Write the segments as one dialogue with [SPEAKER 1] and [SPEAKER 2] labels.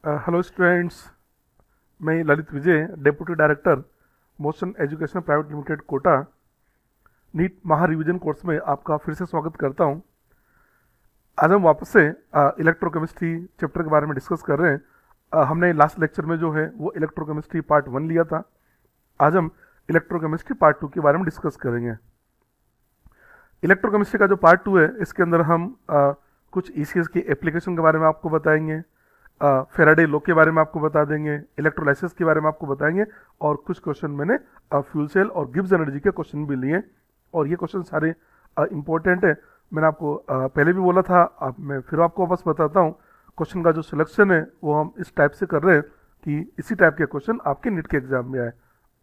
[SPEAKER 1] Hello students. मैं Lalit Vijay, deputy director motion education private limited Kota, NEET महा revision course में आपका फिर से स्वागत करता हूं। आज हम वापस से इलेक्ट्रोकेमिस्ट्री चैप्टर के बारे में डिस्कस कर रहे हैं। हमने लास्ट लेक्चर में जो है वो इलेक्ट्रोकेमिस्ट्री पार्ट 1 लिया था। आज हम इलेक्ट्रोकेमिस्ट्री पार्ट 2 के बारे में डिस्कस करेंगे। इलेक्ट्रोकेमिस्ट्री का जो पार्ट 2 है, इसके अंदर हम कुछ ईसीएस की एप्लीकेशन के बारे में आपको बताएंगे, फेराडे लॉ के बारे में आपको बता देंगे, इलेक्ट्रोलाइसिस के बारे में आपको बताएंगे, और कुछ क्वेश्चन मैंने फ्यूल सेल और गिब्स एनर्जी के क्वेश्चन भी लिए, और ये क्वेश्चन सारे इंपॉर्टेंट है। मैंने आपको पहले भी बोला था, अब मैं फिर आपको वापस बताता हूँ। क्वेश्चन का जो सिलेक्शन है वो हम इस टाइप से कर रहे हैं कि इसी टाइप के क्वेश्चन आपके नीट के एग्जाम में आए,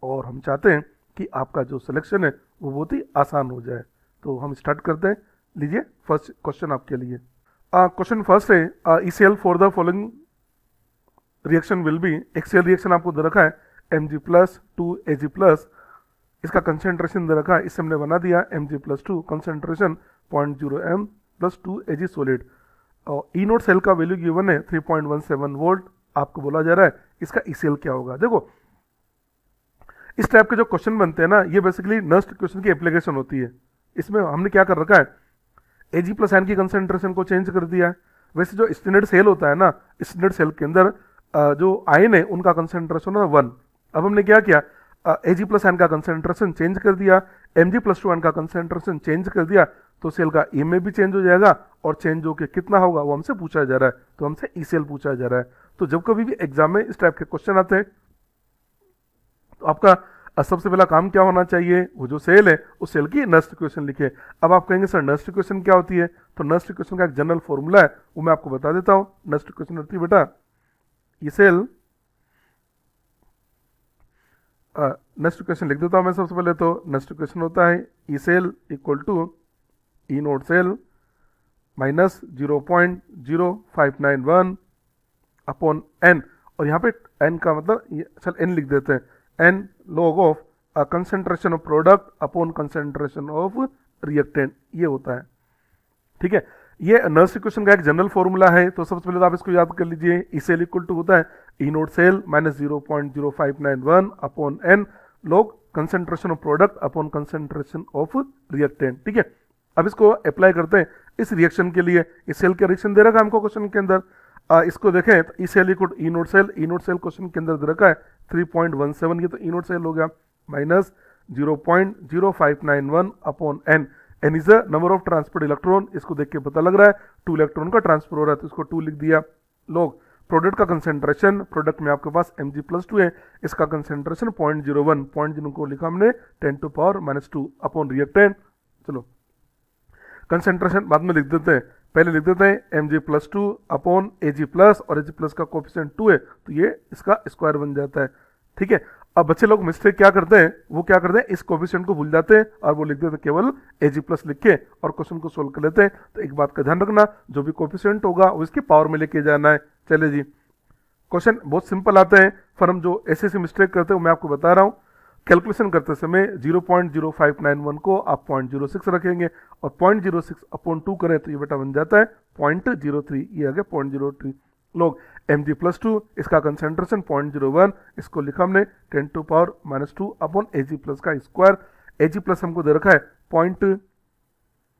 [SPEAKER 1] और हम चाहते हैं कि आपका जो सिलेक्शन है वो बहुत ही आसान हो जाए। तो हम स्टार्ट करते हैं। लीजिए फर्स्ट क्वेश्चन आपके लिए। क्वेश्चन फर्स्ट है, ECl for the following reaction will be. XL reaction आपको दे रखा है Mg+2Ag+, इसका कंसेंट्रेशन दे रखा है, इससे हमने बना दिया Mg+2, concentration 0.0 m + 2Ag solid, और ई नोट सेल का वैल्यू गिवन है 3.17 वोल्ट। आपको बोला जा रहा है इसका ECl क्या होगा। देखो, इस टाइप के जो क्वेश्चन बनते हैं ना, ये बेसिकली नस्ट क्वेश्चन की एप्लीकेशन होती है। इसमें हमने क्या कर रखा है, Ag+n की कंसेंट्रेशन को चेंज कर दिया है। वैसे जो स्टैंडर्ड सेल होता है ना, स्टैंडर्ड सेल के अंदर जो आयन है उनका कंसेंट्रेशन है 1। अब हमने क्या किया, Ag+n का कंसेंट्रेशन चेंज कर दिया, Mg+2n का कंसेंट्रेशन चेंज कर दिया, तो सेल का ई में भी चेंज हो जाएगा, और चेंज होकर कितना होगा वो हमसे पूछा जा रहा है, तो हमसे ECl पूछा जा रहा है। तो जब कभी भी एग्जाम में इस टाइप के क्वेश्चन आते हैं तो आपका सबसे पहला काम क्या होना चाहिए, वो जो सेल है उस सेल की नस्ट इक्वेशन लिखे। अब आप कहेंगे सर नस्ट इक्वेशन क्या होती है, तो नस्ट इक्वेशन का एक जनरल फॉर्मूला है, वो मैं आपको बता देता हूँ। नस्ट इक्वेशन होती है बेटा, ये सेल, नेक्स्ट इक्वेशन लिख देता हूं मैं सबसे पहले। तो नेक्स्ट इक्वेशन होता है ECl equal to E naught cell minus 0.0591 upon n, और यहाँ पे n का मतलब चल n लिख देते हैं, n log of concentration of product upon concentration of reactant, ये होता है। ठीक है, ये नस्ट इक्वेशन का एक जनरल फॉर्मूला है। तो सबसे पहले तो आप इसको याद कर लीजिए। ECl इक्वल टू होता है E naught cell minus 0.0591 upon n log concentration of product upon concentration of reactant. ठीक है, अब इसको अप्लाई करते हैं इस रिएक्शन के लिए। इस सेल का रिएक्शन दे रखा है हमको क्वेश्चन के अंदर। इसको देखें तो ECl इक्वल ई नोट सेल, ई नोट सेल क्वेश्चन के अंदर दे रखा है 3.17, ये तो ई नोट सेल हो गया, minus 0.0591 upon n। n is the number of transferred electron, इसको देख के पता लग रहा है 2 इलेक्ट्रॉन का ट्रांसफर हो रहा है, तो इसको 2 लिख दिया। लोग प्रोडक्ट का कंसेंट्रेशन, प्रोडक्ट में आपके पास Mg+2 है, इसका कंसेंट्रेशन 0.01, 0.0 को लिखा हमने 10⁻⁻2 अपॉन रिएक्टेंट। चलो कंसेंट्रेशन बाद में लिख देते हैं, पहले लिख देते हैं Mg+2 अपॉन Ag+, और Ag+ का कोफिशिएंट 2 है, तो ये इसका स्क्वायर बन जाता है। ठीक है, अब बच्चे लोग मिस्टेक क्या करते हैं, वो क्या करते हैं, इस कोफिशिएंट को भूल जाते हैं और वो लिख देते हैं केवल Ag+ लिख के, और क्वेश्चन को सोल्व कर लेते हैं। तो एक बात का ध्यान रखना, जो भी कोफिशिएंट होगा वो इसकी पावर में लेके जाना है। चलिए जी, क्वेश्चन बहुत सिंपल आते हैं, पर हम जो ऐसे मिस्टेक करते हैं वो मैं आपको बता रहा हूँ। कैलकुलेशन करते समय 0.0591 को आप 0.06 रखेंगे, और 0.06 अपॉन 2 करें तो ये बेटा बन जाता है 0.03, ये आ गया 0.03। लोग Mg+2, इसका कंसेंट्रेशन 0.01, इसको लिखा हमने 10⁻⁻2 अपॉन Ag+ का स्क्वायर। Ag+ हमको दे रखा है पॉइंट,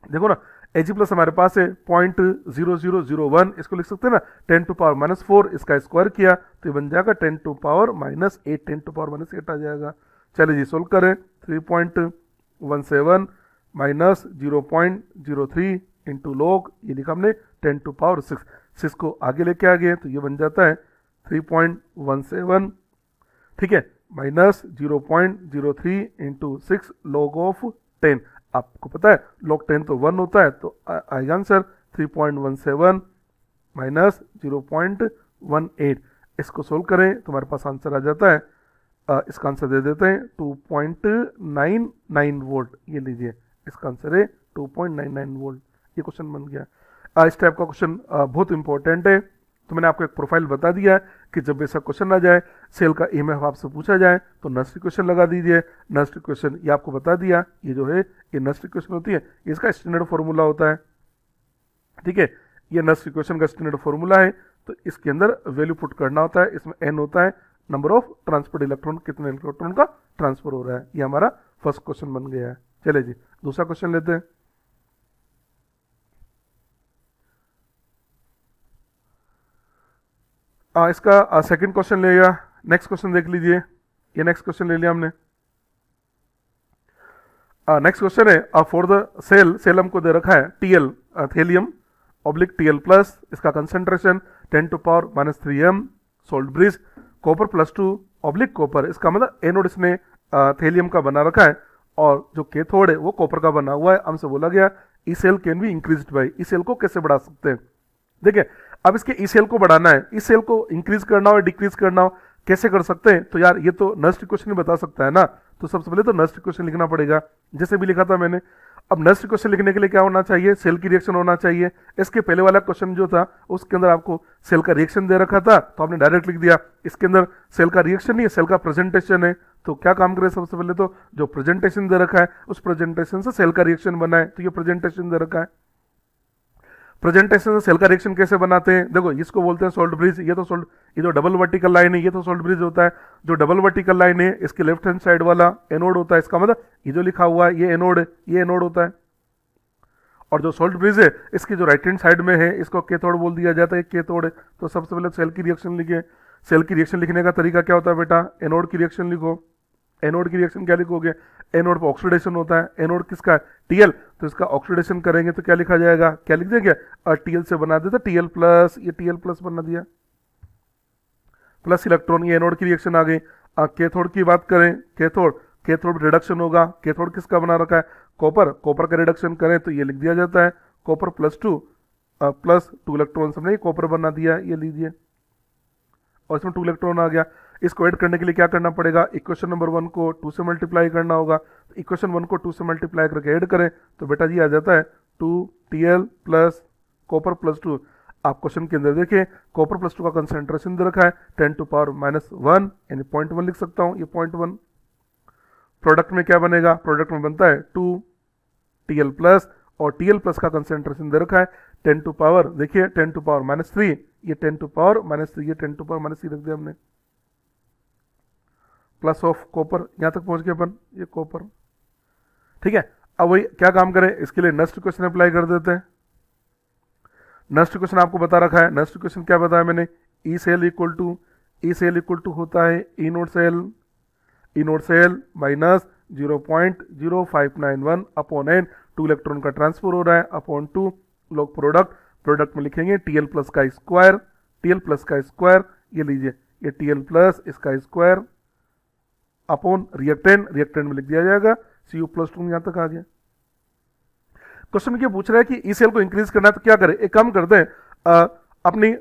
[SPEAKER 1] देखो ना Ag+ हमारे पास है 0.0001, इसको लिख सकते हैं ना 10⁻⁻4, इसका स्क्वायर किया तो ये बन जाएगा 10⁻⁻8, 10⁻⁻8 आ जाएगा। चलिए जी सोल्व करें, 3.17 माइनस 0.03 इंटू लॉग, ये लिखा हमने 10⁻6, 6 को आगे लेके आ गए तो ये बन जाता है 3.17, ठीक है, माइनस 0.03 इंटू 6 लॉग ऑफ 10। आपको पता है लॉग 10 तो 1 होता है, तो आएगा आंसर 3.17 माइनस 0.18। इसको सोल्व करें तो हमारे पास आंसर आ जाता है, इसका आंसर दे देते हैं 2.99 वोल्ट। ये लीजिए, इसका आंसर है 2.99 वोल्ट। ये क्वेश्चन बन गया। इस टाइप का क्वेश्चन बहुत इंपॉर्टेंट है। तो मैंने आपको एक प्रोफाइल बता दिया है कि जब ऐसा क्वेश्चन आ जाए, सेल का EMF आपसे पूछा जाए तो नस्ट इक्वेशन लगा दीजिए। नस्ट इक्वेशन ये आपको बता दिया, ये जो है ये नस्ट इक्वेशन होती है, इसका स्टैंडर्ड फॉर्मूला होता है। ठीक है, ये नस्ट इक्वेशन का स्टैंडर्ड फॉर्मूला है तो इसके अंदर वैल्यू पुट करना होता है, इसमें n होता है नंबर ऑफ ट्रांसपोर्ट इलेक्ट्रॉन, कितने इलेक्ट्रॉन का ट्रांसफर हो रहा है। ये हमारा फर्स्ट क्वेश्चन बन गया है। चले जी दूसरा क्वेश्चन लेते हैं। इसका सेकंड क्वेश्चन ले लिया। नेक्स्ट क्वेश्चन देख लीजिए, ये नेक्स्ट क्वेश्चन ले लिया हमने। नेक्स्ट क्वेश्चन है फॉर द सेल हमको दे रखा है TL thallium oblique TL plus, इसका concentration 10⁻³ salt bridge, copper +2 oblique copper, इसका मतलब एनोड इसने थेलियम का बना रखा है और जो कैथोड है वो कॉपर का बना हुआ है। हमसे बोला गया E cell can be increased by, E cell को कैसे बढ़ा सकते हैं। देखिए अब इसके ई सेल को बढ़ाना है, ई सेल को इंक्रीज करना हो डिक्रीज करना हो, कैसे कर सकते हैं। तो यार ये तो नस्ट इक्वेशन ही बता सकता है ना, तो सबसे पहले तो नस्ट इक्वेशन लिखना पड़ेगा, जैसे भी लिखा था मैंने। अब नस्ट इक्वेशन लिखने के लिए क्या होना चाहिए, सेल की रिएक्शन होना चाहिए। इसके पहले वाला क्वेश्चन जो था उसके अंदर आपको सेल का रिएक्शन दे रखा था तो आपने डायरेक्ट लिख दिया। इसके अंदर सेल का रिएक्शन नहीं है, सेल का प्रेजेंटेशन है। तो क्या काम करें, सबसे पहले तो जो प्रेजेंटेशन दे रखा है उस प्रेजेंटेशन से सेल का रिएक्शन बना है, तो ये प्रेजेंटेशन दे रखा है। प्रेजेंटेशन से सेल का रिएक्शन कैसे बनाते हैं, देखो इसको बोलते हैं सोल्ट ब्रिज। ये तो सोल्ट, ये जो डबल वर्टिकल लाइन है ये तो सोल्ट ब्रिज होता है। जो डबल वर्टिकल लाइन है इसके लेफ्ट हैंड साइड वाला एनोड होता है, इसका मतलब ये जो लिखा हुआ है ये एनोड है, ये एनोड होता है। और जो सोल्ट ब्रिज है इसकी जो राइट हैंड साइड में है इसको कैथोड बोल दिया जाता है, कैथोड है। तो सबसे पहले सेल की रिएक्शन लिखिए। सेल की रिएक्शन लिखने का तरीका क्या होता है बेटा, एनोड की रिएक्शन लिखो। एनोड की रिएक्शन क्या लिखोगे, एनोड पर ऑक्सीडेशन होता है, एनोड किसका है टीएल, तो इसका ऑक्सीडेशन करेंगे तो क्या लिखा जाएगा, क्या लिख देंगे टीएल से बना देता टीएल प्लस, ये टीएल प्लस बना दिया प्लस इलेक्ट्रॉन, ये एनोड की रिएक्शन आ गई। कैथोड की बात करें, कैथोड रिडक्शन होगा, कैथोड किसका बना रखा है कॉपर, कॉपर का रिडक्शन करें तो ये लिख दिया जाता है कॉपर +2 इलेक्ट्रॉन हमने कॉपर बना दिया, ये लीजिए और इसमें 2 इलेक्ट्रॉन आ गया। इसको ऐड करने के लिए क्या करना पड़ेगा, इक्वेशन नंबर 1 को 2 से मल्टीप्लाई करना होगा। तो इक्वेशन 1 को 2 से मल्टीप्लाई करके ऐड करें तो बेटा जी आ जाता है 2TL प्लस कॉपर +2। आप क्वेश्चन के अंदर देखिए कॉपर +2 का कंसेंट्रेशन दे रखा है 10⁻⁻1 यानी 0.1 लिख सकता हूँ, ये 0.1। प्रोडक्ट में क्या बनेगा, प्रोडक्ट में बनता है 2TL प्लस और TL प्लस का कंसेंट्रेशन दे रखा है 10⁻, देखिए 10⁻⁻3, ये 10⁻⁻3, ये 10⁻⁻3 रख दिया हमने, प्लस ऑफ कॉपर, यहां तक पहुंच गए अपन, ये कॉपर। ठीक है, अब वही क्या काम करें, इसके लिए नेक्स्ट क्वेश्चन अप्लाई कर देते हैं। नेक्स्ट क्वेश्चन आपको बता रखा है, नेक्स्ट क्वेश्चन क्या बताया मैंने, ई सेल इक्वल टू होता है E naught cell minus 0.0591 upon n, 2 electron का ट्रांसफर हो रहा है अपॉन 2 लोग प्रोडक्ट में लिखेंगे टीएल प्लस का स्क्वायर, ये लीजिए ये टीएल प्लस इसका स्क्वायर अपॉन रिएक्टेंट में लिख दिया जाएगा Cu+2, यहां तक आ गया। क्वेश्चन क्या पूछ रहा है कि ई सेल को इंक्रीज करना है तो क्या करें, एक काम करते हैं अपनी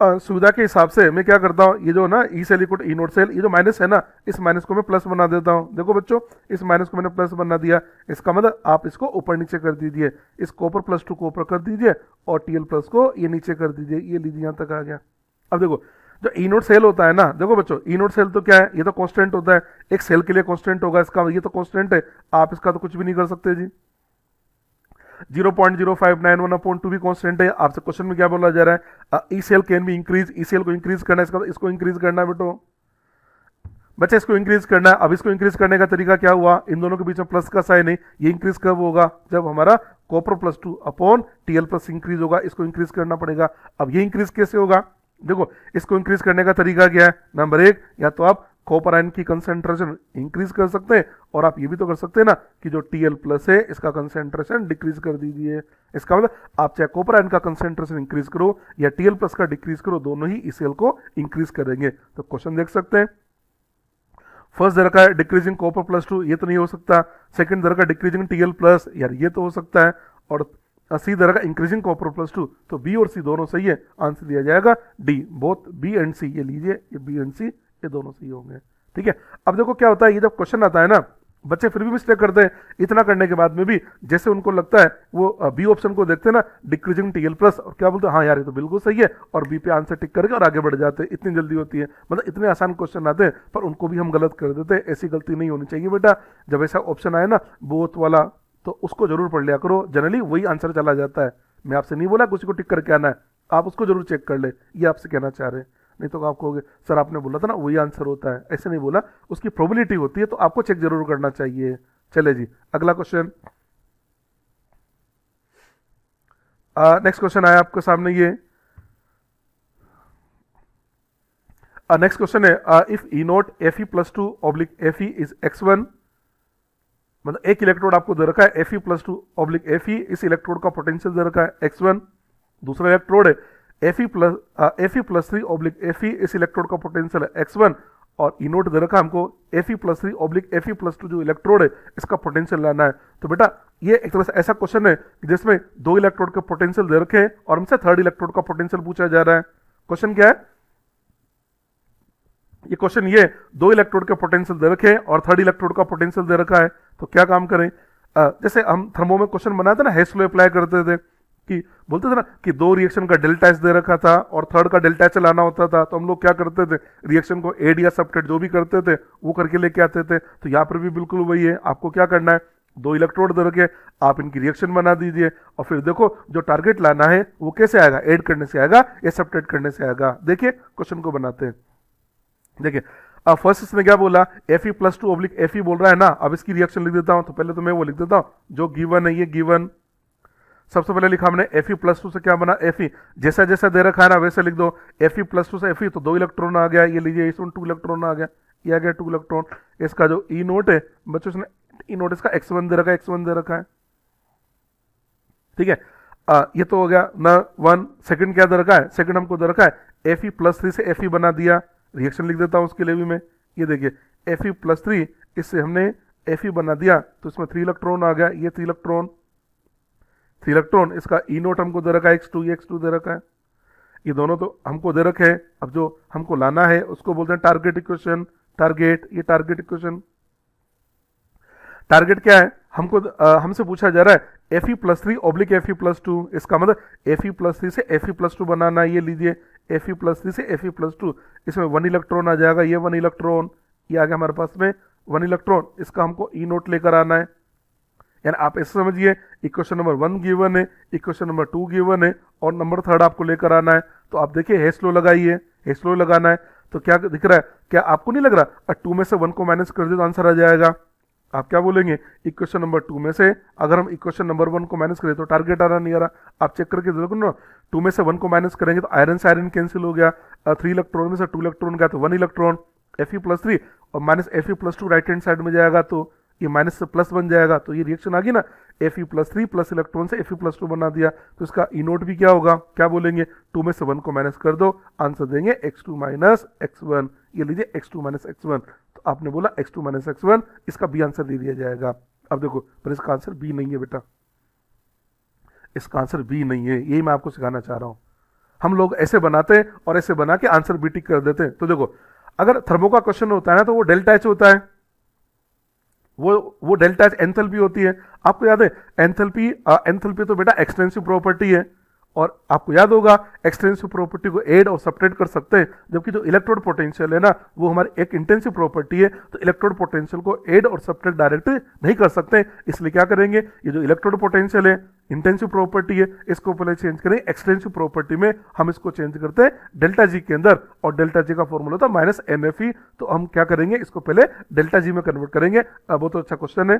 [SPEAKER 1] सुविधा के हिसाब से मैं क्या करता हूं, ये जो ना E cell equal to E naught cell, ये जो माइनस है ना इस माइनस को मैं प्लस बना देता हूं। देखो बच्चों इस माइनस को मैंने प्लस बना दिया, इसका मतलब आप इसको ऊपर नीचे कर दीजिए, इस कॉपर +2 को ऊपर कर दीजिए और टीएल प्लस को ये नीचे कर दीजिए, ये लीजिए यहां तक आ गया। अब देखो जो ई नोट सेल होता है ना, देखो बच्चों ई नोट सेल तो क्या है, ये तो कांस्टेंट होता है, एक सेल के लिए कांस्टेंट होगा, इसका ये तो कांस्टेंट है, आप इसका तो कुछ भी नहीं कर सकते जी। 0.0591 अपॉन 2 भी कांस्टेंट है। आपसे क्वेश्चन में क्या बोला जा रहा है, E cell can be increase, E cell को इंक्रीज करना है, इसको इंक्रीज करना है बेटो, बच्चे इसको इंक्रीज करना है। अब इसको इंक्रीज करने का तरीका क्या हुआ, इन दोनों के बीच में प्लस का साइन है, ये इंक्रीज कब होगा, जब हमारा copper +2 upon TL plus increase होगा, इसको इंक्रीज करना पड़ेगा। अब ये इंक्रीज कैसे होगा, देखो इसको इंक्रीज करने का तरीका क्या है, नंबर 1 या तो आप कॉपर आयन की कंसेंट्रेशन इंक्रीज कर सकते हैं और आप ये भी तो कर सकते हैं ना कि जो Tl प्लस है इसका कंसेंट्रेशन डिक्रीज कर दीजिए। इसका मतलब आप चाहे कॉपर आयन का कंसेंट्रेशन इंक्रीज करो या Tl प्लस का डिक्रीज करो, दोनों ही इस सेल को इंक्रीज करेंगे। तो क्वेश्चन देख सकते हैं, फर्स्ट दर का डिक्रीजिंग कॉपर +2, ये तो नहीं हो सकता। सेकंड दर का डिक्रीजिंग Tl प्लस, यार ये तो हो सकता है। और सी दर का इंक्रीजिंग कॉपर +2, तो बी और सी दोनों सही है, आंसर दिया जाएगा डी, बोथ बी एंड सी। ये लीजिए ये बी एंड सी ये दोनों सही होंगे। ठीक है, अब देखो क्या होता है, ये जब क्वेश्चन आता है ना बच्चे फिर भी मिस्टेक करते हैं, इतना करने के बाद में भी जैसे उनको लगता है वो बी ऑप्शन को देखते हैं ना डिक्रीजिंग Tl प्लस और क्या बोलते हैं, हाँ यार ये तो बिल्कुल सही है, और बी पे आंसर टिक करके और आगे बढ़ जाते हैं। इतनी जल्दी होती है, मतलब इतने आसान क्वेश्चन आते हैं पर उनको भी हम गलत कर देते हैं। ऐसी गलती नहीं होनी चाहिए बेटा, जब ऐसा ऑप्शन आए ना बोथ वाला तो उसको जरूर पढ़ लिया करो, जनरली वही आंसर चला जाता है। मैं आपसे नहीं बोला किसी को टिक करके आना है, आप उसको जरूर चेक कर ले, ये आपसे कहना चाह रहे हैं। नहीं तो आप कहोगे सर आपने बोला था ना वही आंसर होता है, ऐसे नहीं बोला, उसकी प्रोबेबिलिटी होती है, तो आपको चेक जरूर करना चाहिए। चले जी अगला क्वेश्चन। नेक्स्ट क्वेश्चन आया आपके सामने ये। नेक्स्ट क्वेश्चन है if E note F E plus to oblique F E is x1, मतलब एक इलेक्ट्रोड आपको दे रखा है F E plus to oblique F E, इस इलेक्ट्रोड का पोटेंशियल दे रखा है x1। दूसरा इलेक्ट्रोड है F E plus three oblique F E, इस इलेक्ट्रोड का पोटेंशियल है x1, और ई नोट दे रखा है हमको F E plus three oblique F E plus to जो इलेक्ट्रोड है इसका पोटेंशियल लाना है। तो बेटा ये एक तरह से ऐसा क्वेश्चन है जिसमें दो इलेक्ट्रोड के पोटेंशियल दे रखे हैं और हमसे थर्ड इलेक्ट्रोड का पोटेंशियल पूछा जा रहा है। क्वेश्चन क्या है ये क्वेश्चन, ये दो इलेक्ट्रोड के पोटेंशियल दे रखे हैं और थर्ड इलेक्ट्रोड का पोटेंशियल दे रखा है, तो क्या काम करें। जैसे हम थर्मो में क्वेश्चन बनाते ना, हेस लॉ अप्लाई करते थे कि बोलते थे ना कि दो रिएक्शन का डेल्टा एच दे रखा था और थर्ड का डेल्टा एच लाना होता था, तो हम लोग क्या करते थे, रिएक्शन को एड या सब्ट्रैक्ट जो भी करते थे वो करके लेके आते थे। तो यहाँ पर भी बिल्कुल वही है, आपको क्या करना है, दो इलेक्ट्रोड दे रखे, आप इनकी रिएक्शन बना दीजिए और फिर देखो जो टारगेट लाना है वो कैसे आएगा, ऐड करने से आएगा या सब्ट्रैक्ट करने से आएगा। देखिए क्वेश्चन को बनाते हैं। देखिए अब फर्स्ट इसने क्या बोला, F E plus to oblique F E बोल रहा है ना, अब इसकी रिएक्शन लिख देता हूं। तो पहले तो मैं वो लिख देता हूं जो गिवन है, ये गिवन सबसे पहले लिखा हमने एफ ई प्लस टू से क्या बना, एफ ई जैसा जैसा दे रखा है ना वैसे लिख दो। एफ ई प्लस टू से एफ ई तो दो इलेक्ट्रॉन आ गया, ये लीजिए इसमें टू इलेक्ट्रॉन आ गया, ये आ गया टू इलेक्ट्रॉन। इसका जो ई नोट है बच्चों इसने ई नोट इसका x1 दे रखा है, x1 दे रखा है, ठीक है। ये तो हो गया ना वन। सेकंड क्या दे रखा है, सेकंड हमको दे रखा है एफ ई प्लस थ्री से एफ ई बना दिया, रिएक्शन लिख देता हूं उसके लिए भी मैं। ये देखिए एफ ई प्लस थ्री, इससे हमने एफ ई बना दिया तो इसमें 3 इलेक्ट्रॉन आ गया, ये 3 इलेक्ट्रॉन। इसका ई नोट हमको दे रखा है x2, ये x2 दे रखा है। ये दोनों तो हमको दे रखे हैं, अब जो हमको लाना है उसको बोलते हैं टारगेट इक्वेशन। टारगेट, ये टारगेट इक्वेशन। टारगेट क्या है, हमको हमसे पूछा जा रहा है F E plus three oblique F E plus to, इसका मतलब एफ ई प्लस थ्री से एफ ई प्लस टू बनाना है। ये लीजिए एफ ई प्लस थ्री से एफ ई प्लस टू, इसमें 1 इलेक्ट्रॉन आ जाएगा, ये 1 इलेक्ट्रॉन, ये आ गया हमारे पास में 1 इलेक्ट्रॉन। इसका हमको ई नोट लेकर आना है, यानी आप ऐसे समझिए इक्वेशन नंबर 1 गिवन है, इक्वेशन नंबर 2 गिवन है और नंबर थर्ड आपको लेकर आना है। तो आप देखिए हेस लॉ लगाइए, हेस लॉ लगाना है तो क्या दिख रहा है, क्या आपको नहीं लग रहा 2 में से 1 को माइनस कर दे तो आंसर आ जाएगा। आप क्या बोलेंगे, इक्वेशन नंबर 2 में से अगर हम इक्वेशन नंबर 1 को माइनस करें तो टारगेट आ रहा नहीं आ रहा, आप चेक करके देखो ना। 2 में से 1 को माइनस करेंगे तो आयरन से आयरन कैंसिल हो गया, 3 इलेक्ट्रॉन में से 2 इलेक्ट्रॉन गया तो 1 electron. F E plus three और minus F E plus two right hand side में जाएगा तो ये माइनस से प्लस बन जाएगा, तो ये रिएक्शन आ गई ना, F E plus three plus electron से एफ ई प्लस टू बना दिया, तो इसका ई नोट भी क्या होगा, क्या बोलेंगे, 2 में से 1 को माइनस कर दो, आंसर देंगे x2 माइनस x1। ये लीजिए x2 माइनस x1, तो आपने बोला x2 माइनस x1, इसका बी आंसर दे दिया जाएगा। अब देखो पर इसका आंसर बी नहीं है बेटा, इसका आंसर बी नहीं है, यही मैं आपको सिखाना चाह रहा हूं। हम लोग ऐसे बनाते हैं और ऐसे बना के आंसर बी टिक कर देते हैं। तो देखो अगर थर्मो का क्वेश्चन होता है ना तो वो डेल्टा एच होता है, वो डेल्टा एच एंथैल्पी होती है। आपको याद है एंथैल्पी तो बेटा एक्सटेंसिव प्रॉपर्टी है, और आपको याद होगा एक्सटेंसिव प्रॉपर्टी को ऐड और सब्ट्रैक्ट कर सकते हैं, जबकि जो इलेक्ट्रोड पोटेंशियल है ना वो हमारी एक इंटेंसिव प्रॉपर्टी है, तो इलेक्ट्रोड पोटेंशियल को ऐड और सब्ट्रैक्ट डायरेक्ट नहीं कर सकते। इसलिए क्या करेंगे, ये जो इलेक्ट्रोड पोटेंशियल है इंटेंसिव प्रॉपर्टी है, इसको पहले चेंज करेंगे एक्सटेंसिव प्रॉपर्टी में, हम इसको चेंज करते हैं डेल्टा जी के अंदर, और डेल्टा जी का फॉर्मूला होता है माइनस एन एफ ई। तो हम क्या करेंगे, इसको पहले डेल्टा जी में कन्वर्ट करेंगे। बहुत तो अच्छा क्वेश्चन है,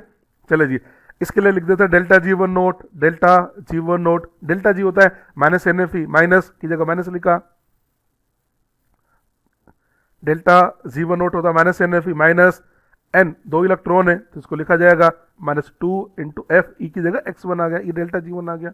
[SPEAKER 1] चले जी इसके लिए लिख देते हैं delta G one naught, delta G one naught, delta G होता है minus N F E, minus की जगह माइनस लिखा, डेल्टा जी वन नोट होता है minus N F E minus N, 2 electron है तो इसको लिखा जाएगा माइनस 2 इंटू एफ, ई की जगह x1 आ गया, ये डेल्टा जी वन आ गया।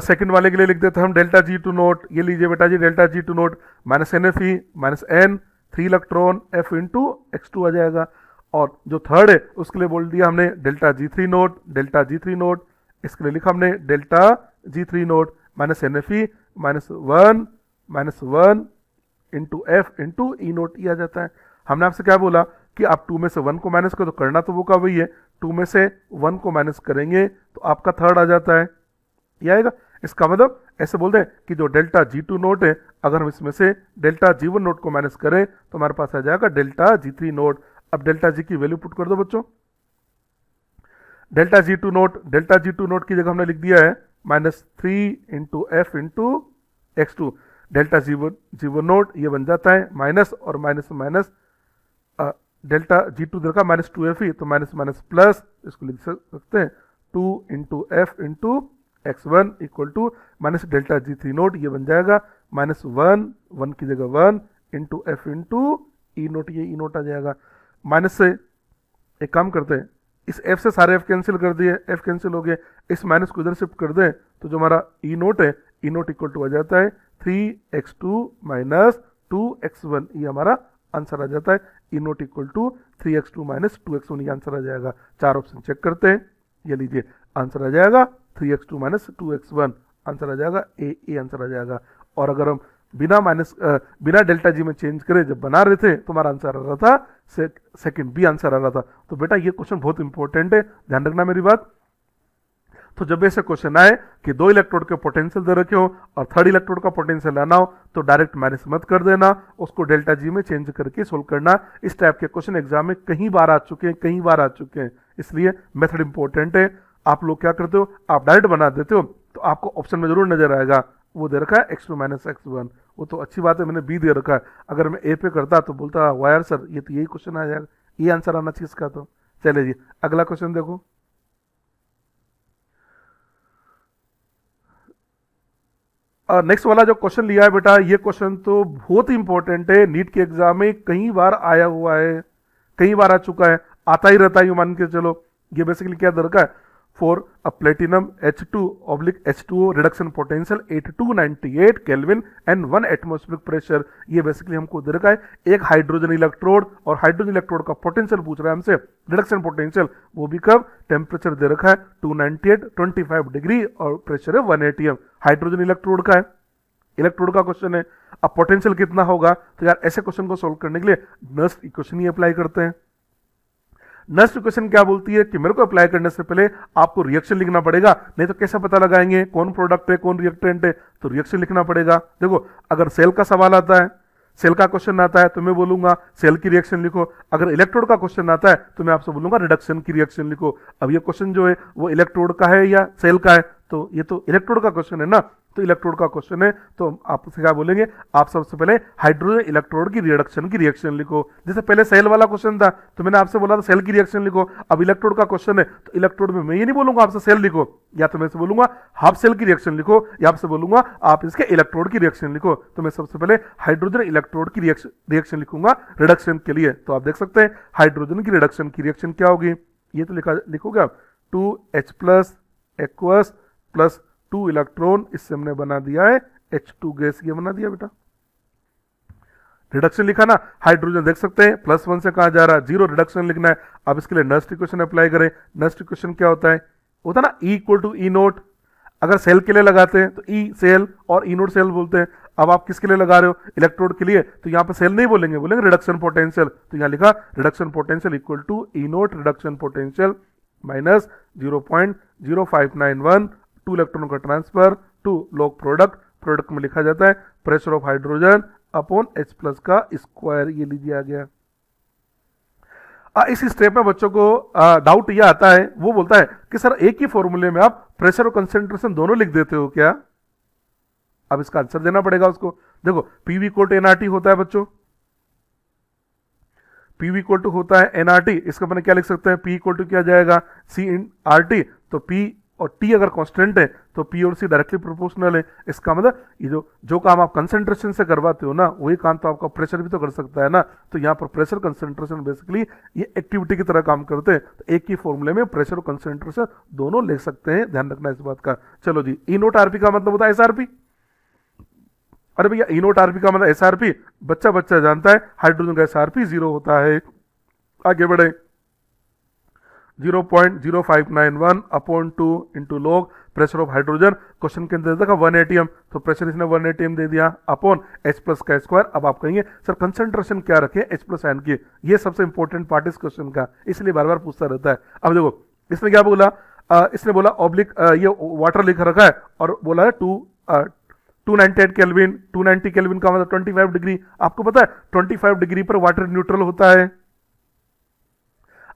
[SPEAKER 1] सेकंड वाले के लिए लिख देते हैं हम डेल्टा जी टू नोट, ये लीजिए बेटा जी delta G two naught minus N F E minus N, 3 electron F into x2 आ जाएगा। और जो थर्ड है उसके लिए बोल दिया हमने delta G three naught, delta G three naught, इसके लिए लिखा हमने delta G three naught minus N F E minus one into F into E naught, E आ जाता है। हमने आपसे क्या बोला कि आप 2 में से 1 को माइनस करो, तो करना तो वो का वही है, 2 में से 1 को माइनस करेंगे तो आपका थर्ड आ जाता है, ये आएगा। इसका मतलब ऐसे बोलते हैं कि जो डेल्टा जी टू नोट है अगर हम इसमें से डेल्टा जी वन नोट को माइनस करें तो हमारे पास आ जाएगा डेल्टा जी थ्री नोट। अब डेल्टा जी की वैल्यू पुट कर दो बच्चों, डेल्टा जी टू नोट की जगह हमने लिख दिया है -3 × f × x2। Delta G one naught ये बन जाता है माइनस और minus minus, delta G two देखा -2f ही, तो माइनस माइनस प्लस, इसको लिख सकते हैं 2 × f × x1 equal to minus delta G three naught, ये बन जाएगा -1 की जगह 1 × f × ई नोट, ये ई नोट आ जाएगा। माइनस से एक काम करते हैं, इस f से सारे f कैंसिल कर दिए, f कैंसिल हो गए, इस माइनस को इधर शिफ्ट कर दें तो जो हमारा ई नोट है, ई नोट इक्वल टू आ जाता है 3x2 - 2x1, ये हमारा आंसर आ जाता है। E note equal to 3x2 - 2x1, ये आंसर आ जाएगा। चार ऑप्शन चेक करते हैं, ये लीजिए आंसर आ जाएगा 3x2 - 2x1, आंसर आ जाएगा ए आंसर आ जाएगा। और अगर हम बिना डेल्टा जी में चेंज करे जब बना रहे थे तो हमारा आंसर आ रहा था सेकंड बी आंसर आ रहा था। तो बेटा ये क्वेश्चन बहुत इंपॉर्टेंट है, ध्यान रखना मेरी बात। तो जब ऐसे क्वेश्चन आए कि 2 इलेक्ट्रोड के पोटेंशियल दे रखे हो और थर्ड इलेक्ट्रोड का पोटेंशियल लाना हो तो डायरेक्ट माइनस मत कर देना, उसको डेल्टा जी में चेंज करके सोल्व करना। इस टाइप के क्वेश्चन एग्जाम में कई बार आ चुके हैं, इसलिए मेथड इंपॉर्टेंट है। आप लोग क्या करते हो, आप डायरेक्ट बना देते हो तो आपको ऑप्शन में जरूर नजर आएगा वो दे रखा है x2 - x1, वो तो अच्छी बात है मैंने बी दे रखा है। अगर मैं ए पे करता तो बोलता वायर सर ये तो यही क्वेश्चन आ जाएगा, ये आंसर आना चाहिए इसका। तो चलिए जी अगला क्वेश्चन देखो। नेक्स्ट वाला जो क्वेश्चन लिया है बेटा, ये क्वेश्चन तो बहुत ही इंपॉर्टेंट है, नीट के एग्जाम में कई बार आया हुआ है, कई बार आ चुका है, आता ही रहता है मान के चलो। ये बेसिकली क्या दर का है, for a platinum H2/H2O reduction potential 8298 kelvin and 1 atmospheric pressure. ये बेसिकली हमको दे रखा है एक हाइड्रोजन इलेक्ट्रोड, और हाइड्रोजन इलेक्ट्रोड का पोटेंशियल पूछ रहा है हमसे, रिडक्शन पोटेंशियल, वो भी कब, टेम्परेचर दे रखा है 298 25 डिग्री और प्रेशर है 1 atm। हाइड्रोजन इलेक्ट्रोड का है, इलेक्ट्रोड का क्वेश्चन है। अब पोटेंशियल कितना होगा, तो यार ऐसे क्वेश्चन को सोल्व करने के लिए नर्स इक्वेशन ही अप्लाई करते हैं। नेक्स्ट इक्वेशन क्या बोलती है कि मेरे को अप्लाई करने से पहले आपको रिएक्शन लिखना पड़ेगा, नहीं तो कैसे पता लगाएंगे कौन प्रोडक्ट है कौन रिएक्टेंट है, तो रिएक्शन लिखना पड़ेगा। देखो अगर सेल का सवाल आता है, सेल का क्वेश्चन आता है तो मैं बोलूंगा सेल की रिएक्शन लिखो, अगर इलेक्ट्रोड का क्वेश्चन आता है तो मैं आपसे बोलूंगा रिडक्शन की रिएक्शन लिखो। अब ये क्वेश्चन जो है वो इलेक्ट्रोड का है या सेल का है, तो ये तो इलेक्ट्रोड का क्वेश्चन है ना, तो इलेक्ट्रोड का क्वेश्चन है तो आपसे क्या बोलेंगे, आप सबसे पहले हाइड्रोजन इलेक्ट्रोड की रिडक्शन की रिएक्शन लिखो। जैसे पहले सेल वाला क्वेश्चन था तो मैंने आपसे बोला था सेल की रिएक्शन लिखो, अब इलेक्ट्रोड का क्वेश्चन है तो इलेक्ट्रोड में मैं ये नहीं बोलूंगा आपसे सेल लिखो, या तो मैं से बोलूंगा हाफ सेल की रिएक्शन लिखो, या आपसे बोलूंगा आप इसके इलेक्ट्रोड की रिएक्शन लिखो। तो मैं सबसे पहले हाइड्रोजन इलेक्ट्रोड की रिएक्शन लिखूंगा रिडक्शन के लिए। तो आप देख सकते हैं हाइड्रोजन की रिडक्शन की रिएक्शन क्या होगी, ये तो लिखोगे आप 2H+ एक्वस प्लस 2 इलेक्ट्रॉन, इससे हमने बना दिया है H2 गैस, ये बना दिया बेटा। रिडक्शन लिखा ना, हाइड्रोजन देख सकते हैं +1 से कहा जा रहा है 0, रिडक्शन लिखना है। अब इसके लिए नर्स्ट इक्वेशन अप्लाई करें। नर्स्ट इक्वेशन क्या होता है ना E = E नोट। अगर सेल के लिए लगाते हैं तो E सेल और E नोट सेल बोलते हैं। अब आप किसके लिए लगा रहे हो, इलेक्ट्रोड के लिए, तो यहाँ पे सेल नहीं बोलेंगे, बोलेंगे रिडक्शन पोटेंशियल। तो यहाँ लिखा reduction potential equal to E naught reduction potential minus 0.0591, 2 इलेक्ट्रॉनों का ट्रांसफर टू लॉग प्रोडक्ट में लिखा जाता है pressure of hydrogen upon H+ का स्क्वायर, ये लीजिए आ गया। इस स्टेप में बच्चों को डाउट यह आता है, वो बोलता है कि सर एक ही फॉर्मूले में आप प्रेशर और कंसेंट्रेशन दोनों लिख देते हो क्या। अब इसका आंसर देना पड़ेगा उसको। देखो PV = nRT होता है बच्चों, PV = होता है nRT, इसका मैंने क्या लिख सकते हैं, P = क्या जाएगा C/RT। तो P और T अगर कांस्टेंट है तो P और C डायरेक्टली प्रोपोर्शनल है। इसका मतलब ये जो काम आप कंसेंट्रेशन से करवाते हो ना, वही काम तो आपका प्रेशर भी तो कर सकता है ना। तो यहाँ पर प्रेशर कंसेंट्रेशन बेसिकली ये एक्टिविटी की तरह काम करते हैं। तो एक ही फॉर्मूले में प्रेशर और कंसेंट्रेशन दोनों लिख सकते हैं, ध्यान रखना इस बात का। चलो जी, E नोट RP का मतलब होता है SRP। अरे भैया E नोट RP का मतलब SRP बच्चा जानता है, हाइड्रोजन का SRP 0 होता है। आगे बढ़े, 0.0591 upon 2 into log pressure of hydrogen. Question के अंदर देखा 1 atm, तो प्रेशर इसने 1 atm दे दिया अपॉन H+ का स्क्वायर। अब आप कहेंगे सर कंसेंट्रेशन क्या रखे H+ आयन की, ये सबसे इंपॉर्टेंट पार्ट इस क्वेश्चन का, इसलिए बार बार पूछता रहता है। अब देखो इसने क्या बोला, इसने बोला ऑब्लिक ये वाटर लिख रखा है और बोला है 298 केल्विन। 290 केल्विन का मतलब 25 डिग्री। आपको पता है 25 डिग्री पर वाटर न्यूट्रल होता है।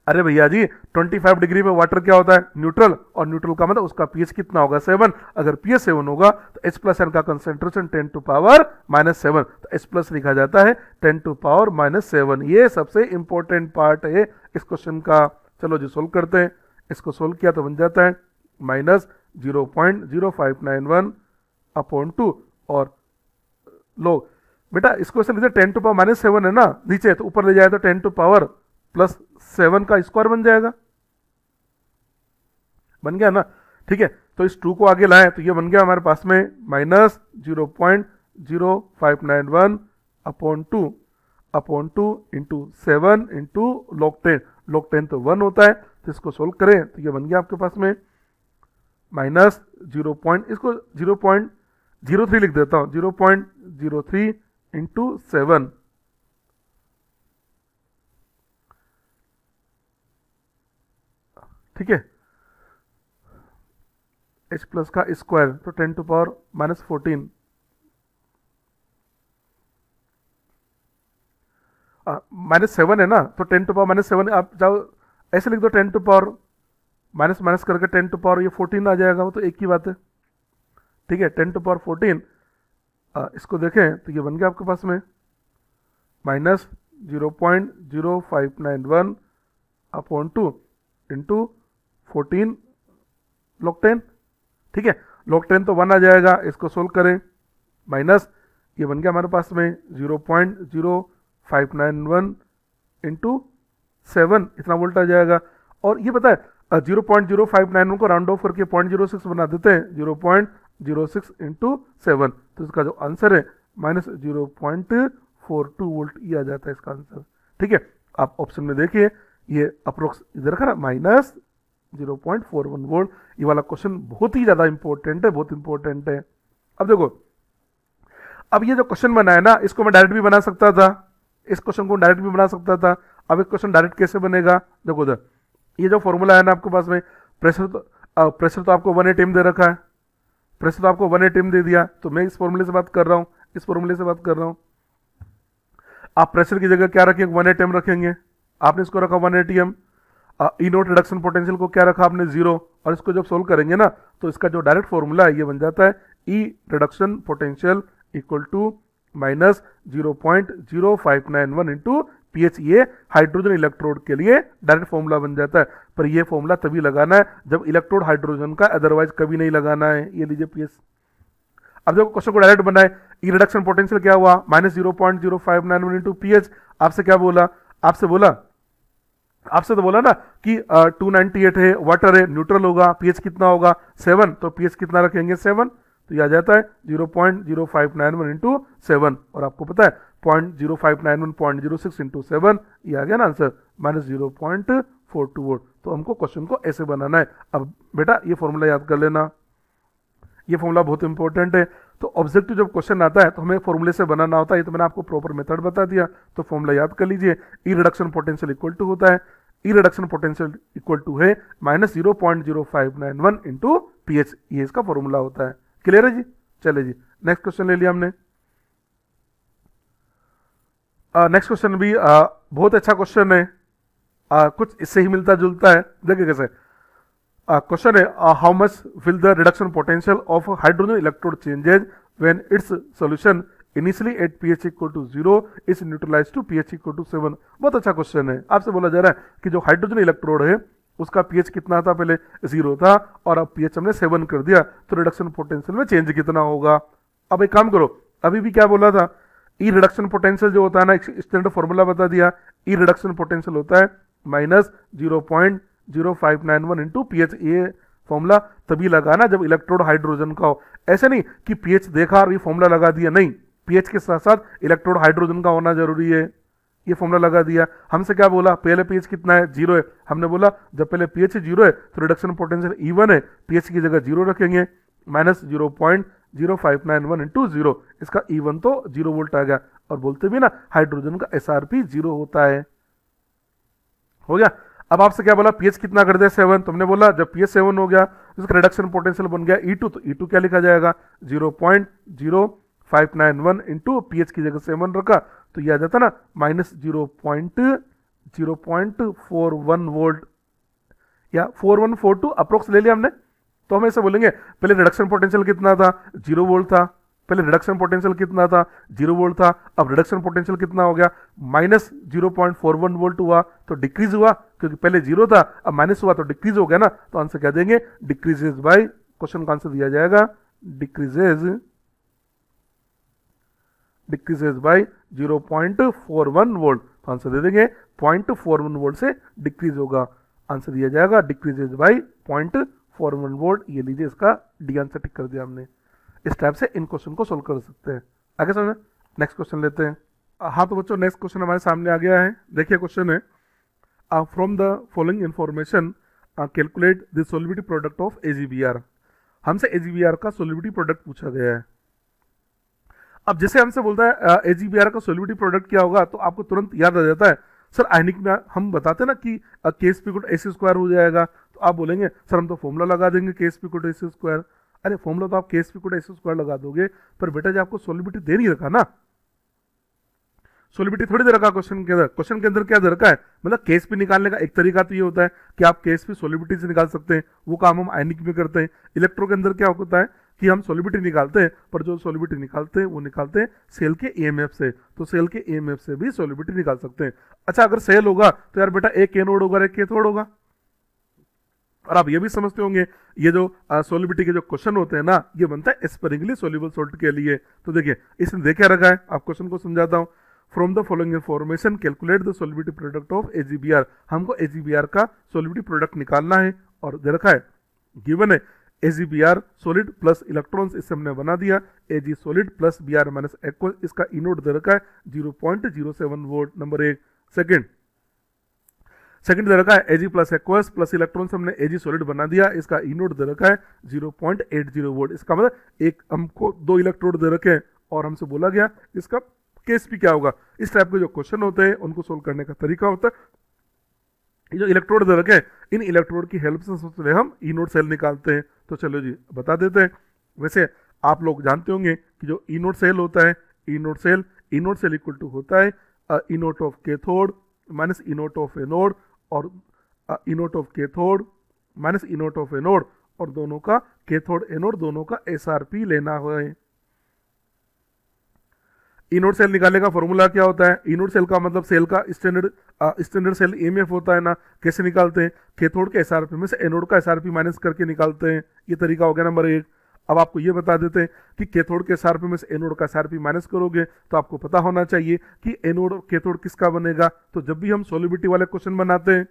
[SPEAKER 1] अरे भैया जी 25 डिग्री पे वाटर क्या होता है, न्यूट्रल, और न्यूट्रल का मतलब उसका पीएच कितना होगा 7। अगर पीएच 7 होगा तो H प्लस एन का कंसेंट्रेशन 10 टू पावर -7, तो H प्लस लिखा जाता है 10 टू पावर -7। ये सबसे इंपॉर्टेंट पार्ट है इस क्वेश्चन का। चलो जी सोल्व करते हैं। इसको सोल्व किया तो बन जाता है -0.0591 अपॉन 2, और लो बेटा इसको ऐसे लिखते 10 टू पावर -7 है ना नीचे, तो ऊपर ले जाए तो 10 टू पावर +7 का स्क्वायर बन जाएगा। बन गया ना, ठीक है। तो इस 2 को आगे लाएं तो ये बन गया हमारे पास में -0.0591 upon 2 into 7 into log 10। log 10 तो 1 होता है, तो इसको सोल्व करें तो ये बन गया आपके पास में इसको 0.03 लिख देता हूं, 0.03 इंटू 7, ठीक है। H प्लस का स्क्वायर तो 10 टू पावर -14, -7 है ना, तो 10 टू पावर -7 आप जाओ ऐसे लिख दो, 10 टू पावर माइनस माइनस करके 10 टू पावर ये 14 आ जाएगा, वो तो एक ही बात है, ठीक है। 10 टू पावर 14 इसको देखें तो ये बन गया आपके पास में -0.0591 अपॉन 2 इंटू 14 log 10, ठीक है। log 10 तो 1 आ जाएगा, इसको सोल्व करें, माइनस ये बन गया हमारे पास में 0.0591 इंटू 7, इतना वोल्ट आ जाएगा। और ये पता है 0.0591 को राउंड ऑफ करके 0.06 बना देते हैं, 0.06 इंटू 7, तो इसका जो आंसर है -0.42 वोल्ट ये आ जाता है इसका आंसर, ठीक है। आप ऑप्शन में देखिए ये अप्रोक्स इधर रखा ना -0.41 वोल्ट। ये वाला क्वेश्चन बहुत ही ज्यादा इंपॉर्टेंट है, बहुत इंपॉर्टेंट है। अब देखो, अब ये जो क्वेश्चन बना है ना, इसको मैं डायरेक्ट भी बना सकता था, इस क्वेश्चन को डायरेक्ट भी बना सकता था। अब एक क्वेश्चन डायरेक्ट कैसे बनेगा, देखो उधर ये जो फॉर्मूला है ना आपके पास में, प्रेशर तो आपको 1 atm दे रखा है, प्रेशर तो आपको 1 atm दे दिया, तो मैं इस फॉर्मूले से बात कर रहा हूँ, इस फॉर्मूले से बात कर रहा हूँ। आप प्रेशर की जगह क्या रखेंगे, 1 atm रखेंगे, आपने इसको रखा 1 atm। ई नोट रिडक्शन पोटेंशियल को क्या रखा आपने 0, और इसको जब सोल्व करेंगे ना तो इसका जो डायरेक्ट फॉर्मूला है ये बन जाता है E reduction potential equal to -0.0591 into pH. ये हाइड्रोजन इलेक्ट्रोड के लिए डायरेक्ट फॉर्मूला बन जाता है, पर ये फॉर्मूला तभी लगाना है जब इलेक्ट्रोड हाइड्रोजन का, अदरवाइज कभी नहीं लगाना है। ये लीजिए पीएच। अब देखो क्वेश्चन को डायरेक्ट बनाए, ई रिडक्शन पोटेंशियल क्या हुआ -0.0591 इंटू पीएच। आपसे क्या बोला, आपसे तो बोला ना कि 298 है, वाटर है, न्यूट्रल होगा, पीएच कितना होगा 7, तो पीएच कितना रखेंगे 7, तो ये आ जाता है 0.0591 इंटू 7, और आपको पता है 0.0591 0.06 इंटू 7, ये आ गया ना आंसर -0.42 वोल्ट। तो हमको क्वेश्चन को ऐसे बनाना है। अब बेटा ये फॉर्मूला याद कर लेना, ये फॉर्मूला बहुत इंपॉर्टेंट है। तो ऑब्जेक्टिव जब क्वेश्चन आता है तो हमें फॉर्मूले से बनाना होता है, ये तो मैंने आपको प्रॉपर मेथड बता दिया, तो फॉर्मूला याद कर लीजिए। ई रिडक्शन पोटेंशियल इक्वल टू होता है, E reduction potential equal to है -0.0591 इंटू पीएच, ये इसका फॉर्मूला होता है। क्लियर है जी, चले जी नेक्स्ट क्वेश्चन ले लिया हमने। नेक्स्ट क्वेश्चन भी बहुत अच्छा क्वेश्चन है, कुछ इससे ही मिलता जुलता है। देखिए कैसे क्वेश्चन है, how much will the reduction potential of hydrogen electrode changes when its solution initially at pH equal to 0 is neutralize to pH equal to 7। बहुत अच्छा क्वेश्चन है। आपसे बोला जा रहा है कि जो हाइड्रोजन इलेक्ट्रोड है उसका pH कितना था, पहले 0 था और अब pH हमने 7 कर दिया, तो रिडक्शन पोटेंशियल में चेंज कितना होगा। अब एक काम करो, अभी भी क्या बोला था, ई रिडक्शन पोटेंशियल जो होता है ना, स्टैंडर्ड फॉर्मूला बता दिया, ई रिडक्शन पोटेंशियल होता है -0.0591 इंटू पीएच। ये फॉर्मूला तभी लगाना जब इलेक्ट्रोड हाइड्रोजन का हो, ऐसे नहीं कि पीएच देखा और ये फॉर्मूला लगा दिया, नहीं, पीएच के साथ साथ इलेक्ट्रोड हाइड्रोजन का होना जरूरी है। ये फॉर्मूला लगा दिया। हमसे क्या बोला, पहले पीएच कितना है 0 है, हमने बोला जब पहले पीएच 0 है तो रिडक्शन पोटेंशियल E1 है, पीएच की जगह 0 रखेंगे, -0.0591 इंटू 0, इसका E1 तो 0 वोल्ट आ गया। और बोलते भी ना हाइड्रोजन का SRP 0 होता है। हो गया। अब आपसे क्या बोला, पीएच कितना कर दे 7, तुमने बोला जब पीएच 7 हो गया तो इसका रिडक्शन पोटेंशियल बन गया E2, तो E2 क्या लिखा जाएगा 0.0591 इंटू पीएच की जगह 7 रखा, तो यह आ जाता ना -0.06 0.41 वोल्ट या 4142 अप्रोक्स ले लिया हमने, तो हम ऐसे बोलेंगे पहले रिडक्शन पोटेंशियल कितना था, 0 वोल्ट था। पहले रिडक्शन पोटेंशियल कितना था, 0 वोल्ट था। अब रिडक्शन पोटेंशियल कितना हो गया, माइनस 0.41 वोल्ट हुआ, तो डिक्रीज हुआ, क्योंकि पहले 0 था अब माइनस हुआ तो डिक्रीज हो गया ना, तो आंसर क्या देंगे, डिक्रीजेज बाय, क्वेश्चन का आंसर दिया जाएगा डिक्रीजेज बाय 0.41 वोल्ट, तो आंसर दे देंगे 0.41 वोल्ट से डिक्रीज होगा, आंसर दिया जाएगा डिक्रीजेज बाय 0.41 वोल्ट। ये लीजिए, इसका डी आंसर टिक कर दिया हमने। इस टाइप से इन क्वेश्चन को सोल्व कर सकते हैं। आगे समझ, नेक्स्ट क्वेश्चन लेते हैं। हाँ तो बच्चों, नेक्स्ट क्वेश्चन हमारे सामने आ गया है। देखिए क्वेश्चन है, from the following information calculate the solubility product of AgBr. हमसे एजीबीआर का सोलिबिलिटी प्रोडक्ट पूछा गया है। अब जैसे हमसे बोलता है एजीबीआर का सोलिबिलिटी प्रोडक्ट क्या होगा, तो आपको तुरंत याद आ जाता है, सर आयनिक में हम बताते हैं ना कि case P good AC square हो जाएगा, तो आप बोलेंगे सर हम तो फॉर्मूला लगा देंगे case P good AC square. अरे फॉर्मूला तो आप case P good AC square लगा दोगे, पर बेटा जी आपको सोलिबिलिटी दे नहीं रखा ना, सोलिबिलिटी थोड़ी दे रखा क्वेश्चन के अंदर। क्वेश्चन के अंदर क्या दे रखा है, मतलब केस पी निकालने का एक तरीका तो ये होता है कि आप केस पी सोलिबिलिटी से निकाल सकते हैं, वो काम हम आयनिक में करते हैं। इलेक्ट्रो के अंदर क्या होता है कि हम सोलिबिलिटी निकालते हैं, पर जो सोलिबिलिटी निकालते हैं वो निकालते हैं सेल के EMF से, तो सेल के EMF से भी सोलिबिलिटी निकाल सकते हैं। अच्छा, अगर सेल होगा तो यार बेटा एक एनोड होगा एक कैथोड होगा। और आप ये भी समझते होंगे, ये जो सोलिबिलिटी के जो क्वेश्चन होते हैं ना, ये बनता है स्पेरिंगली सोल्यूबल सॉल्ट के लिए। तो देखिए इसने देखा रखा है, आप क्वेश्चन को समझाता हूँ। From the following information calculate the solubility product of AgBr. हमको एजीबीआर का सोलिबिलिटी प्रोडक्ट निकालना है, और दे रखा है, गिवन है एजीबीआर सॉलिड प्लस इलेक्ट्रॉन्स, इससे हमने बना दिया AG solid plus BR minus aqueous. इसका इनोड दे रखा है 0.07 वोल्ट, नंबर 1। सेकंड दे रखा है एजी प्लस एक्वस प्लस इलेक्ट्रॉन्स, हमने एजी सॉलिड बना दिया, इसका इनोड दे रखा है 0.80 वोल्ट। इसका मतलब एक हमको 2 इलेक्ट्रोड दे रखे हैं, और हमसे बोला गया इसका केस भी क्या होगा। इस टाइप के जो क्वेश्चन होते हैं उनको सोल्व करने का तरीका होता है, ये जो इलेक्ट्रोड दे रखे हैं इन इलेक्ट्रोड की हेल्प से सबसे पहले हम इनोड सेल निकालते हैं। तो चलो जी बता देते हैं। वैसे आप लोग जानते होंगे कि जो इनोड सेल होता है, इनोड सेल इक्वल टू होता है E naught of cathode minus E naught of anode, और E naught of cathode minus E naught of anode, और दोनों का कैथोड एनोड दोनों का SRP लेना है। इनोड सेल निकालने का फॉर्मूला क्या होता है, इनोड सेल का मतलब सेल का स्टैंडर्ड सेल EMF होता है ना। कैसे निकालते हैं, कैथोड के SRP में से एनोड का SRP माइनस करके निकालते हैं, ये तरीका हो गया नंबर 1। अब आपको ये बता देते हैं कि कैथोड के SRP में से एनोड का SRP माइनस करोगे तो आपको पता होना चाहिए कि एनोड और कैथोड किसका बनेगा। तो जब भी हम सोलिबिलिटी वाले क्वेश्चन बनाते हैं,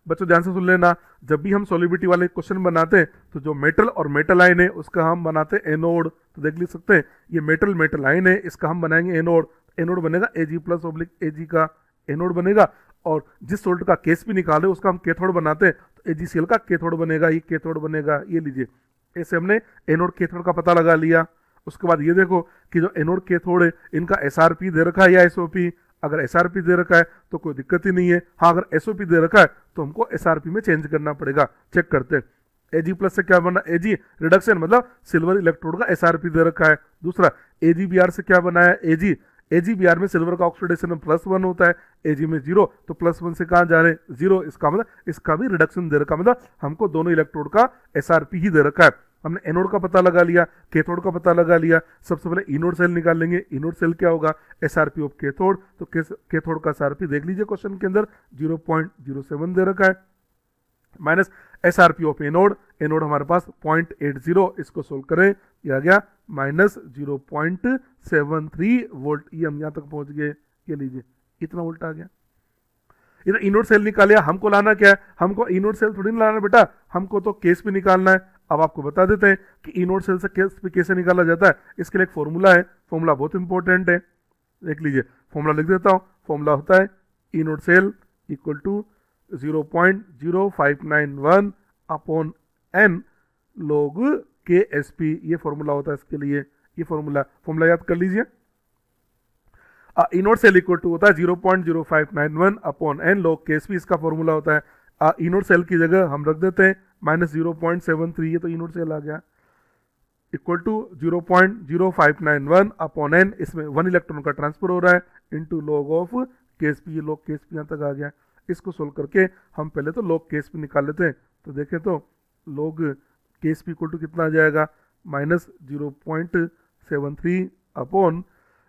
[SPEAKER 1] बच्चों ध्यान से सुन लेना, जब भी हम सोलिबिलिटी वाले क्वेश्चन बनाते हैं तो जो मेटल और मेटल आयन है उसका हम बनाते हैं एनोड। तो देख लिख सकते हैं, ये मेटल आयन है, इसका हम बनाएंगे एनोड। एनोड बनेगा Ag प्लस ऑब्लिक Ag का एनोड बनेगा, और जिस सोल्ट का केस भी निकाले उसका हम कैथोड बनाते हैं, तो AgCl का कैथोड बनेगा, ये कैथोड बनेगा। ये लीजिए, ऐसे हमने एनोड कैथोड का पता लगा लिया। उसके बाद ये देखो कि जो एनोड कैथोड है इनका SRP दे रखा है या SOP। अगर SRP दे रखा है तो कोई दिक्कत ही नहीं है। हाँ, अगर SOP दे रखा है तो हमको SRP में चेंज करना पड़ेगा। चेक करते हैं, Ag प्लस से क्या बना, Ag रिडक्शन मतलब सिल्वर इलेक्ट्रोड का SRP दे रखा है। दूसरा AgBr से क्या बना है, AgBr में सिल्वर का ऑक्सीडेशन में +1 होता है, Ag में 0, तो +1 से कहाँ जा रहे हैं 0। इसका मतलब इसका भी रिडक्शन दे रखा, मतलब हमको दोनों इलेक्ट्रोड का SRP ही दे रखा है। हमने एनोड का पता लगा लिया, कैथोड का पता लगा लिया। सबसे पहले इनोड सेल निकाल लेंगे। इनोड सेल क्या होगा, SRP ऑफ कैथोड, तो कैथोड का SRP देख लीजिए क्वेश्चन के अंदर 0.07 दे रखा है, minus SRP of anode, anode हमारे पास 0.80, इसको सोल्व करें, ये आ गया माइनस 0.73 वोल्ट। ये हम यहाँ तक पहुंच गए, ये लीजिए इतना वोल्ट आ गया। इधर इनोड सेल निकालिया, हमको लाना क्या है, हमको इनोड सेल थोड़ी ना लाना बेटा, हमको तो केस भी निकालना है। अब आपको बता देते हैं कि इनोड सेल से केस भी कैसे निकाला जाता है। इसके लिए एक फॉर्मूला है, फॉर्मूला बहुत इंपॉर्टेंट है, देख लीजिए। फॉर्मूला लिख देता हूँ, फॉर्मूला होता है E naught cell equal to 0.0591 upon n log KSP, ये फॉर्मूला होता है इसके लिए। ये फॉर्मूला याद कर लीजिए। इनोड सेल इक्वल टू होता है 0.0591 अपॉन n log KSP, इसका फॉर्मूला होता है। इनोड सेल की जगह हम रख देते हैं माइनस 0.73, ये तो इनोड सेल आ गया, इक्वल टू 0.0591 अपॉन n, इसमें 1 इलेक्ट्रॉन का ट्रांसफर हो रहा है, into log of case P, ये लॉग केस पी यहाँ तक आ गया। इसको सोल्व करके हम पहले तो लॉग केस पी निकाल लेते हैं। तो देखें तो log KS P equal to कितना आ जाएगा, -0.73 अपॉन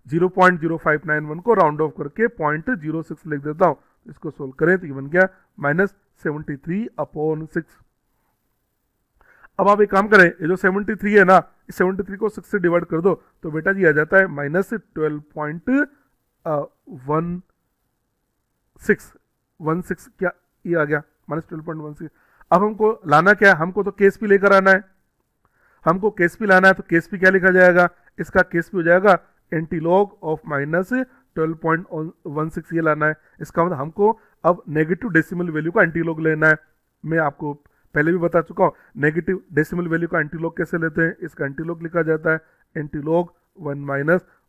[SPEAKER 1] 0.0591 को राउंड ऑफ करके 0.06 लिख देता हूँ। इसको सोल्व करें तो ये बन गया -73/6। अब आप एक काम करें, ये जो 73 है ना, इस 73 को 6 से डिवाइड कर दो तो बेटा जी आ जाता है -12.16 क्या ये आ गया, -12.16। अब हमको लाना क्या है, हमको तो केस पी लेकर आना है, हमको केस पी लाना है। तो केस पी क्या लिखा जाएगा, इसका केस पी हो जाएगा एंटीलॉग ऑफ -12.16 ये लाना है। इसका मतलब हमको अब नेगेटिव डेसिमल वैल्यू का एंटीलॉग लेना है। मैं आपको पहले भी बता चुका हूँ नेगेटिव डेसिमल वैल्यू का एंटीलॉग कैसे लेते हैं। इसका एंटीलॉग लिखा जाता है एंटीलॉग 1 -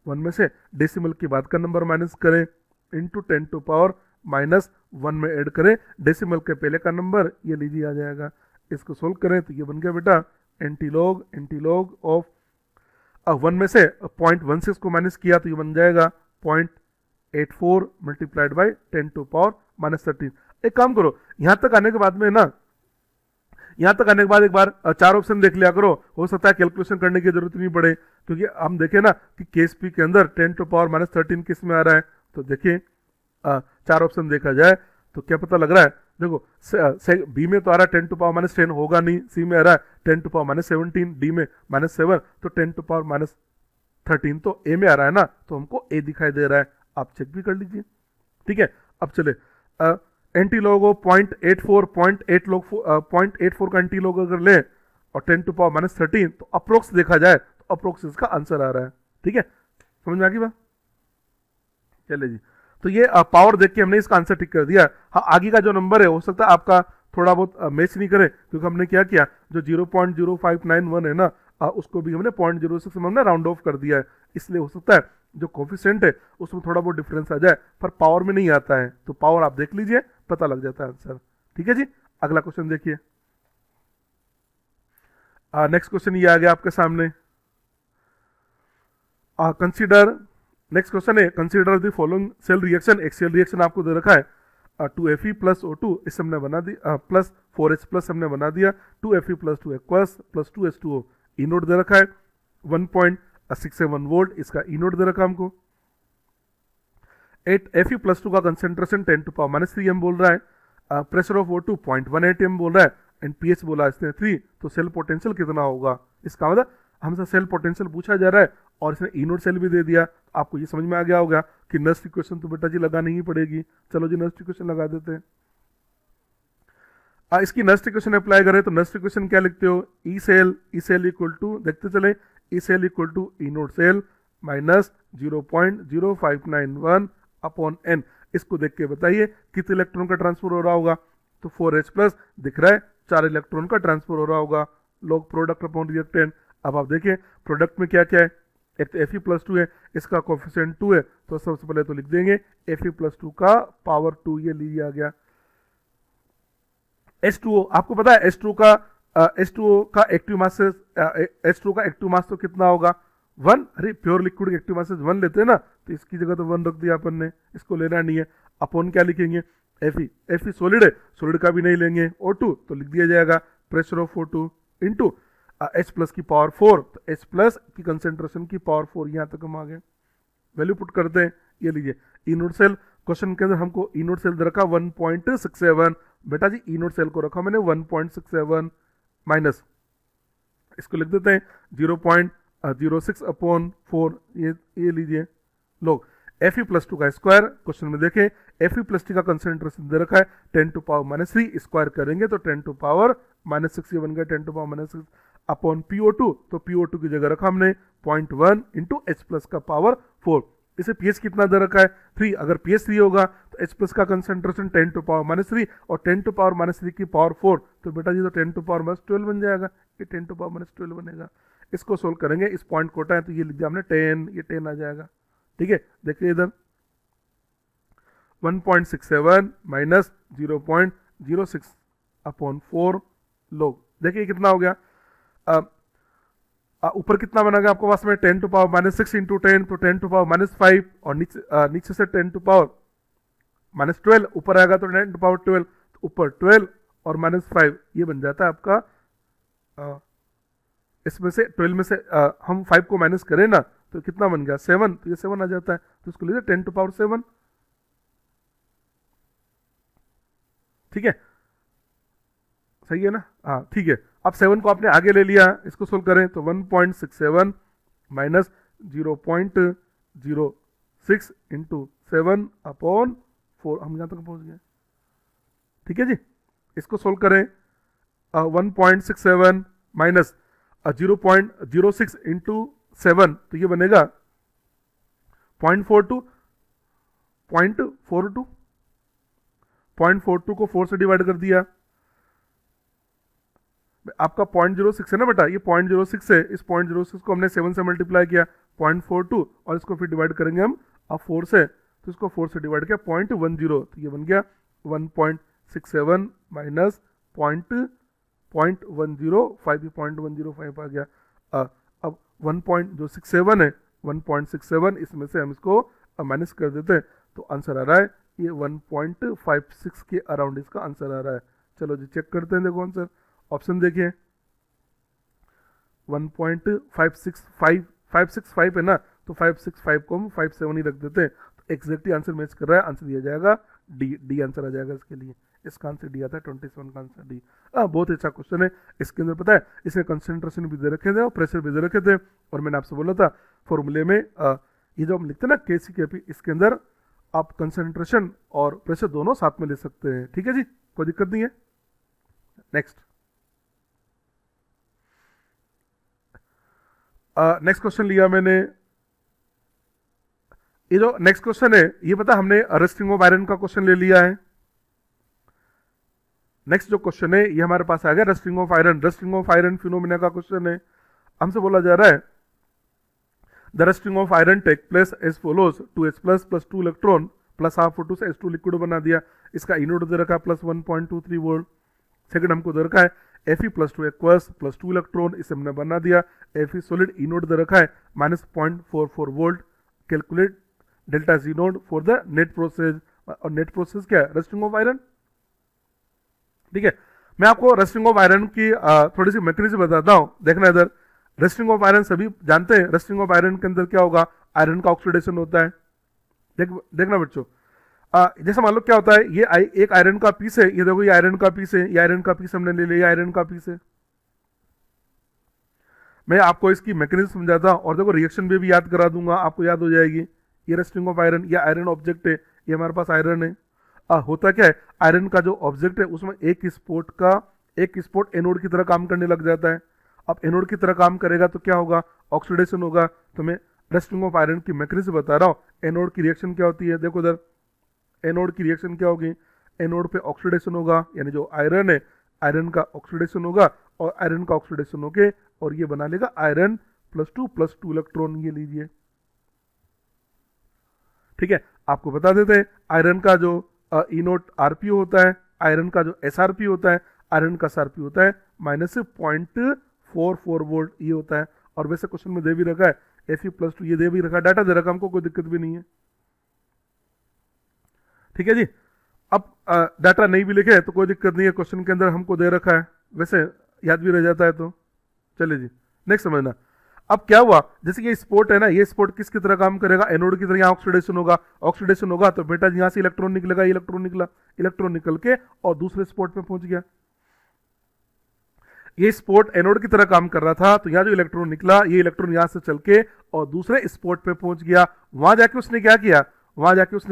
[SPEAKER 1] 1 में से डेसिमल के बाद का नंबर माइनस करें इंटू 10⁻⁻1 में ऐड करें डेसिमल के पहले का नंबर, ये लीजिए आ जाएगा। इसको सोल्व करें तो ये बन गया बेटा एंटीलॉग ऑफ 1 में से 0.16 को माइनस किया तो ये बन जाएगा 0.84 मल्टीप्लाइड बाई 10⁻⁻13। एक काम करो, यहाँ तक आने के बाद में ना, यहाँ तक आने के बाद एक बार 4 ऑप्शन देख लिया करो, हो सकता है कैलकुलेशन करने की जरूरत नहीं पड़े। क्योंकि हम देखें ना कि केस पी के अंदर 10⁻⁻13 किस में आ रहा है। तो देखिए 4 ऑप्शन देखा जाए तो क्या पता लग रहा है, देखो बी में तो आ रहा है 10⁻10 होगा नहीं, सी में आ रहा है 10⁻17, डी में -7, तो 10⁻13 तो ए में आ रहा है ना, तो हमको ए दिखाई दे रहा है। आप चेक भी कर लीजिए, ठीक है। अब चले एंटीलॉग ऑफ 0.84 का एंटीलॉग अगर ले और 10⁻13 तो अप्रोक्स देखा जाए तो अप्रोक्स इसका आंसर आ रहा है, ठीक है। समझ में आ गई बात, चले जी। तो ये पावर देख के हमने इसका आंसर ठीक कर दिया। हाँ, आगे का जो नंबर है हो सकता है आपका थोड़ा बहुत मैच नहीं करे, क्योंकि हमने क्या किया, जो 0.0591 है ना, उसको भी हमने 0.06 में हमने राउंड ऑफ कर दिया है। इसलिए हो सकता है जो कोफिशिएंट है उसमें थोड़ा बहुत डिफरेंस आ जाए, पर पावर में नहीं आता है। तो पावर आप देख लीजिए, पता लग जाता है आंसर, ठीक है जी। अगला क्वेश्चन देखिए, नेक्स्ट क्वेश्चन ये आ गया आपके सामने। कंसीडर, नेक्स्ट क्वेश्चन है consider the following cell reaction. एक सेल रिएक्शन आपको दे रखा है 2Fe + O2, इस हमने बना दिया, प्लस 4H+ हमने बना दिया, 2Fe + 2Aqueous + 2H2O। ई नोट दे रखा है 1.67 वोल्ट, इसका ई नोट दे रखा हमको। 8Fe+2 का कंसेंट्रेशन 10⁻³ m बोल रहा है, प्रेशर ऑफ O2 0.18 m बोल रहा है, एंड पीएच बोला इसने 3। तो सेल पोटेंशियल कितना होगा, इसका मतलब हमसे सेल पोटेंशियल पूछा जा रहा है और इसने ई नोट सेल भी दे दिया। आपको ये समझ में आ गया होगा कि नस्ट इक्वेशन तो बेटा जी लगानी ही पड़ेगी। चलो जी नस्ट इक्वेशन लगा देते हैं। इसकी नस्ट इक्वेशन अप्लाई करें तो नस्ट इक्वेशन क्या लिखते हो, ई सेल इक्वल टू, देखते चले, E cell equal to E naught cell minus 0.0591 upon n। इसको देख के बताइए कितने इलेक्ट्रॉन का ट्रांसफर हो रहा होगा। तो 4H+ दिख रहा है, 4 इलेक्ट्रॉन का ट्रांसफर हो रहा होगा। Log product upon reactant. अब आप देखिए प्रोडक्ट में क्या क्या है, एक तो Fe+2 है, इसका कोफिशिएंट 2 है, तो सबसे पहले तो लिख देंगे Fe+2 का पावर 2, ये लीजिए आ गया। H2O, आपको पता है H2O का एक्टिव मास, H2O का एक्टिव मास तो कितना होगा 1। अरे प्योर लिक्विड एक्टिव मास 1 लेते हैं ना, तो इसकी जगह तो 1 रख दिया अपन ने, इसको लेना नहीं है। अपॉन क्या लिखेंगे, Fe सॉलिड है, सॉलिड का भी नहीं लेंगे। O2 तो लिख दिया जाएगा pressure of O2 into H+ की पावर 4, तो H+ की कंसेंट्रेशन की पावर 4, यहाँ तक हम आ गए। वैल्यू पुट करते हैं, ये लीजिए ई नोट सेल। क्वेश्चन के अंदर हमको ई नोट सेल दे रखा 1.67, बेटा जी ई नोट सेल को रखा मैंने 1.67 माइनस, इसको लिख देते हैं 0.06 अपॉन 4, ये लीजिए लोग Fe+2 का स्क्वायर। क्वेश्चन में देखें Fe+2 का कंसेंट्रेशन दे रखा है 10⁻³ स्क्वायर करेंगे तो 10⁻⁻6 ये बन गया 10⁻⁻6 अपॉन PO2। तो PO2 की जगह रखा हमने 0.1 इंटू H+ का पावर 4। इसे pH कितना दे रखा है 3, अगर pH 3 होगा तो H+ का कंसेंट्रेशन 10⁻³ और 10⁻³ की पावर 4, तो बेटा जी तो 10⁻12 बन जाएगा, ये 10⁻12 बनेगा। इसको सोल्व करेंगे, इस पॉइंट को हटाएं तो ये लिख दिया हमने 10, ये 10 आ जाएगा, ठीक है। देखिए इधर 1.67 माइनस 0.06 अपॉन 4 लोग, देखिए कितना हो गया। ऊपर कितना बना आपको पास में 10⁻6 इंटू 10, तो 10⁻5 और नीचे से 10⁻, -12, ऊपर आएगा तो 10⁻12, तो ऊपर 12 और -5, ये बन जाता है आपका इसमें से 12 में से हम 5 को माइनस करें ना तो कितना बन गया 7, तो ये 7 आ जाता है, तो इसको लीजिए 10⁻7। ठीक है, सही है ना, हाँ ठीक है। अब 7 को आपने आगे ले लिया, इसको सोल्व करें तो 1.67 माइनस 0.06 इंटू 7/4, हम यहाँ तक पहुँच गए। ठीक है जी, इसको सोल्व करें 1.67 माइनस 0.06 इंटू 7, तो ये बनेगा 0.42, 0.42 को 4 से डिवाइड कर दिया, आपका 0.06 है ना बेटा, ये 0.06 है, इस 0.06 को हमने 7 से मल्टीप्लाई किया 0.42, और इसको फिर डिवाइड करेंगे हम अब 4 से, तो इसको 4 से डिवाइड किया 0.10, तो ये बन गया 1.67 माइनस 0.105, ये 0.105 आ गया। अब 1.67 है, 1.67 इसमें से हम इसको माइनस कर देते हैं, तो आंसर आ रहा है ये 1.56 के अराउंड इसका आंसर आ रहा है। चलो जी चेक करते हैं, देखो आंसर, ऑप्शन देखिए 1.565 है ना, तो 565 को हम 57 ही रख देते हैं, तो एग्जैक्टली आंसर मैच कर रहा है, आंसर दिया जाएगा डी आंसर आ जाएगा इसके लिए। इसका आंसर डी आता है 27 का आंसर डी। बहुत अच्छा क्वेश्चन है। इसके अंदर पता है इसमें कंसंट्रेशन भी दे रखे थे और प्रेशर भी दे रखे थे, और मैंने आपसे बोला था फॉर्मूले में ये जो हम लिखते हैं ना KCKP, इसके अंदर आप कंसंट्रेशन और प्रेशर दोनों साथ में ले सकते हैं। ठीक है जी, कोई दिक्कत नहीं है। नेक्स्ट नेक्स्ट क्वेश्चन लिया मैंने, ये जो नेक्स्ट क्वेश्चन है ये पता हमने रस्टिंग ऑफ आयरन का क्वेश्चन ले लिया है। नेक्स्ट जो क्वेश्चन है ये हमारे पास आ गया रस्टिंग ऑफ आयरन फिनोमिना का क्वेश्चन है। हमसे बोला जा रहा है the rusting of iron take place as follows 2H plus 2 electron plus half O2 से H2 लिक्विड बना दिया। इसका इनोड दे रखा है प्लस 1.23 वोल्ट। सेकंड हमको दे रखा है Fe plus 2 aqueous plus 2 electron, इसे हमने बना दिया। Fe सॉलिड इनोड दे रखा है -0.44 volt. Calculate delta G node for the net process, और नेट प्रोसेस क्या है रस्टिंग ऑफ आयरन। ठीक है, मैं आपको रस्टिंग ऑफ आयरन की थोड़ी सी मैकेनिज्म बताता हूं, देखना इधर। रस्टिंग ऑफ आयरन सभी जानते हैं, रस्टिंग ऑफ आयरन के अंदर क्या होगा, आयरन का ऑक्सीडेशन होता है। देखना बच्चों, जैसे मान लो क्या होता है, ये एक आयरन का पीस है, ये देखो ये आयरन का पीस है, ये आयरन का पीस हमने ले लिया, आयरन का पीस है। मैं आपको इसकी मैकेनिज्म समझाता हूं, और देखो रिएक्शन भी याद करा दूंगा, आपको याद हो जाएगी। ये रस्टिंग ऑफ आयरन, ये आयरन ऑब्जेक्ट है, ये हमारे पास आयरन है। होता क्या है, आयरन का जो ऑब्जेक्ट है उसमें एक स्पॉट एनोड की तरह काम करने लग जाता है। अब एनोड की तरह काम करेगा तो क्या होगा, ऑक्सीडेशन होगा। तो मैं रस्टिंग ऑफ आयरन की मैकेनिज्म बता रहा हूँ। एनोड की रिएक्शन क्या होती है, देखो इधर, एनोड की रिएक्शन क्या होगी, एनोड पे ऑक्सीडेशन होगा, यानी जो आयरन है आयरन का ऑक्सीडेशन होगा, और आयरन का ऑक्सीडेशन होके और ये बना लेगा आयरन प्लस टू इलेक्ट्रॉन, ये लीजिए। ठीक है, आपको बता देते हैं आयरन का जो ई नोट RPO होता है, आयरन का जो SRP होता है, आयरन का SRP होता है -0.44 वोल्ट, ये होता है। और वैसे क्वेश्चन में दे भी रखा है Fe प्लस 2, ये दे भी रखा है, डाटा दे रखा, हमको कोई दिक्कत भी नहीं है। ठीक है जी, अब डाटा नहीं भी लिखे तो कोई दिक्कत नहीं है, क्वेश्चन के अंदर हमको दे रखा है, वैसे याद भी रह जाता है। तो चलिए जी नेक्स्ट समझना। अब क्या हुआ, जैसे ये स्पॉट है ना, ये स्पॉट किसकी तरह काम करेगा, एनोड की तरह। यहाँ ऑक्सीडेशन होगा तो बेटा यहाँ से इलेक्ट्रॉन निकलेगा, इलेक्ट्रॉन निकल के और दूसरे स्पॉट पे पहुंच गया। ये स्पॉट एनोड की तरह काम कर रहा था, तो यहाँ जो इलेक्ट्रॉन निकला, ये इलेक्ट्रॉन यहाँ से चल के और दूसरे स्पॉट पे पहुंच गया। वहां जाके उसने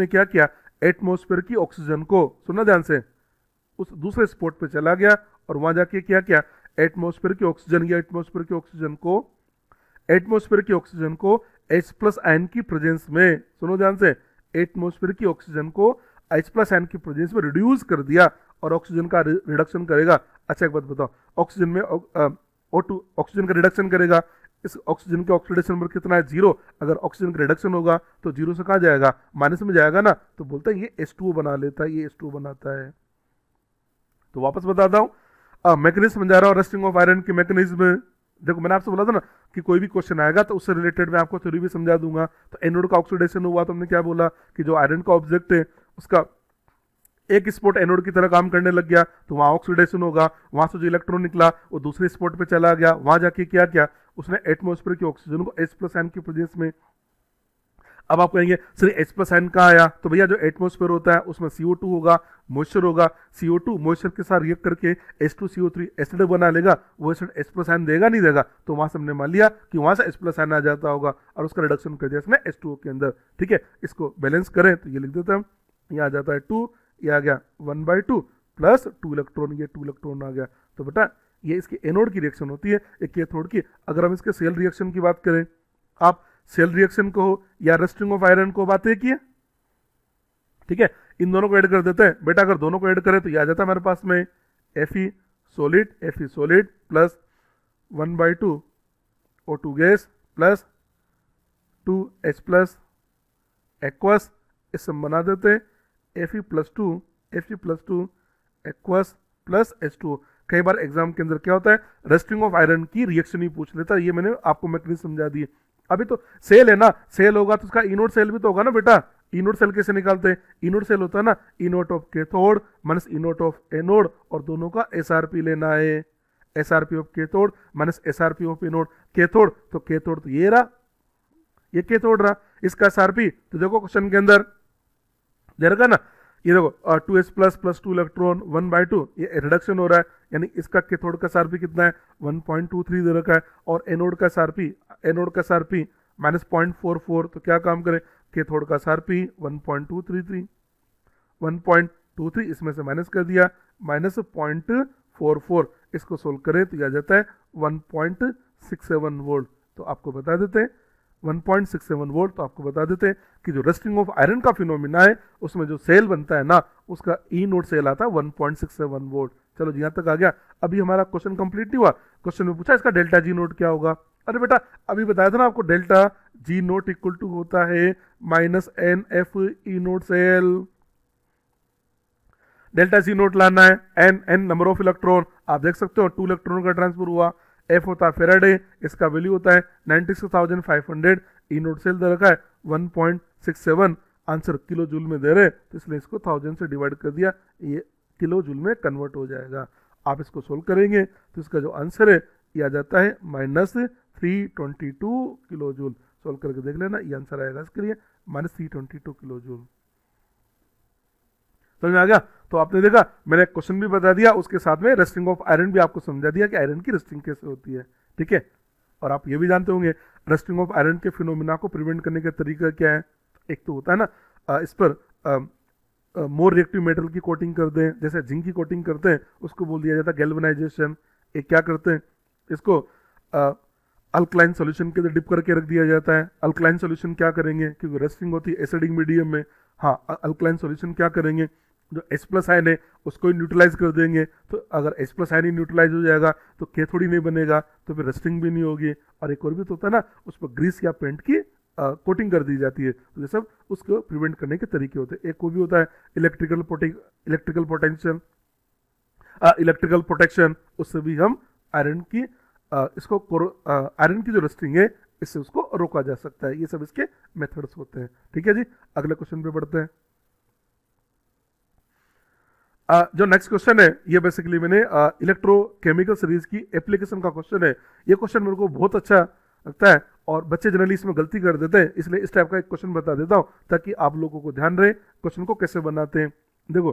[SPEAKER 1] क्या किया, एटमॉस्फेयर की ऑक्सीजन को, सुनना ध्यान से, उस दूसरे स्पॉट पे चला गया और वहां जाके क्या किया, एटमॉस्फेयर की ऑक्सीजन को H+ आयन की प्रेजेंस में, सुनो ध्यान से, एटमॉस्फेयर की ऑक्सीजन को H+ आयन की प्रेजेंस में रिड्यूस कर दिया और ऑक्सीजन का रिडक्शन करेगा। अच्छा एक बात बताओ, ऑक्सीजन में O2 ऑक्सीजन का रिडक्शन करेगा, इस ऑक्सीजन के ऑक्सीडेशन नंबर कितना है 0। अगर ऑक्सीजन का रिडक्शन होगा तो 0 से कहाँ जाएगा, माइनस में जाएगा ना, तो बोलता है ये H2O बना लेता है, ये H2O बनाता है। तो वापस बताता हूँ, मैकेनिज्म समझा रहा हूँ रस्टिंग ऑफ आयरन की मैकेनिज्म। देखो मैंने आपसे बोला था ना कि कोई भी क्वेश्चन आएगा तो उससे रिलेटेड मैं आपको थ्योरी भी समझा दूंगा। तो एनोड का ऑक्सीडेशन हुआ तो हमने क्या बोला कि जो आयरन का ऑब्जेक्ट है उसका एक स्पॉट एनोड की तरह काम करने लग गया तो वहां ऑक्सीडेशन होगा, वहां से जो इलेक्ट्रॉन निकला वो दूसरे स्पॉट पे चला गया, वहां जाके क्या किया उसने एटमॉस्फेयर की ऑक्सीजन को H+ की प्रेजेंस में। अब आप कहेंगे सर H+ कहाँ आया, तो भैया जो एटमॉस्फेयर होता है उसमें CO2 होगा, मॉइस्चर होगा, CO2 मॉइस्चर के साथ रिएक्ट करके H2CO3 एसिड बना लेगा, वो एसिड H+ देगा नहीं देगा, तो वहां से हमने मान लिया कि वहां से H+ आ जाता होगा और उसका रिडक्शन कर दिया इसने H2O के अंदर। ठीक है, इसको बैलेंस करें तो ये लिख देते हैं हम, ये आ जाता है 2, ये आ गया 1/2 प्लस 2 इलेक्ट्रॉन, ये 2 इलेक्ट्रॉन आ गया। तो बेटा ये इसकी एनोड की रिएक्शन होती है, एक कैथोड की। अगर हम इसके सेल रिएक्शन की बात करें, आप सेल रिएक्शन को या रस्टिंग ऑफ आयरन को बात एक ही है। ठीक है, इन दोनों को ऐड कर देते हैं बेटा, अगर दोनों को ऐड करें तो ये आ जाता है हमारे पास में Fe solid plus 1/2 O2 gas plus 2H+ aqueous, इसे हम बना देते हैं Fe+2 एक्वस प्लस H2O। कई बार एग्जाम के अंदर क्या होता है, रस्टिंग ऑफ आयरन की रिएक्शन ही पूछ लेता है, ये मैंने आपको मैकेनिज्म समझा दी। अभी तो सेल है ना, सेल होगा तो उसका इनोड सेल भी तो होगा ना बेटा। इनोड सेल कैसे निकालते हैं, इनोड सेल होता है ना inode of cathode minus E naught of anode, और दोनों का SRP लेना है, SRP of cathode minus SRP of anode. Cathode तो ये रहा, ये कैथोड रहा, इसका SRP तो देखो क्वेश्चन के अंदर दे रखा ना, ये देखो 2H+ प्लस 2 इलेक्ट्रॉन 1/2, ये रिडक्शन हो रहा है, यानी इसका कैथोड का SRP कितना है 1.23 दे रखा है, और एनोड का SRP माइनस 0.44, तो क्या काम करें, कैथोड का SRP 1.23 इसमें से माइनस कर दिया, माइनस 0.44, इसको सोल्व करें तो यह आ जाता है 1.67 वोल्ट। तो आपको बता देते हैं 1.67 वोल्ट, तो आपको बता देते हैं कि जो रस्टिंग ऑफ आयरन का फिनोमिना है उसमें जो सेल बनता है ना, उसका ई नोड सेल आता है 1.67 वोल्ट। चलो जी यहाँ तक आ गया। अभी हमारा क्वेश्चन कंप्लीट नहीं हुआ, क्वेश्चन में पूछा इसका डेल्टा जी नोट क्या होगा। अरे बेटा अभी बताया था ना आपको, delta G naught equal to होता है minus NF E naught cell. Delta G naught लाना है, एन नंबर ऑफ इलेक्ट्रॉन, आप देख सकते हो 2 इलेक्ट्रॉन का ट्रांसफर हुआ, एफ होता है फेराडे, इसका वैल्यू होता है 96,500, ई नोट सेल दे रखा है 1.67, आंसर किलो जूल में दे रहे, तो इसलिए इसको 1000 से डिवाइड कर दिया, ये किलो जूल में कन्वर्ट हो जाएगा। आप इसको सोल्व करेंगे तो इसका जो आंसर है ये आ जाता है -322 किलो जूल। सोल्व करके देख लेना, ये आंसर आएगा इसके लिए -322 किलो जूल। समझ में आ गया। तो आपने देखा मैंने क्वेश्चन भी बता दिया, उसके साथ में रस्टिंग ऑफ आयरन भी आपको समझा दिया कि आयरन की रस्टिंग कैसे होती है। ठीक है, और आप ये भी जानते होंगे रस्टिंग ऑफ आयरन के फिनोमिना को प्रिवेंट करने का तरीका क्या है। एक तो होता है ना इस पर मोर रिएक्टिव मेटल की कोटिंग कर दें, जैसे जिंक की कोटिंग करते हैं उसको बोल दिया जाता है गैल्वेनाइजेशन। एक क्या करते हैं, इसको अल्कलाइन सॉल्यूशन के अंदर डिप करके रख दिया जाता है। अल्कलाइन सॉल्यूशन क्या करेंगे, क्योंकि रस्टिंग होती है एसिडिक मीडियम में, हाँ अल्कलाइन सॉल्यूशन क्या करेंगे, जो H+ आयन है उसको ही न्यूट्रलाइज कर देंगे। तो अगर H+ आयन ही न्यूट्रलाइज हो जाएगा तो कैथोड ही नहीं बनेगा, तो फिर रस्टिंग भी नहीं होगी। और एक और भी तो होता है ना, उस पर ग्रीस या पेंट की कोटिंग कर दी जाती है। तो ये सब उसको प्रिवेंट करने के तरीके होते हैं। एक वो भी होता है इलेक्ट्रिकल प्रोटेक्शन, उससे भी हम आयरन की आयरन की जो रस्टिंग है इससे उसको रोका जा सकता है। ये सब इसके मेथड्स होते हैं। ठीक है जी, अगले क्वेश्चन पे बढ़ते हैं। जो नेक्स्ट क्वेश्चन है ये बेसिकली मैंने इलेक्ट्रोकेमिकल सीरीज की एप्लीकेशन का क्वेश्चन है। ये क्वेश्चन मेरे को बहुत अच्छा लगता है और बच्चे जनरली इसमें गलती कर देते हैं, इसलिए इस टाइप का एक क्वेश्चन बता देता हूँ ताकि आप लोगों को ध्यान रहे क्वेश्चन को कैसे बनाते हैं। देखो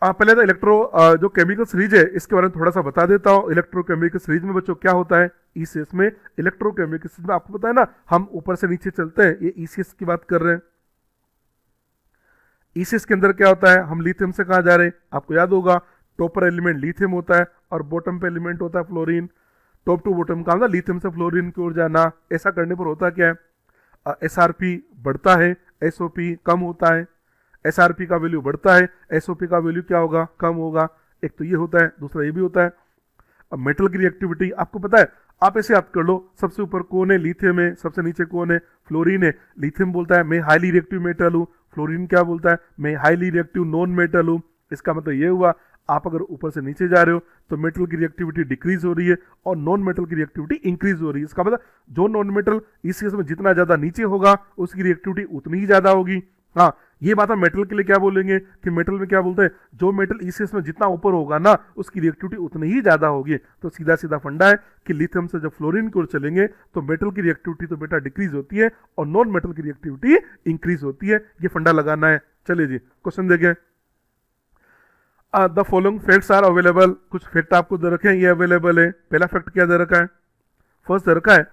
[SPEAKER 1] पहले तो जो केमिकल सीरीज है इसके बारे में थोड़ा सा बता देता हूँ। इलेक्ट्रोकेमिकल सीरीज में बच्चों क्या होता है, ECS में इलेक्ट्रोकेमिकल सीरीज में आपको पता है ना, हम ऊपर से नीचे चलते हैं, ये ECS की बात कर रहे हैं। ECS के अंदर क्या होता है, हम लिथियम से कहाँ जा रहे हैं, आपको याद होगा टॉपर एलिमेंट लिथियम होता है और बॉटम पे एलिमेंट होता है फ्लोरीन। टॉप टू बॉटम का मतलब लिथियम से फ्लोरीन की ओर जाना। ऐसा करने पर होता क्या है, SRP बढ़ता है, SOP कम होता है। SRP का वैल्यू बढ़ता है, SOP का वैल्यू क्या होगा, कम होगा। एक तो ये होता है, दूसरा ये भी होता है। अब मेटल की रिएक्टिविटी आपको पता है, आप ऐसे याद कर लो, सबसे ऊपर कौन है, लिथियम है, सबसे नीचे कौन है, फ्लोरीन है। लिथियम बोलता है मैं हाईली रिएक्टिव मेटल हूँ, फ्लोरीन क्या बोलता है, मैं हाईली रिएक्टिव नॉन मेटल हूँ। इसका मतलब ये हुआ आप अगर ऊपर से नीचे जा रहे हो तो मेटल की रिएक्टिविटी डिक्रीज हो रही है और नॉन मेटल की रिएक्टिविटी इंक्रीज हो रही है। इसका मतलब जो नॉन मेटल ECS में जितना ज्यादा नीचे होगा उसकी रिएक्टिविटी उतनी ही ज्यादा होगी। हाँ, ये बात हम मेटल के लिए क्या बोलेंगे कि मेटल में क्या बोलते हैं, जो मेटल ईसीएस में जितना ऊपर होगा ना उसकी रिएक्टिविटी उतनी ही ज्यादा होगी। तो सीधा सीधा फंडा है कि लिथियम से जब फ्लोरीन की ओर चलेंगे तो मेटल की रिएक्टिविटी तो बेटा डिक्रीज होती है और नॉन मेटल की रिएक्टिविटी इंक्रीज होती है। ये फंडा लगाना है। चलिए जी क्वेश्चन देखें। The following facts are available, कुछ फैक्ट आपको दे रखे हैं, ये अवेलेबल है। पहला फैक्ट क्या दे रखा है, फर्स्ट दे रखा है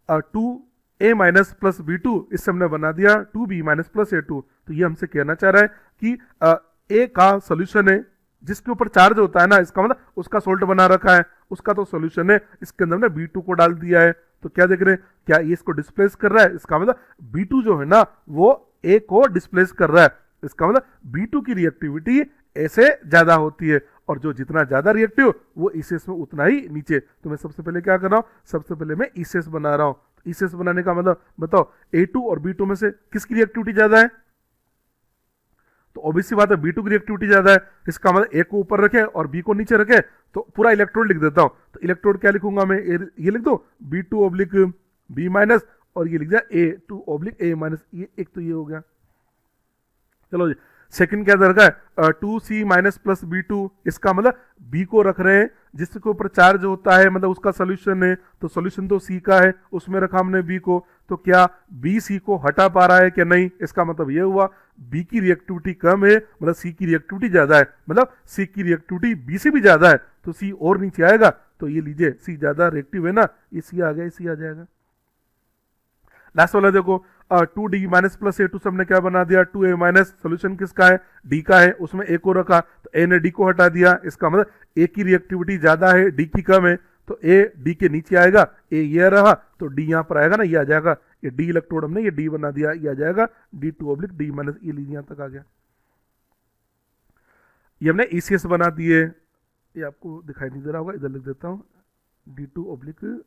[SPEAKER 1] 2a माइनस प्लस b2, इससे हमने बना दिया 2b माइनस प्लस a2। तो ये हमसे कहना चाह रहा है कि a का सोल्यूशन है जिसके ऊपर चार्ज होता है ना, इसका मतलब उसका सोल्ट बना रखा है, उसका तो सोल्यूशन है, इसके अंदर हमने b2 को डाल दिया है। तो क्या देख रहे हैं, क्या ये इसको डिस्प्लेस कर रहा है, इसका मतलब b2 जो है ना वो a को डिस्प्लेस कर रहा है, इसका मतलब b2 की रिएक्टिविटी ऐसे ज्यादा होती है और जो जितना ज्यादा रिएक्टिव वो ईसीएस में उतना ही नीचे। तो मैं सबसे पहले क्या कर रहा हूं, सबसे पहले मैं ईसीएस बना रहा हूं। ईसीएस बनाने का मतलब बताओ A2 और B2 में से किसकी रिएक्टिविटी ज्यादा है, तो ऑब्वियस सी बात है B2 की रिएक्टिविटी ज्यादा है। इसका मतलब A को ऊपर रखे और B को नीचे रखे, तो पूरा इलेक्ट्रोड लिख देता हूं। तो इलेक्ट्रोड क्या लिखूंगा मैं, ये लिख दो B2 ऑब्लिक B माइनस और ये लिख दिया A2 ऑब्लिक A माइनस, ये एक तो ये हो गया। चलो जी सेकंड क्या दे रखा है 2c माइनस प्लस b2, इसका मतलब b को रख रहे हैं जिसके ऊपर चार्ज होता है, मतलब उसका सोल्यूशन है, तो सोल्यूशन तो c का है, उसमें रखा हमने b को। तो क्या b c को हटा पा रहा है कि नहीं, इसका मतलब ये हुआ b की रिएक्टिविटी कम है, मतलब c की रिएक्टिविटी ज्यादा है, मतलब c की रिएक्टिविटी b से भी ज्यादा है, तो c और नीचे आएगा। तो ये लीजिए c ज्यादा रिएक्टिव है ना, ये c आ गया, c आ जाएगा। लास्ट वाला देखो 2d माइनस प्लस a2 से हमने क्या बना दिया 2a माइनस, सोल्यूशन किसका है d का है, उसमें a को रखा तो a ने d को हटा दिया, इसका मतलब a की रिएक्टिविटी ज्यादा है d की कम है, तो a d के नीचे आएगा, a ये रहा तो d यहाँ पर आएगा ना, ये आ जाएगा, ये d इलेक्ट्रोड हमने ये d बना दिया, ये आ जाएगा d2 ऑब्लिक d माइनस, ये लीजिए यहाँ तक आ गया। ये हमने ईसीएस बना दिए, ये आपको दिखाई नहीं दे रहा होगा, इधर लिख देता हूँ d2 oblique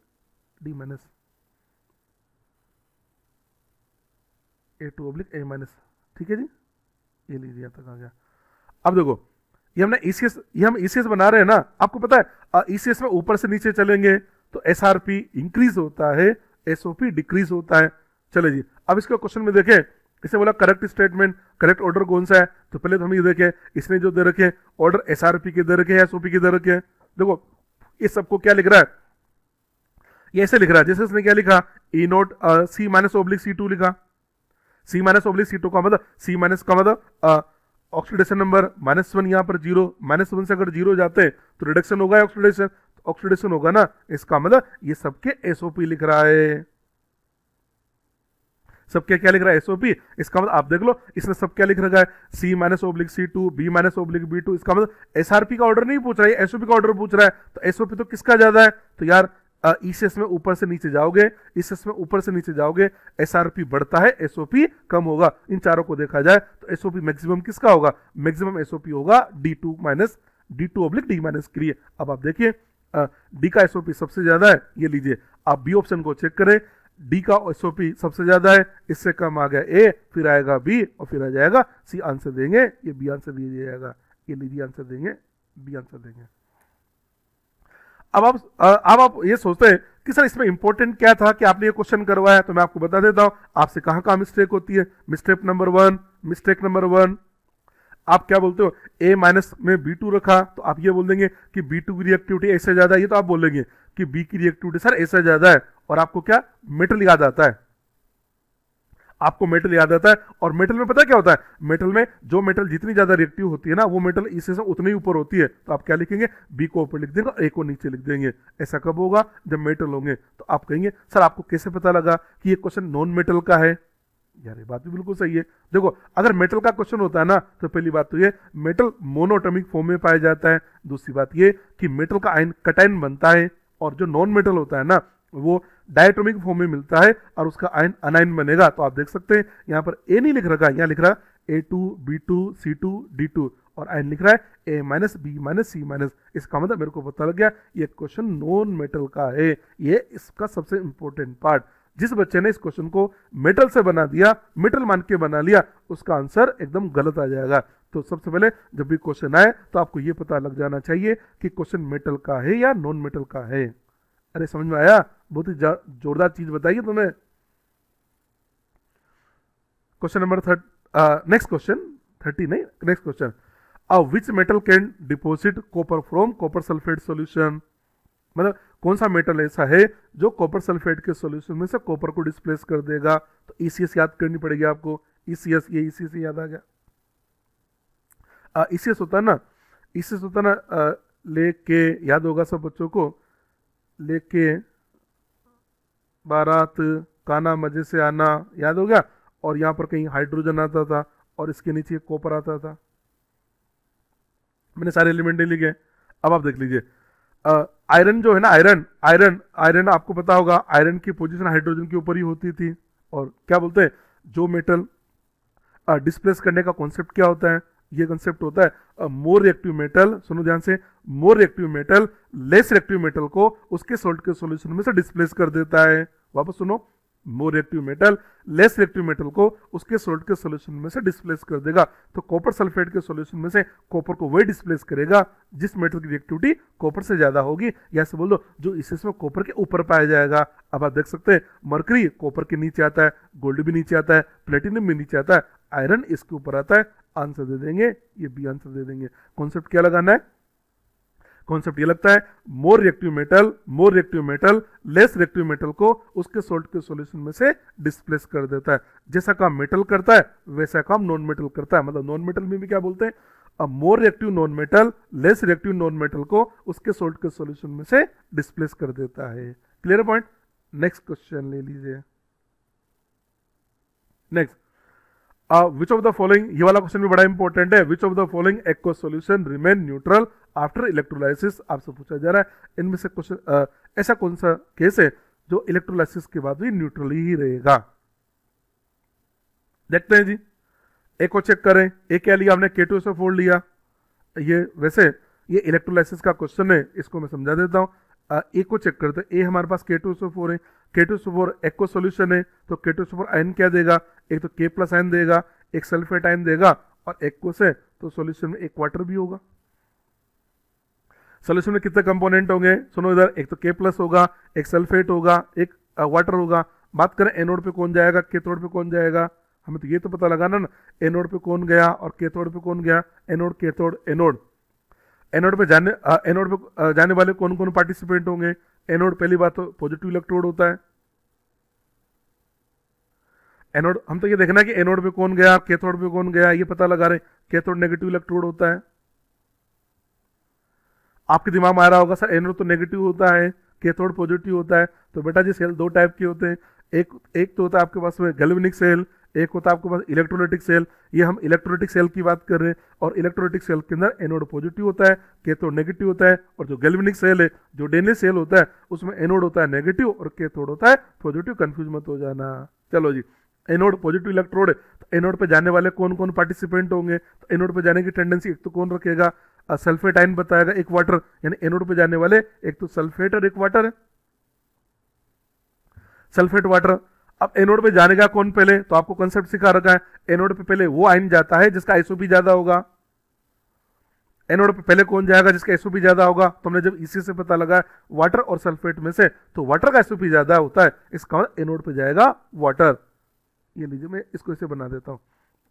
[SPEAKER 1] d minus A2 oblique A minus, ठीक है जी, ये लीजिए यहाँ तक आ गया। अब देखो ये हमने ईसीएस, ये हम ईसीएस बना रहे हैं ना, आपको पता है ईसीएस में ऊपर से नीचे चलेंगे तो एसआरपी इंक्रीज होता है, एसओपी डिक्रीज होता है। चले जी अब इसको क्वेश्चन में देखें, इसे बोला करेक्ट स्टेटमेंट, करेक्ट ऑर्डर कौन सा है, तो पहले तो हम ये देखें इसने जो दे रखे ऑर्डर एसआरपी के दे रखे हैं, एसओपी के दे रखे हैं। देखो इस सबको क्या लिख रहा है, ये ऐसे लिख रहा है जैसे इसने क्या लिखा ई नोट सी माइनस ऑब्लिक C2 लिखा, सी माइनस ऑब्लिक C2 का मतलब सी माइनस का मतलब ऑक्सीडेशन नंबर -1, यहाँ पर 0, -1 से अगर 0 जाते हैं तो रिडक्शन होगा, ऑक्सीडेशन ऑक्सीडेशन होगा ना, इसका मतलब ये सबके एसओपी लिख रहा है, सबके क्या लिख रहा है एसओपी। इसका मतलब आप देख लो इसने सब क्या लिख रखा है C minus oblique C2 B minus oblique B2, इसका मतलब एसआरपी का ऑर्डर नहीं पूछ रहा है, एसओपी का ऑर्डर पूछ रहा है। तो एसओपी तो किसका ज्यादा है, तो यार ईसीएस में ऊपर से नीचे जाओगे, ईसीएस में ऊपर से नीचे जाओगे, एसआरपी बढ़ता है, एसओपी कम होगा। इन चारों को देखा जाए तो एसओपी मैक्सिमम किसका होगा, मैक्सिमम एसओपी होगा D2 minus D2 oblique D minus के लिए। अब आप देखिए डी का एसओपी सबसे ज्यादा है, ये लीजिए आप बी ऑप्शन को चेक करें, डी का एसओपी सबसे ज्यादा है, इससे कम आ गया ए, फिर आएगा बी और फिर आ जाएगा सी। आंसर देंगे, ये बी आंसर दिया जाएगा, ये लीजिए आंसर देंगे, बी आंसर देंगे। अब आप ये सोचते हैं कि सर इसमें इंपॉर्टेंट क्या था कि आपने ये क्वेश्चन करवाया, तो मैं आपको बता देता हूं आपसे कहां कहां मिस्टेक होती है। मिस्टेक नंबर वन आप क्या बोलते हो A माइनस में B2 रखा, तो आप ये बोल देंगे कि B2 की रिएक्टिविटी ऐसे ज्यादा है, ये तो आप बोलेंगे कि B की रिएक्टिविटी सर ऐसे ज्यादा है, और आपको क्या मेटल याद आता है, आपको मेटल याद आता है। और मेटल में पता है क्या होता है, मेटल में जो मेटल जितनी ज्यादा रिएक्टिव होती है ना वो मेटल इससे उतनी ही ऊपर होती है। तो आप क्या लिखेंगे बी को ऊपर लिख देंगे, ए को नीचे लिख देंगे। ऐसा कब होगा, जब मेटल होंगे। तो आप कहेंगे सर आपको कैसे पता लगा कि ये क्वेश्चन नॉन मेटल का है, यार ये बात भी बिल्कुल सही है। देखो अगर मेटल का क्वेश्चन होता है ना तो पहली बात तो ये मेटल मोनोटॉमिक फॉर्म में पाया जाता है, दूसरी बात ये कि मेटल का आयन कटायन बनता है, और जो नॉन मेटल होता है ना वो डायटोमिक फॉर्म में मिलता है और उसका आयन अनायन बनेगा। तो आप देख सकते हैं यहाँ पर ए नहीं लिख रखा, यहाँ लिख रहा है A2 B2 C2 D2 और आयन लिख रहा है A minus B minus C minus. इसका मतलब मेरे को पता लग गया ये क्वेश्चन नॉन मेटल का है। ये इसका सबसे इंपॉर्टेंट पार्ट, जिस बच्चे ने इस क्वेश्चन को मेटल से बना दिया, मेटल मान के बना लिया, उसका आंसर एकदम गलत आ जाएगा। तो सबसे पहले जब भी क्वेश्चन आए तो आपको ये पता लग जाना चाहिए कि क्वेश्चन मेटल का है या नॉन मेटल का है। अरे समझ में आया, बहुत ही जोरदार चीज बताइए तुम्हें। क्वेश्चन नंबर नेक्स्ट क्वेश्चन 30 नहीं, next question, which metal can deposit copper from copper sulphate solution, मतलब कौन सा मेटल ऐसा है जो कॉपर सल्फेट के सॉल्यूशन में से कॉपर को डिस्प्लेस कर देगा। तो ईसीएस याद करनी पड़ेगी आपको, ईसीएस, ये ईसीएस याद आ गया। ईसीएस होता है ना, ईसीएस होता है ना, लेके, याद होगा सब बच्चों को, लेके बारात काना मजे से आना, याद हो गया। और यहाँ पर कहीं हाइड्रोजन आता था और इसके नीचे कॉपर आता था। मैंने सारे एलिमेंट नहीं लिखे, अब आप देख लीजिए। आयरन जो है ना, आयरन आयरन आयरन आपको पता होगा, आयरन की पोजीशन हाइड्रोजन के ऊपर ही होती थी। और क्या बोलते हैं, जो मेटल डिस्प्लेस करने का कॉन्सेप्ट क्या होता है, ये कॉन्सेप्ट होता है मोर रिएक्टिव मेटल, सुनो ध्यान से, more reactive metal less reactive metal को उसके सॉल्ट के सॉल्यूशन में से डिस्प्लेस कर देता है। वापस सुनो, more reactive metal less reactive metal को उसके सॉल्ट के सॉल्यूशन में से डिस्प्लेस कर देगा। तो कॉपर सल्फेट के सॉल्यूशन में से कॉपर को वही डिस्प्लेस करेगा जिस मेटल की रिएक्टिविटी कॉपर से ज्यादा होगी, या से बोल दो जो इसमें कॉपर के ऊपर पाया जाएगा। अब आप देख सकते हैं मरकरी कॉपर के नीचे आता है, गोल्ड भी नीचे आता है, प्लेटिनम भी नीचे आता है, आयरन इसके ऊपर आता है। आंसर दे देंगे, ये बी आंसर दे देंगे। कॉन्सेप्ट क्या लगाना है, कॉन्सेप्ट ये लगता है more reactive metal less reactive metal को उसके सॉल्ट के सॉल्यूशन में से डिस्प्लेस कर देता है। जैसा काम मेटल करता है वैसा काम नॉन मेटल करता है। मतलब नॉन मेटल में भी क्या बोलते हैं, more reactive non metal less reactive non metal को उसके सॉल्ट के सॉल्यूशन में से डिस्प्लेस कर देता है। Clear point. नेक्स्ट क्वेश्चन ले लीजिए। Next, which of the following, ये वाला क्वेश्चन भी बड़ा इंपॉर्टेंट है, which of the following aqueous solution remain neutral after electrolysis, आपसे पूछा जा रहा है। इनमें से क्वेश्चन ऐसा कौन सा केस है जो इलेक्ट्रोलाइसिस के बाद भी न्यूट्रल ही रहेगा। देखते हैं जी, एक को चेक करें। एक क्या लिया हमने, K2SO4 लिया। ये वैसे ये इलेक्ट्रोलाइसिस का क्वेश्चन है, इसको मैं समझा देता हूँ। एक को चेक करते हैं। ए हमारे पास K2SO4 है, K2SO4 एक्व सॉल्यूशन है, तो K2SO4 आयन क्या देगा, एक तो K+ आयन देगा, एक सल्फेट आयन देगा, और एक्वस है तो सॉल्यूशन में एक वाटर भी होगा। सॉल्यूशन में कितने कंपोनेंट होंगे, सुनो इधर, एक तो K+ होगा, एक सल्फेट होगा, एक वाटर होगा। बात करें एनोड पे कौन जाएगा, कैथोड पे कौन जाएगा, हमें तो ये तो पता लगाना ना, एनोड पे कौन गया और कैथोड पे कौन गया, एनोड कैथोड एनोड। एनोड पे जाने वाले कौन कौन पार्टिसिपेंट होंगे। एनोड पहली बात तो पॉजिटिव इलेक्ट्रोड होता है। एनोड, हम तो ये देखना कि एनोड पे कौन गया, कैथोड पे कौन गया, ये पता लगा रहे। कैथोड नेगेटिव इलेक्ट्रोड होता है। आपके दिमाग में आ रहा होगा सर एनोड तो नेगेटिव होता है, कैथोड पॉजिटिव होता है। तो बेटा जी सेल दो टाइप के होते हैं, एक तो होता है आपके पास में गैल्वेनिक सेल, एक होता है आपके पास इलेक्ट्रोलाइटिक सेल। ये हम इलेक्ट्रोलाइटिक सेल की बात कर रहे हैं, और इलेक्ट्रोलाइटिक सेल के अंदर एनोड पॉजिटिव होता है, कैथोड नेगेटिव होता है। और जो गैल्वेनिक सेल है, जो डेनली सेल होता है, उसमें एनोड होता है नेगेटिव और कैथोड होता है पॉजिटिव। कंफ्यूज मत हो जाना। चलो जी, एनोड पॉजिटिव इलेक्ट्रोड है, तो एनोड पे जाने वाले कौन कौन पार्टिसिपेंट होंगे। तो एनोड पे जाने की टेंडेंसी एक तो कौन रखेगा, सल्फेट आयन बताएगा, एक वाटर, यानी एनोड पे जाने वाले एक तो सल्फेट और एक वाटर है, सल्फेट वाटर। अब एनोड पे जाने का कौन पहले, तो आपको कॉन्सेप्ट सिखा रखा है, एनोड पे पहले वो आयन जाता है जिसका आइसोपी ज्यादा होगा। एनोड पे पहले कौन जाएगा, जिसका एसओपी ज्यादा होगा। तो हमने जब इसी से पता लगा वाटर और सल्फेट में से, तो वाटर का एसओपी ज्यादा होता है, इसका मतलब एनोड पे जाएगा वाटर। ये लीजिए, मैं इसको इसे बना देता हूं।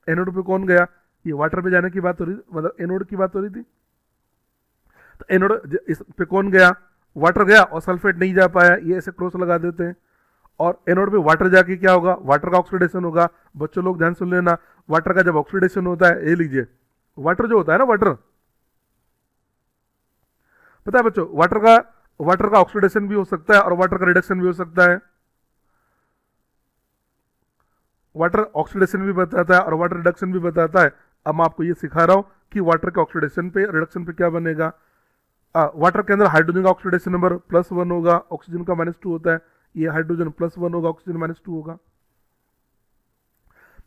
[SPEAKER 1] एनोड पे कौन गया, ये वाटर पे जाने की बात हो रही, मतलब एनोड की बात हो रही थी। तो एनोड इस पे कौन गया, वाटर गया, और सल्फेट नहीं जा पाया, ये ऐसे क्रॉस लगा देते हैं। और एनोड पे वाटर जाके क्या होगा, वाटर का ऑक्सीडेशन होगा। बच्चों लोग ध्यान सुन लेना, वाटर का जब ऑक्सीडेशन होता है, ये लीजिए, वाटर जो होता है ना, वाटर पता है बच्चों, वाटर का ऑक्सीडेशन भी हो सकता है और वाटर का रिडक्शन भी हो सकता है। वाटर ऑक्सीडेशन भी बताता है और वाटर रिडक्शन भी बताता है। अब मैं आपको ये सिखा रहा हूं कि वाटर के ऑक्सीडेशन पे, रिडक्शन पे क्या बनेगा। वाटर के अंदर हाइड्रोजन का ऑक्सीडेशन नंबर +1 होगा, ऑक्सीजन का -2 होता है। ये हाइड्रोजन +1 होगा, ऑक्सीजन -2 होगा।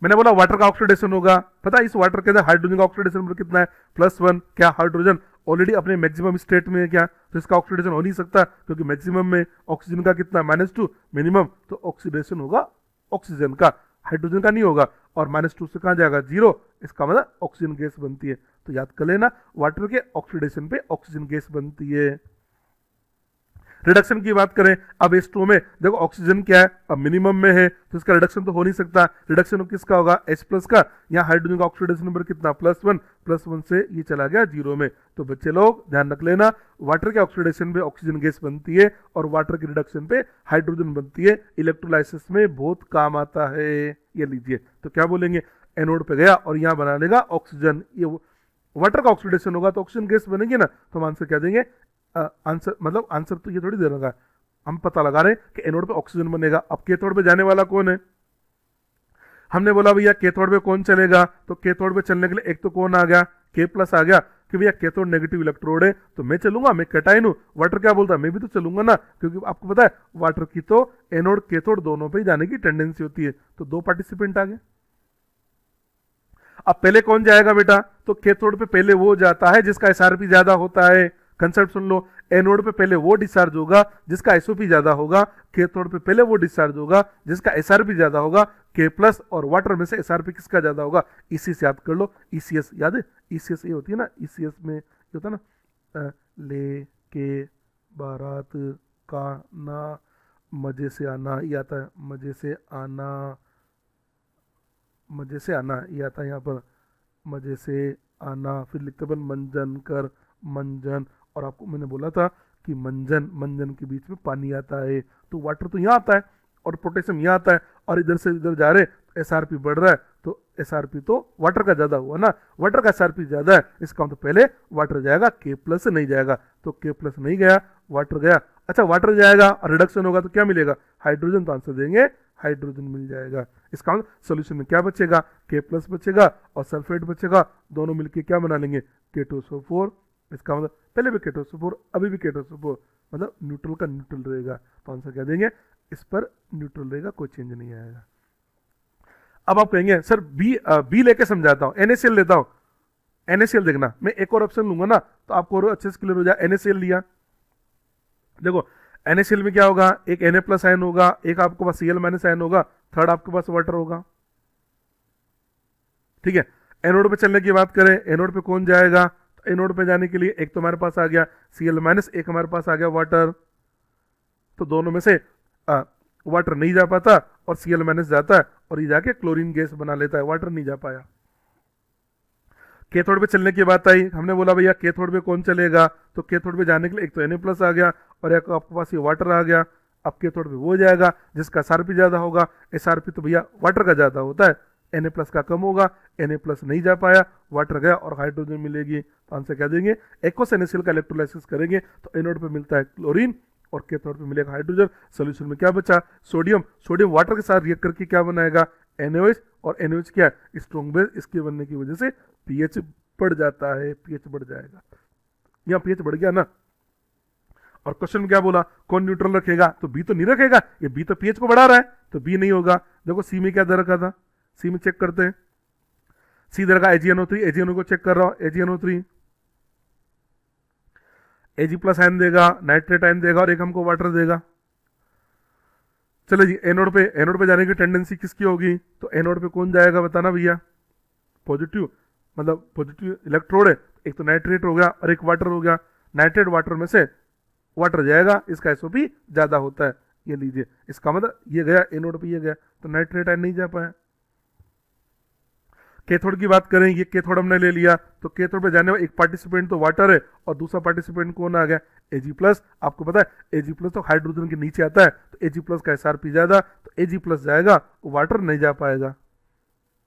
[SPEAKER 1] मैंने बोला वाटर का ऑक्सीडेशन होगा, पता है इस वाटर के अंदर हाइड्रोजन का ऑक्सीडेशन नंबर कितना है, +1। क्या हाइड्रोजन ऑलरेडी अपने मैक्सिमम स्टेट में है क्या, तो इसका ऑक्सीडेशन हो नहीं सकता, क्योंकि मैक्सिमम में ऑक्सीजन का कितना -2, मिनिमम, तो ऑक्सीडेशन होगा ऑक्सीजन का, हाइड्रोजन का नहीं होगा। और -2 से कहां जाएगा, 0, इसका मतलब ऑक्सीजन गैस बनती है। तो याद कर लेना, वाटर के ऑक्सीडेशन पे ऑक्सीजन गैस बनती है। रिडक्शन की बात करें, अब H2O में देखो ऑक्सीजन क्या है, अब मिनिमम में है तो इसका रिडक्शन तो हो नहीं सकता। रिडक्शन किसका होगा, H प्लस का। यहाँ हाइड्रोजन का ऑक्सीडेशन नंबर कितना, +1 से ये चला गया 0 में। तो बच्चे लोग ध्यान रख लेना, वाटर के ऑक्सीडेशन पे ऑक्सीजन गैस बनती है और वाटर के रिडक्शन पे हाइड्रोजन बनती है। इलेक्ट्रोलाइसिस में बहुत काम आता है, ये लीजिए। तो क्या बोलेंगे, एनोड पे गया और यहाँ बना लेगा ऑक्सीजन। ये वाटर का ऑक्सीडेशन होगा तो ऑक्सीजन गैस बनेगी ना, तो हम आंसर क्या देंगे, आंसर मतलब आंसर तो ये थोड़ी दे रहा है, हम पता लगा रहे हैं कि एनोड पे ऑक्सीजन बनेगा। अब कैथोड पे जाने वाला कौन है, हमने बोला भैया कैथोड पे कौन चलेगा, तो कैथोड पे चलने के लिए एक तो कौन आ गया, K+ आ गया कि भैया कैथोड नेगेटिव इलेक्ट्रोड है तो मैं चलूंगा, मैं कैटायन हूं। वाटर क्या बोलता है, मैं भी तो चलूंगा ना, क्योंकि आपको पता है वाटर की तो एनोड कैथोड दोनों पे जाने की टेंडेंसी होती है। तो 2 पार्टिसिपेंट आ गए। अब पहले कौन जाएगा बेटा, तो कैथोड पे पहले वो जाता है जिसका SRP ज्यादा होता है। कंसेप्ट सुन लो, एनोड पे पहले वो डिस्चार्ज होगा जिसका SOP ज्यादा होगा, कैथोड पे पहले वो डिस्चार्ज होगा जिसका SRP ज्यादा होगा। K+ और वाटर में से SRP किसका ज्यादा होगा, ECS याद कर लो। ECS याद है, ECS ये होती है ना, ECS में ये होता है ना, ले के बारात का ना मजे से आना, ये आता है मजे से आना, मजे से आना ये आता है यहाँ पर, मजे से आना। फिर लिखते अपन मंजन कर, मंजन। और आपको मैंने बोला था कि मंजन मंजन के बीच में पानी आता है, तो वाटर तो यहाँ आता है और पोटेशियम यहाँ आता है, और इधर से इधर जा रहे SRP बढ़ रहा है, तो SRP तो वाटर का ज्यादा हुआ ना, वाटर का SRP ज्यादा है, इसका मतलब पहले वाटर जाएगा, K+ नहीं जाएगा। तो K+ नहीं गया, वाटर गया। अच्छा वाटर जाएगा और रिडक्शन होगा तो क्या मिलेगा, हाइड्रोजन। तो आंसर देंगे हाइड्रोजन मिल जाएगा। इसका मतलब सोल्यूशन में क्या बचेगा, K+ बचेगा और सल्फेट बचेगा, दोनों मिलके क्या बना लेंगे, K2SO4। इसका मतलब पहले भी K2SO4 अभी भी K2SO4, मतलब न्यूट्रल का न्यूट्रल रहेगा। तो आंसर क्या देंगे, इस पर न्यूट्रल रहेगा, कोई चेंज नहीं आएगा। अब आप कहेंगे सर बी लेके समझाता हूं, NaCl लेता हूं। NaCl देखना, मैं एक और ऑप्शन लूंगा ना तो आपको और अच्छे से क्लियर हो जाए। NaCl लिया, देखो NaCl में क्या होगा, एक Na+ आयन होगा, एक आपके पास Cl- आयन होगा, थर्ड आपके पास वाटर होगा। ठीक है, एनोड पे चलने की बात करें, एनोड पे कौन जाएगा, तो एनोड पे जाने के लिए एक तो हमारे पास आ गया Cl-, एक हमारे पास आ गया वाटर। तो दोनों में से वाटर नहीं जा पाता और Cl- जाता है और ये जाके क्लोरीन गैस बना लेता है, वाटर नहीं जा पाया। कैथोड पे चलने की बात आई, हमने बोला भैया कैथोड पे कौन चलेगा, तो कैथोड पे जाने के लिए एक तो Na+ आ गया और एक आपके पास ये वाटर आ गया। अब कैथोड पे वो जाएगा जिसका SRP ज्यादा होगा, SRP तो भैया वाटर का ज्यादा होता है, Na+ का कम होगा, Na+ नहीं जा पाया, वाटर गया और हाइड्रोजन मिलेगी। तो आंसर क्या देंगे, एक्वस NaCl का इलेक्ट्रोलाइसिस करेंगे तो एनोड पे मिलता है क्लोरीन और कैथोड पे मिलेगा हाइड्रोजन। सोल्यूशन में क्या बचा, सोडियम। सोडियम वाटर के साथ रिएक्ट करके क्या बनाएगा, NaOH, और NaOH क्या है, स्ट्रॉन्ग बेस। इसके बनने की वजह से pH बढ़ जाता है, pH बढ़ जाएगा। यहाँ pH बढ़ गया ना, और क्वेश्चन में क्या बोला, कौन न्यूट्रल रखेगा, तो बी तो नहीं रखेगा, ये बी तो pH को बढ़ा रहा है, तो बी नहीं होगा। देखो सी में क्या दे रखा था, सी में चेक करते हैं, सी दे रखा AgNO3, AgNO को चेक कर रहा हूं, AgNO3 Ag+ आयन देगा, नाइट्रेट आयन देगा और एक हमको वाटर देगा। चलो जी, एनोड पे जाने की टेंडेंसी किसकी होगी, तो एनोड पे कौन जाएगा बताना भैया, पॉजिटिव, मतलब पॉजिटिव इलेक्ट्रोड है, एक तो नाइट्रेट हो गया और एक वाटर हो गया। नाइट्रेट वाटर में से वाटर जाएगा, इसका SOP ज्यादा होता है, ये लीजिए। इसका मतलब ये गया एनोड पे, ये गया, तो नाइट्रेट आयन नहीं जा पाया। कैथोड की बात करें, ये कैथोड हमने ले लिया, तो कैथोड पे जाने वाला एक पार्टिसिपेंट तो वाटर है और दूसरा पार्टिसिपेंट कौन आ गया, Ag+। आपको पता है Ag+ तो हाइड्रोजन के नीचे आता है, तो Ag+ का SRP ज्यादा, तो Ag+ जाएगा, वाटर नहीं जा पाएगा,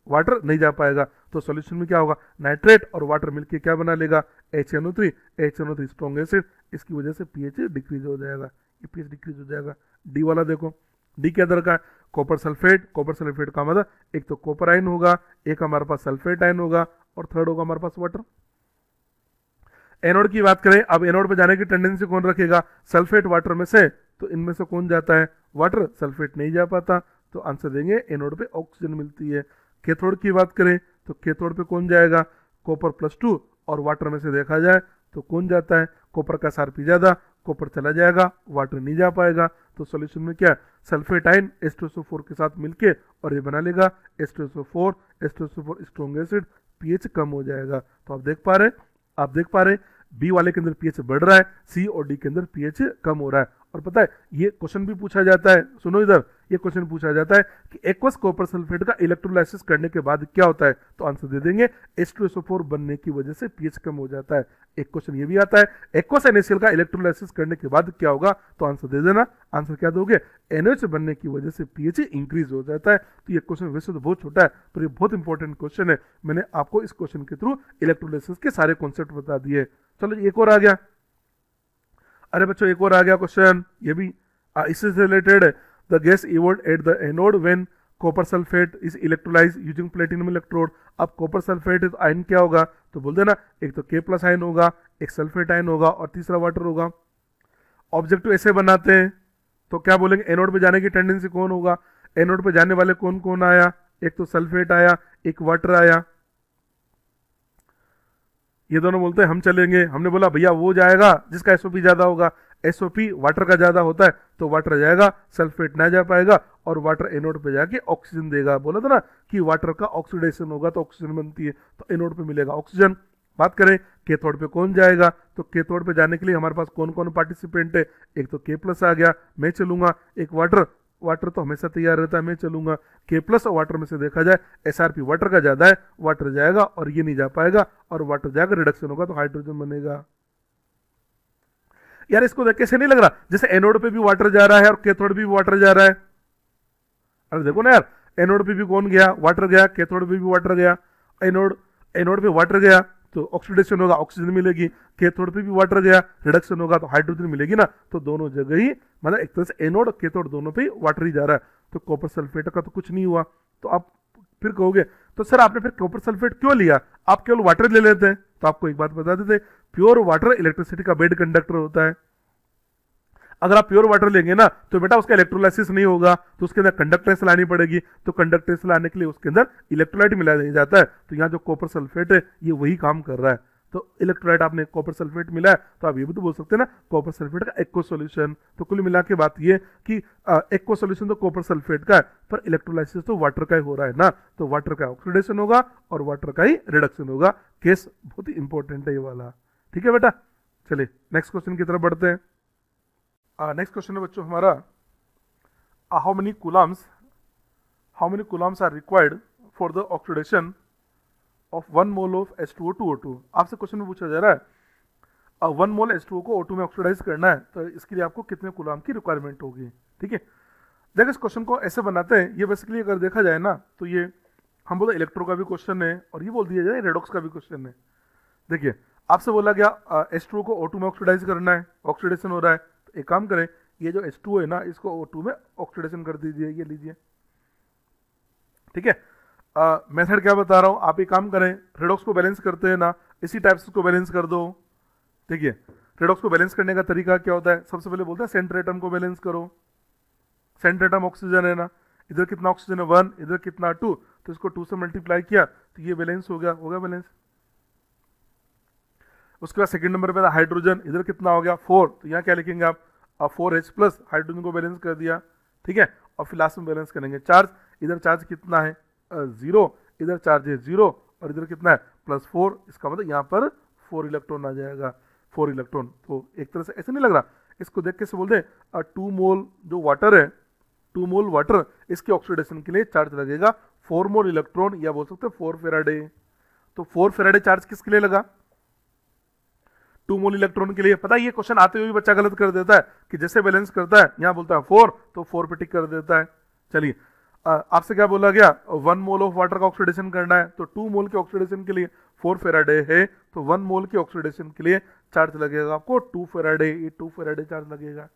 [SPEAKER 1] वाटर नहीं जा पाएगा। तो सॉल्यूशन में क्या होगा, नाइट्रेट और वाटर मिलके क्या बना लेगा, HNO3। HNO3 स्ट्रॉन्ग एसिड, इसकी वजह से pH डिक्रीज हो जाएगा, ये pH डिक्रीज हो जाएगा। डी वाला देखो, डी क्या दर का है, कॉपर सल्फेट। कॉपर सल्फेट का मतलब एक तो कॉपर आयन होगा, एक हमारे पास सल्फेट आयन होगा और थर्ड होगा हमारे पास वाटर। एनोड की बात करें, अब एनोड पे जाने की टेंडेंसी कौन रखेगा, सल्फेट वाटर में से, तो इनमें से कौन जाता है, वाटर। सल्फेट नहीं जा पाता, तो आंसर देंगे एनोड पे ऑक्सीजन मिलती है। कैथोड की बात करें तो कैथोड पे कौन जाएगा, कॉपर +2 और वाटर में से देखा जाए तो कौन जाता है, कॉपर का SRP ज्यादा, कॉपर चला जाएगा, वाटर नहीं जा पाएगा। तो सॉल्यूशन में क्या, सल्फेट आयन H2SO4 के साथ मिलके और ये बना लेगा H2SO4। H2SO4 strong acid, pH कम हो जाएगा। तो आप देख पा रहे हैं बी वाले के अंदर pH बढ़ रहा है, सी और डी के अंदर pH कम हो रहा है। और पता है ये क्वेश्चन भी पूछा जाता है, सुनो इधर, ये क्वेश्चन पूछा जाता है कि एक्वस कॉपर सल्फेट का इलेक्ट्रोलाइसिस करने के बाद क्या होता है, तो आंसर दे देंगे H2SO4 बनने की वजह से पीएच कम हो जाता है। एक क्वेश्चन ये भी आता है एक्वस NaCl का इलेक्ट्रोलाइसिस करने के बाद क्या होगा, तो आंसर दे देना। आंसर क्या दोगे, NaOH बनने की वजह से पीएच इंक्रीज हो जाता है। तो ये क्वेश्चन वैसे तो बहुत छोटा है पर ये बहुत इंपॉर्टेंट क्वेश्चन है। मैंने आपको इस क्वेश्चन के थ्रू इलेक्ट्रोलाइसिस के सारे कॉन्सेप्ट बता दिए। चलो एक और आ गया, अरे बच्चों एक और आ गया क्वेश्चन, ये भी इससे रिलेटेड है। The gas evolve at the anode when copper sulphate is electrolyse using platinum electrode. अब कॉपर सल्फेट है तो आयन क्या होगा, तो बोल देना एक तो K+ आयन होगा, एक सल्फेट आयन होगा और तीसरा वाटर होगा। ऑब्जेक्टिव ऐसे बनाते हैं तो क्या बोलेंगे, एनोड पे जाने की टेंडेंसी कौन होगा, एनोड पे जाने वाले कौन कौन आया, एक तो सल्फेट आया, एक वाटर आया। ये दोनों बोलते हैं हम चलेंगे, हमने बोला भैया वो जाएगा जिसका एसओपी ज्यादा होगा, एसओपी वाटर का ज्यादा होता है तो वाटर जाएगा, सल्फेट ना जा पाएगा और वाटर एनोड पे जाके ऑक्सीजन देगा। बोला था ना कि वाटर का ऑक्सीडेशन होगा तो ऑक्सीजन बनती है, तो एनोड पे मिलेगा ऑक्सीजन। बात करें कैथोड पे कौन जाएगा, तो कैथोड पे जाने के लिए हमारे पास कौन कौन पार्टिसिपेंट है, एक तो K+ आ गया, मैं चलूंगा, एक वाटर, वाटर तो हमेशा तैयार रहता है, मैं चलूंगा। K+ और वाटर में से देखा जाए SRP वाटर का ज्यादा है, वाटर जाएगा और ये नहीं जा पाएगा और वाटर जाकर रिडक्शन होगा तो हाइड्रोजन बनेगा। यार इसको देख कैसे नहीं लग रहा जैसे एनोड पे भी वाटर जा रहा है और कैथोड भी वाटर जा रहा है। अरे देखो ना यार, एनोड पे भी कौन गया, वाटर गया, कैथोड पे भी वाटर गया। एनोड पे वाटर गया तो ऑक्सीडेशन होगा, ऑक्सीजन मिलेगी, कैथोड पे भी वाटर गया, रिडक्शन होगा तो हाइड्रोजन मिलेगी ना। तो दोनों जगह ही मतलब एक तरह से एनोड और कैथोड दोनों पे वाटर ही जा रहा है, तो कॉपर सल्फेट का तो कुछ नहीं हुआ। तो आप फिर कहोगे तो सर आपने फिर कॉपर सल्फेट क्यों लिया, आप केवल वाटर ले लेते हैं। तो आपको एक बात बता देते, प्योर वाटर इलेक्ट्रिसिटी का बेड कंडक्टर होता है। अगर आप प्योर वाटर लेंगे ना तो बेटा उसका इलेक्ट्रोलाइसिस नहीं होगा, तो उसके अंदर कंडक्टेंस लानी पड़ेगी, तो कंडक्टेंस लाने के लिए उसके अंदर इलेक्ट्रोलाइट मिलाया जाता है। तो यहाँ जो कॉपर सल्फेट है ये वही काम कर रहा है। तो इलेक्ट्रोलाइट आपने कॉपर सल्फेट मिला है तो आप ये भी तो बोल सकते हैं ना कॉपर सल्फेट का एक्व सॉल्यूशन। तो कुल मिला के बात ये कि एक्व सॉल्यूशन तो कॉपर सल्फेट का है पर इलेक्ट्रोलाइसिस तो वाटर का ही हो रहा है ना, तो वाटर का ऑक्सीडेशन होगा और वाटर का ही रिडक्शन होगा। केस बहुत ही इंपॉर्टेंट है ये वाला, ठीक है बेटा। चलिए नेक्स्ट क्वेश्चन की तरफ बढ़ते हैं। नेक्स्ट क्वेश्चन है बच्चों हमारा, how many coulombs are required for the oxidation of 1 mole of H2O to O2। आपसे क्वेश्चन में पूछा जा रहा है 1 मोल H2O को O2 में ऑक्सीडाइज करना है तो इसके लिए आपको कितने कूलम की रिक्वायरमेंट होगी। ठीक है, देखो इस क्वेश्चन को ऐसे बनाते हैं, ये बेसिकली अगर देखा जाए ना तो ये हम बोलते इलेक्ट्रो का भी क्वेश्चन है और ये बोल दिया जाए रेडॉक्स का भी क्वेश्चन है। देखिए आपसे बोला गया H2O को O2 में ऑक्सीडाइज करना है, ऑक्सीडेशन हो रहा है, तो एक काम करें ये जो H2O है ना इसको O2 में ऑक्सीडेशन कर दीजिए, ये लीजिए। ठीक है, मेथड क्या बता रहा हूं, आप एक काम करें रेडॉक्स को बैलेंस करते हैं ना, इसी टाइप से उसको बैलेंस कर दो। देखिए रेडॉक्स को बैलेंस करने का तरीका क्या होता है, सबसे पहले बोलते हैं सेंटर एटम को बैलेंस करो। सेंटर एटम ऑक्सीजन है ना, इधर कितना ऑक्सीजन है 1, इधर कितना 2, तो इसको 2 से मल्टीप्लाई किया तो ये बैलेंस हो गया बैलेंस। उसके बाद सेकंड नंबर पे था हाइड्रोजन, इधर कितना हो गया 4, तो यहाँ क्या लिखेंगे आप 4H+ हाइड्रोजन को बैलेंस कर दिया। ठीक है, और फिर लास्ट में बैलेंस करेंगे चार्ज, इधर चार्ज कितना है 0, इधर चार्ज है 0 और इधर कितना है +4, इसका मतलब यहाँ पर 4 इलेक्ट्रॉन आ जाएगा, 4 इलेक्ट्रॉन। तो एक तरह से ऐसे नहीं लग रहा, इसको देख के से बोलते हैं 2 मोल जो वाटर है, 2 मोल वाटर इसके ऑक्सीडेशन के लिए चार्ज लगेगा 4 मोल इलेक्ट्रॉन, या बोल सकते हैं 4 फेराडे। तो 4 फेराडे चार्ज किसके लिए लगा, 2 मोल इलेक्ट्रॉन के लिए। पता है ये क्वेश्चन आते हुए भी बच्चा गलत कर देता है कि जैसे बैलेंस करता है यहाँ बोलता है 4 तो 4 पे टिक कर देता है। चलिए आपसे क्या बोला गया 1 मोल ऑफ वाटर का ऑक्सीडेशन करना है, तो 2 मोल के ऑक्सीडेशन के लिए 4 फेराडे है, तो 1 मोल के ऑक्सीडेशन के लिए चार्ज लगेगा आपको 2 फेराडे, ये 2 फेराडे चार्ज लगेगा।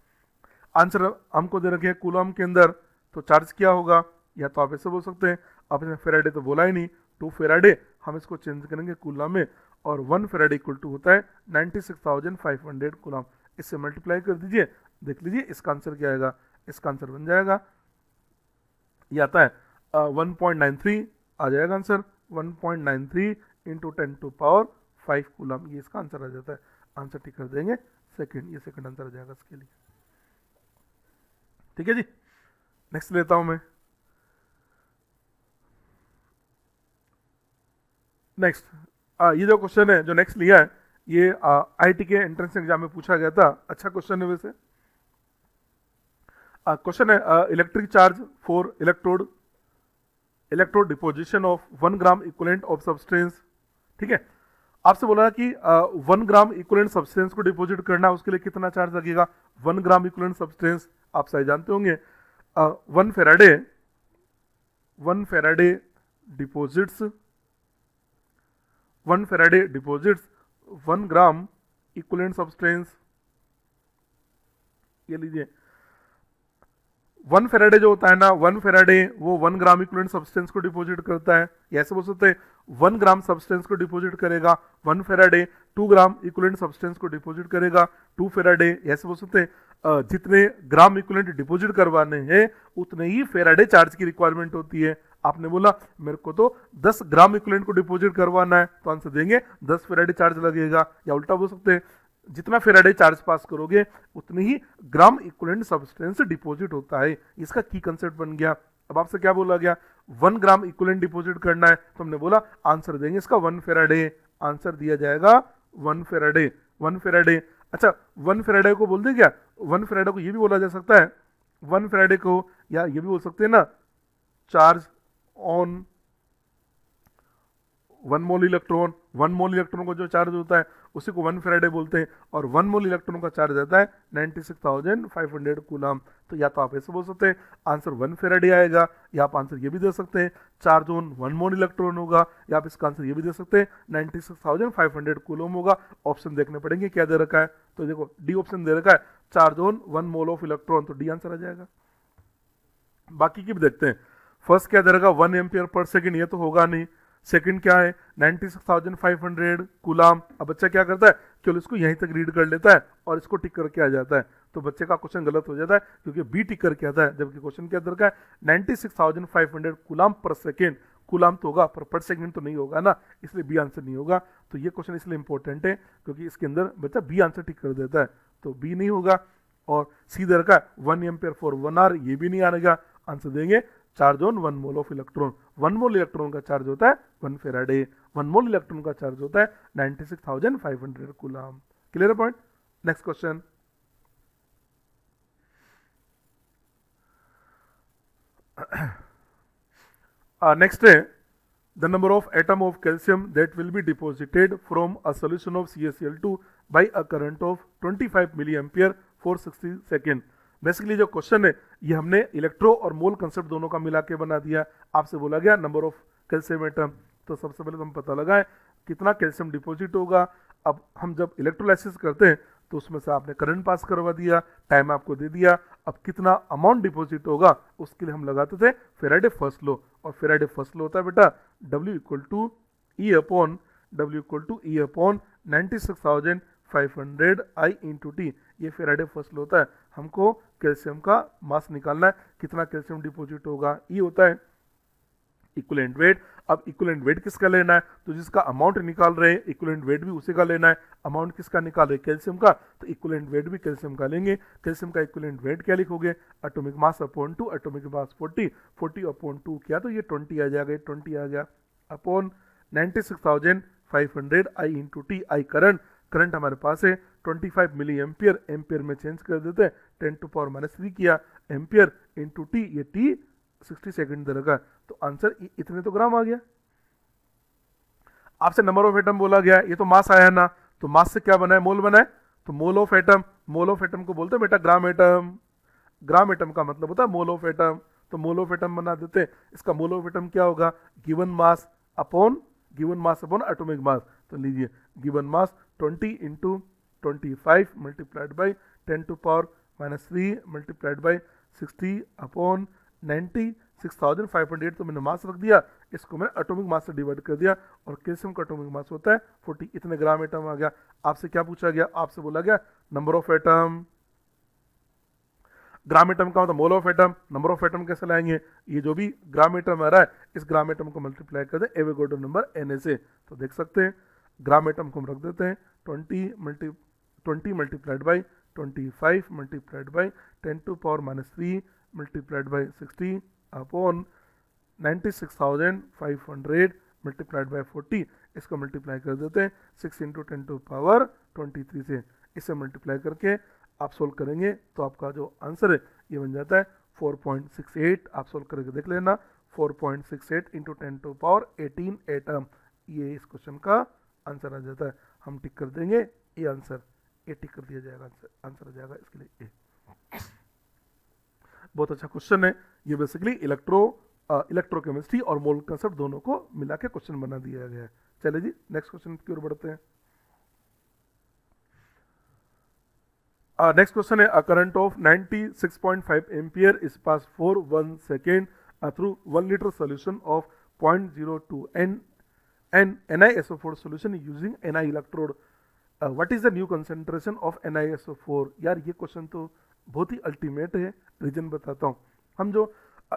[SPEAKER 1] आंसर हमको दे रखे हैं कूलम के अंदर, तो चार्ज क्या होगा, या तो आप ऐसे बोल सकते हैं, आपने फेराडे तो बोला ही नहीं, 2 फेराडे हम इसको चेंज करेंगे कूलम में, और 1 फेराडे इक्वल टू होता है 96,500 कूलम। इससे मल्टीप्लाई कर दीजिए, देख लीजिए इसका आंसर क्या आएगा, इसका आंसर बन जाएगा ये आता है 1.93 आ जाएगा आंसर, 1.93 इंटू 10⁵ कूलम, ये इसका आंसर आ जाता है। आंसर ठीक कर देंगे सेकंड, ये सेकंड आंसर आ जाएगा इसके लिए। ठीक है जी, नेक्स्ट लेता हूं मैं। नेक्स्ट ये जो क्वेश्चन है जो नेक्स्ट लिया है ये IIT के एंट्रेंस एग्जाम में पूछा गया था, अच्छा क्वेश्चन है वैसे। क्वेश्चन है electric charge for electrode deposition of 1 gram equivalent of substance. ठीक है, आपसे बोला कि 1 ग्राम इक्विवेलेंट सब्सटेंस को डिपॉजिट करना है, उसके लिए कितना चार्ज लगेगा। 1 ग्राम इक्विवेलेंट सब्सटेंस आप सही जानते होंगे, 1 Faraday deposits 1 gram equivalent substance. ये लीजिए 1 फेराडे जो होता है ना, 1 फेराडे वो 1 ग्राम इक्विवेलेंट सब्सटेंस को डिपॉजिट करता है। ऐसे बोल सकते हैं 1 ग्राम सब्सटेंस को डिपॉजिट करेगा 1 फेराडे, 2 ग्राम इक्विवेलेंट सब्सटेंस को डिपॉजिट करेगा 2 फेराडे। ऐसे बोल सकते हैं जितने ग्राम इक्विवेलेंट डिपॉजिट करवाने हैं उतने ही फेराडे चार्ज की रिक्वायरमेंट होती है। आपने बोला मेरे को तो 10 ग्राम इक्विवेलेंट को डिपॉजिट करवाना है, तो आंसर देंगे 10 फेराडे चार्ज लगेगा। या उल्टा बोल सकते हैं जितना फेराडे चार्ज पास करोगे उतनी ही ग्राम इक्विवेलेंट सब्सटेंस डिपॉजिट होता है। इसका की कंसेप्ट बन गया। अब आपसे क्या बोला गया, 1 ग्राम इक्विवेलेंट डिपॉजिट करना है, तो हमने बोला आंसर देंगे इसका 1 फेराडे। आंसर दिया जाएगा 1 फेराडे। 1 फेराडे, अच्छा 1 फेराडे को बोल दें क्या, 1 फेराडे को ये भी बोला जा सकता है, 1 फेराडे को या ये भी बोल सकते हैं ना, charge on 1 mole electron. 1 mole electron को जो चार्ज होता है उसी को 1 फेराडे बोलते हैं, और 1 मोल इलेक्ट्रॉन का चार्ज आता है 96,500 कूलम। तो या तो आप ऐसे बोल सकते हैं आंसर 1 फेराडे आएगा, या आप आंसर ये भी दे सकते हैं चार्ज ऑन 1 मोल इलेक्ट्रॉन होगा, या आप इसका आंसर ये भी दे सकते हैं 96,500 कूलम होगा। ऑप्शन देखने पड़ेंगे क्या दे रखा है। तो देखो डी ऑप्शन दे रखा है charge on 1 mole of electron, तो डी आंसर आ जाएगा। बाकी की भी देखते हैं। फर्स्ट क्या दे रखा 1 एम्पियर पर सेकेंड, ये तो होगा नहीं। सेकंड क्या है 96,500 कूलम। अब बच्चा क्या करता है, केवल इसको यहीं तक रीड कर लेता है और इसको टिक करके आ जाता है, तो बच्चे का क्वेश्चन गलत हो जाता है, क्योंकि बी टिक करके आता है, जबकि क्वेश्चन क्या दरकार है 96,500 कूलम पर सेकेंड। कूलम तो होगा पर सेकेंड तो नहीं होगा ना, इसलिए बी आंसर नहीं होगा। तो ये क्वेश्चन इसलिए इंपॉर्टेंट है क्योंकि इसके अंदर बच्चा बी आंसर टिक कर देता है, तो बी नहीं होगा। और सी दरकार 1 एम्पियर फॉर 1 आवर, ये भी नहीं आएगा। आंसर देंगे charge on 1 mole of electron. 1 mole electron का चार्ज होता है 1 फेराडे, 1 मोल इलेक्ट्रॉन का चार्ज होता है 96,500 coulomb. Clear point. Next question, next है the number of atom of calcium that will be deposited from a solution of CaCl2 by a current of 25 milli ampere for 60 second. Basically जो question है ये हमने electro और मोल concept दोनों का मिला के बना दिया। आपसे बोला गया नंबर ऑफ कैल्शियम एटम, तो सबसे पहले तो हम पता लगाएं कितना कैल्शियम डिपॉजिट होगा। अब हम जब इलेक्ट्रोलाइसिस करते हैं तो उसमें से आपने करंट पास करवा दिया, टाइम आपको दे दिया। अब कितना अमाउंट डिपॉजिट होगा उसके लिए हम लगाते थे फेराडे फर्स्ट लॉ, और फेराडे फर्स्ट लॉ होता है बेटा W equal to E upon 96,500 I into T. ये फेराडे फर्स्ट लॉ होता है। हमको कैल्शियम का मास निकालना है, कितना कैल्शियम डिपॉजिट होगा, ये होता है इक्विवेलेंट वेट। अब इक्विवेलेंट वेट किसका लेना है, तो जिसका अमाउंट निकाल रहे हैं इक्विवेलेंट वेट भी उसी का लेना है। अमाउंट किसका निकाल रहे हैं, कैल्शियम का, तो इक्विवेलेंट वेट भी कैल्शियम का लेंगे। कैल्शियम का इक्विवेलेंट वेट क्या लिखोगे, atomic mass upon 2, atomic mass 40 upon 2 किया तो ये 20 आ जाएगा, 20 आ गया upon 96,500 I into T. I current हमारे पास है 25 मिली एम्पियर, एम्पियर में चेंज कर देते हैं 10⁻³ किया एम्पियर इंटू टी, ये टी 60 सेकंड दे रखा है, तो आंसर इतने तो ग्राम आ गया। आपसे नंबर ऑफ एटम बोला गया, ये तो मास आया ना, तो मास से क्या बना है, मोल बना है, तो mole of atom. Mole of atom को बोलते हैं बेटा ग्राम एटम। ग्राम एटम का मतलब होता है मोल ऑफ एटम, तो मोल ऑफ एटम बना देते हैं। इसका मोल ऑफ एटम क्या होगा, given mass upon atomic mass. तो लीजिए given mass 20 into 25 multiplied by 10⁻³ multiplied by 60 upon 96,500, तो मैंने मास रख दिया, इसको मैंने एटॉमिक मास से डिवाइड कर दिया, और कैल्शियम का एटॉमिक मास होता है 40, इतने ग्राम एटम आ गया। आपसे क्या पूछा गया, आपसे बोला गया number of atom. Gram atom का मतलब mole of atom, number of atom कैसे लाएंगे, ये जो भी ग्राम एटम आ रहा है इस ग्राम एटम को मल्टीप्लाई कर दे एवोगाड्रो नंबर Na से, तो देख सकते हैं ग्राम एटम को हम रख देते हैं 20 multiplied by 25 multiplied by 10⁻³ multiplied by 60 upon 96,500 multiplied by 40, इसको मल्टीप्लाई कर देते हैं 6 इंटू 10⁻23 से। इसे मल्टीप्लाई करके आप सोल्व करेंगे तो आपका जो आंसर है ये बन जाता है 4.68। आप सोल्व करके देख लेना, 4.68 इंटू 10⁻18 एटम, ये इस क्वेश्चन का आंसर आ जाता है। हम टिक कर देंगे ये आंसर, ये टिक कर दिया जाएगा, आंसर आ जाएगा इसके लिए ए। बहुत अच्छा क्वेश्चन है ये, बेसिकली इलेक्ट्रोकेमिस्ट्री और मोल कंसेप्ट दोनों को मिला के क्वेश्चन बना दिया गया है। चलिए जी नेक्स्ट क्वेश्चन की ओर बढ़ते हैं। नेक्स्ट क्वेश्चन है, अ current of 96.5 ampere is pass for 1 second through 1 litre solution of 0.02 and NiSO4 solution using Ni electrode. What is the new concentration of NiSO4? यार ये क्वेश्चन तो बहुत ही अल्टीमेट है, रीजन बताता हूँ। हम जो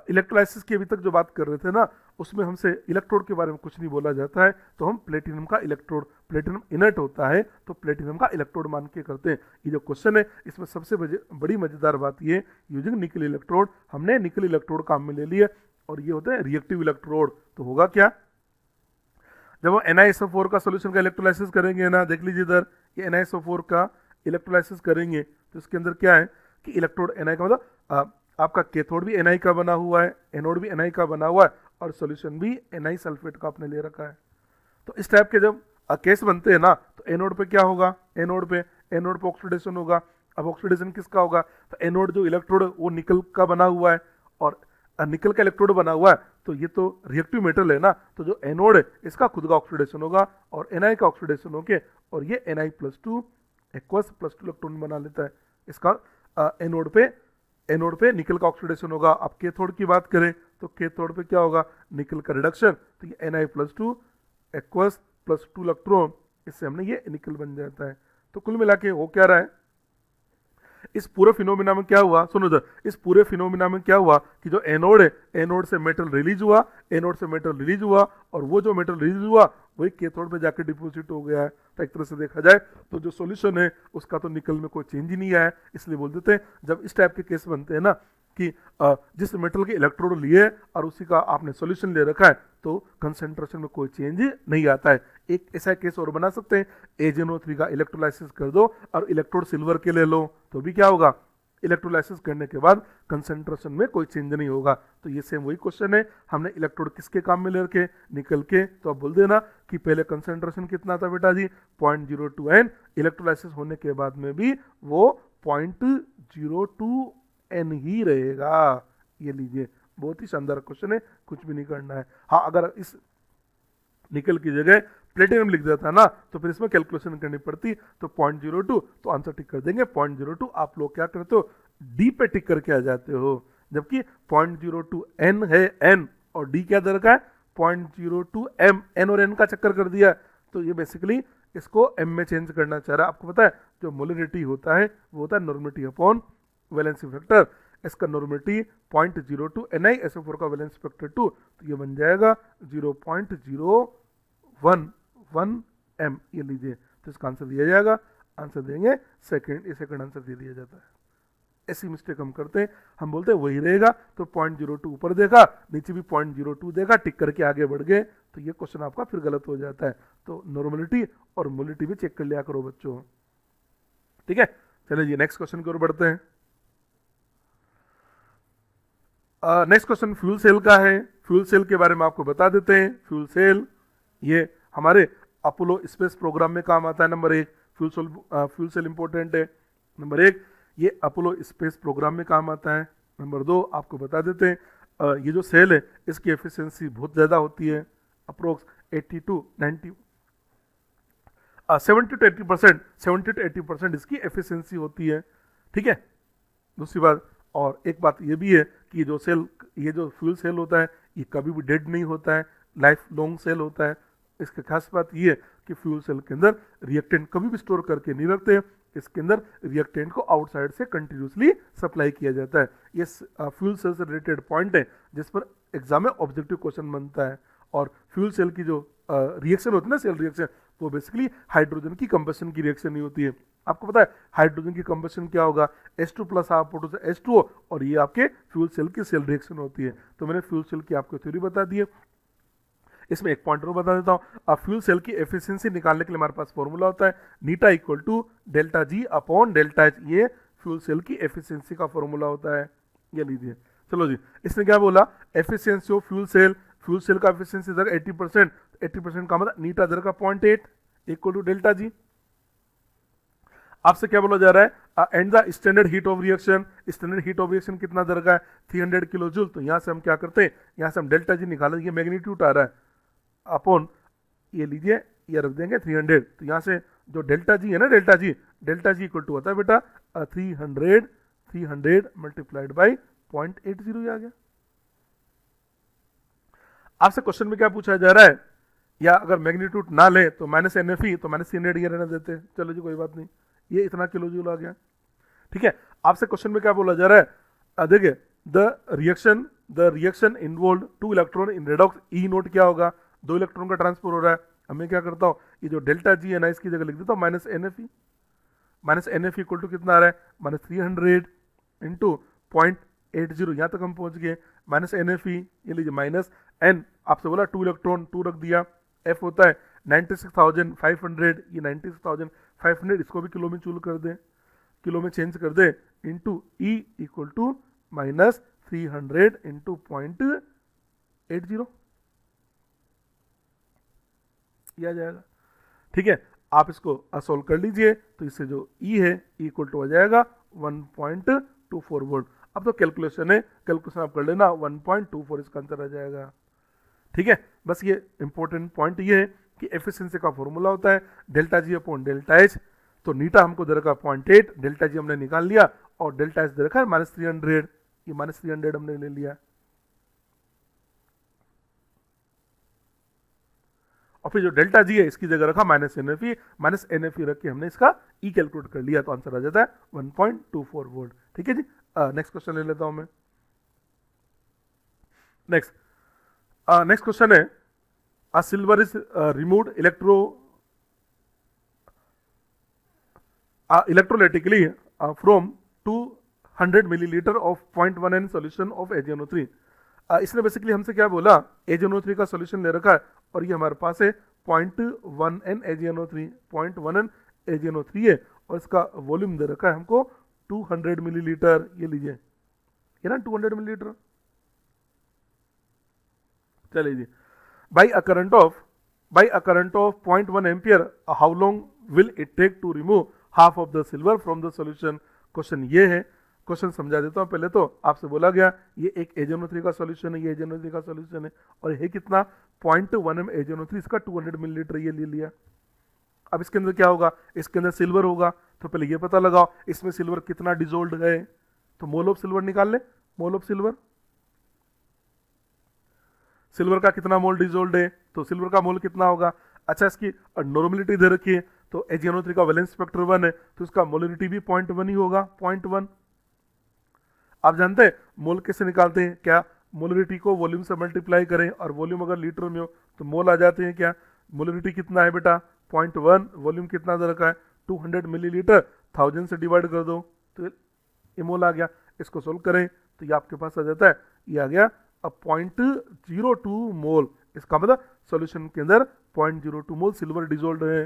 [SPEAKER 1] इलेक्ट्रोलाइसिस की अभी तक जो बात कर रहे थे ना, उसमें हमसे इलेक्ट्रोड के बारे में कुछ नहीं बोला जाता है, तो हम प्लेटिनम का इलेक्ट्रोड, प्लेटिनम इनर्ट होता है तो प्लेटिनम का इलेक्ट्रोड मान के करते हैं। ये जो क्वेश्चन है इसमें सबसे बड़ी मजेदार बात ये, यूजिंग निकल इलेक्ट्रोड, हमने निकल इलेक्ट्रोड काम में ले लिया और ये होते हैं रिएक्टिव इलेक्ट्रोड। तो होगा क्या, जब हम NiSO4 का सोल्यूशन का इलेक्ट्रोलाइसिस करेंगे ना, देख लीजिए इधर, ये NiSO4 का इलेक्ट्रोलाइसिस करेंगे तो इसके अंदर क्या है कि इलेक्ट्रोड Ni का मतलब आपका कैथोड भी Ni का बना हुआ है, एनोड भी Ni का बना हुआ है और सोल्यूशन भी Ni सल्फेट का आपने ले रखा है। तो इस टाइप के जब केस बनते हैं ना, तो एनोड पे क्या होगा, एनोड पे ऑक्सीडेशन होगा। अब ऑक्सीडेशन किसका होगा, तो एनोड जो इलेक्ट्रोड वो निकल का बना हुआ है और निकल का इलेक्ट्रोड बना हुआ है, तो ये तो रिएक्टिव मेटल है ना, तो जो एनोड है इसका खुद का ऑक्सीडेशन होगा और Ni का ऑक्सीडेशन होके और ये Ni+2 एक्वस +2 इलेक्ट्रॉन बना लेता है। इसका एनोड पे निकल का ऑक्सीडेशन होगा। अब कैथोड की बात करें तो कैथोड पे क्या होगा, निकल का रिडक्शन, तो ये Ni+2 एक्वस +2 इलेक्ट्रॉन, इससे हमने ये निकल बन जाता है। तो कुल मिला के हो क्या रहा है, इस पूरे फिनोमिना में क्या हुआ, सुनो इधर, इस पूरे फिनोमिना में क्या हुआ कि जो एनोड है, एनोड से मेटल रिलीज हुआ और वो जो मेटल रिलीज हुआ वही कैथोड पे जाकर डिपोजिट हो गया है। तो एक तरह से देखा जाए तो जो सॉल्यूशन है उसका तो निकल में कोई चेंज ही नहीं आया है। इसलिए बोल देते हैं जब इस टाइप के केस बनते हैं ना कि जिस मेटल के इलेक्ट्रोड लिए और उसी का आपने सॉल्यूशन ले रखा है तो कंसेंट्रेशन में कोई चेंज नहीं आता है। एक ऐसा केस और बना सकते हैं, AgNO3 का इलेक्ट्रोलाइसिस कर दो और इलेक्ट्रोड सिल्वर के ले लो, तो भी क्या होगा, इलेक्ट्रोलाइसिस करने के बाद कंसेंट्रेशन में कोई चेंज नहीं होगा। तो ये सेम वही क्वेश्चन है, हमने इलेक्ट्रोड किसके काम में ले रखे, निकल के, तो अब बोल देना कि पहले कंसेंट्रेशन कितना था बेटा जी 0.02 N, इलेक्ट्रोलाइसिस होने के बाद में भी वो 0.02 N ही रहेगा। ये लीजिए, बहुत ही शानदार क्वेश्चन है, कुछ भी नहीं करना है। हाँ, अगर इस निकल की जगह प्लेटिनम लिख देता ना तो फिर इसमें कैलकुलेशन करनी पड़ती, तो 0.02 तो आंसर टिक कर देंगे 0.02। आप लोग क्या करते हो, डी पे टिक करके आ जाते हो, जबकि 0.02 N है, N और डी क्या दर का है 0.02 M, N और N का चक्कर कर दिया। तो ये बेसिकली इसको M में चेंज करना चाह रहा है। आपको पता है जो मोलरिटी होता है वो होता है नॉर्मेलिटी अपॉन वैलेंसी फैक्टर, इसका नॉर्मेलिटी 0.02 NiSO4 का वैलेंसी फैक्टर 2, तो ये बन जाएगा 0.011 M। ये लीजिए, तो इसका आंसर दिया जाएगा, आंसर देंगे सेकंड आंसर दे दिया जाता है। ऐसी मिस्टेक हम करते हैं, हम बोलते हैं वही रहेगा, तो 0.02 ऊपर देगा, नीचे भी 0.02 देगा, टिक करके आगे बढ़ गए, तो ये क्वेश्चन आपका फिर गलत हो जाता है। तो नॉर्मेलिटी और मोलिटी भी चेक कर लिया करो बच्चों, ठीक है। चलिए जी नेक्स्ट क्वेश्चन की ओर बढ़ते हैं। नेक्स्ट क्वेश्चन फ्यूल सेल का है। फ्यूल सेल के बारे में आपको बता देते हैं। फ्यूल सेल ये हमारे अपोलो स्पेस प्रोग्राम में काम आता है। नंबर 1 फ्यूल सेल इंपॉर्टेंट है। नंबर 1 ये अपोलो स्पेस प्रोग्राम में काम आता है। नंबर 2 आपको बता देते हैं ये जो सेल है इसकी एफिशिएंसी बहुत ज़्यादा होती है, अप्रोक्स 70 to 80% इसकी एफिशिएंसी होती है, ठीक है। दूसरी बात, और एक बात ये भी है कि ये जो फ्यूल सेल होता है ये कभी भी डेड नहीं होता है, लाइफ लॉन्ग सेल होता है। इसकी खास बात ये है कि फ्यूल सेल के अंदर रिएक्टेंट कभी भी स्टोर करके नहीं रखते, इसके अंदर रिएक्टेंट को आउटसाइड से कंटिन्यूसली सप्लाई किया जाता है। ये फ्यूल सेल से रिलेटेड पॉइंट है जिस पर एग्जाम में ऑब्जेक्टिव क्वेश्चन बनता है। और फ्यूल सेल की जो रिएक्शन होती है ना, सेल रिएक्शन, वो बेसिकली हाइड्रोजन की कंबशन की रिएक्शन नहीं होती है। आपको पता है हाइड्रोजन की कंबशन क्या होगा, H2+ हाफ प्रोडक्ट से H2O, और ये आपके फ्यूल सेल की सेल रिएक्शन होती है। तो मैंने फ्यूल सेल की आपको थ्योरी बता दी है। इसमें एक पॉइंट और बता देता हूँ, अब फ्यूल सेल की एफिशिएंसी निकालने के लिए हमारे पास फॉर्मूला होता है नीटा = ΔG/ΔH। ये फ्यूल सेल की एफिशिएंसी का फॉर्मूला होता है, ये लीजिए। चलो जी, इसने क्या बोला, एफिशिएंसी ऑफ फ्यूल सेल का एफिशिएंसी इधर 80%, 80% का मतलब नीटा इधर का 0.8 इक्वल टू डेल्टा जी। आपसे क्या बोला जा रहा है, and the standard heat of reaction, standard heat of reaction कितना दर का है 300 किलो जूल। तो यहाँ से हम क्या करते हैं, यहाँ से हम डेल्टा जी निकालेंगे, मैग्नीट्यूड आ रहा है अपॉन ये लीजिए, ये रख देंगे 300। तो यहाँ से जो डेल्टा जी है ना, डेल्टा जी इक्वल टू होता है बेटा 300 मल्टीप्लाइड बाई 0.80 आ गया। आपसे क्वेश्चन में क्या पूछा जा रहा है, या अगर मैग्नीट्यूड ना ले तो माइनस एन एफ ई, तो माइनस 300 ये रहने देते हैं। चलो जी कोई बात नहीं, ये इतना किलो जूल आ गया। ठीक है, आपसे क्वेश्चन में क्या बोला जा रहा है, देखिए the reaction involve 2 electron in redox, E note क्या होगा, 2 इलेक्ट्रॉन का ट्रांसफर हो रहा है। हमें क्या करता हूँ, ये जो डेल्टा जी है ना, इसकी जगह लिख देता हूँ minus N F E equal to कितना आ रहा है, माइनस 300 इंटू 0.80, यहाँ तक हम पहुंच गए। माइनस एन एफ ई, ये लीजिए माइनस एन, आपसे बोला 2 इलेक्ट्रॉन 2 रख दिया, एफ होता है 96,500, ये 96,500, इसको भी किलो में चूल कर दें, किलो में चेंज कर दे, into E equal to minus 300 into 0.80, ये आ जाएगा। ठीक है, आप इसको सोल्व कर लीजिए, तो इससे जो ई है इक्वल टू आ जाएगा 1.24 वोल्ट। अब तो कैलकुलेशन है, कैलकुलेशन आप कर लेना, 1.24 इसका आंसर आ जाएगा। ठीक है, बस ये इंपॉर्टेंट पॉइंट ये है कि एफिशिएंसी का फॉर्मूला होता है delta G upon delta H. तो नीटा हमको दे रखा 0.8, डेल्टा जी हमने निकाल लिया, और डेल्टा एच दे रखा है -300, ये -300 हमने ले लिया। और फिर जो डेल्टा जी है इसकी जगह रखा माइनस एन एफ ई रख के हमने इसका ई कैलकुलेट कर लिया, तो आंसर आ जाता है 1.24 वोल्ट। ठीक है जी, नेक्स्ट क्वेश्चन ले लेता हूं मैं। नेक्स्ट क्वेश्चन है, silver is removed electrolytically from 200 millilitre of 0.1 N solution of AgNO3। इसने बेसिकली हमसे क्या बोला, AgNO3 का सोल्यूशन ले रखा है, और ये हमारे पास है 0.1 N AgNO3, 0.1 N AgNO3 है, और इसका वॉल्यूम दे रखा है हमको 200 मिलीलीटर, ये लीजिए, ये ना 200 मिलीलीटर। चलिए जी, by a current of 0.1 ampere, how long will it take to remove half of the silver from the solution. Question ये है, क्वेश्चन समझा देता हूं पहले। तो आपसे बोला गया ये एक AgNO3 का सोल्यूशन है, ये AgNO3 का सोल्यूशन है, और ये कितना 0.1 M AgNO3, इसका 200 मिलीलीटर ये ले लिया। अब इसके अंदर क्या होगा, इसके अंदर सिल्वर होगा, तो पहले ये पता लगाओ इसमें सिल्वर कितना डिजोल्व है। तो मोल ऑफ सिल्वर निकाल ले, मोल ऑफ सिल्वर, सिल्वर का कितना मोल डिजोल्व है, तो सिल्वर का मोल कितना होगा। अच्छा, इसकी नॉर्मलिटी दे रखी है, तो AgNO3 का वैलेंस स्पेक्टर 1 है, तो इसका मोलरिटी भी 0.1 ही होगा, 0.1। आप जानते हैं मोल कैसे निकालते हैं, क्या मोलरिटी को वॉल्यूम से मल्टीप्लाई करें, और वॉल्यूम अगर लीटर में हो तो मोल आ जाते हैं। क्या मोलरिटी कितना है बेटा 0.1, वॉल्यूम कितना दे रखा है 200 मिलीलीटर, 1000 से डिवाइड कर दो तो ये मोल आ गया। इसको सोल्व करें तो ये आपके पास आ जाता है, ये आ गया 0.02 मोल। इसका मतलब सॉल्यूशन के अंदर 0.02 मोल सिल्वर डिजोल्व है।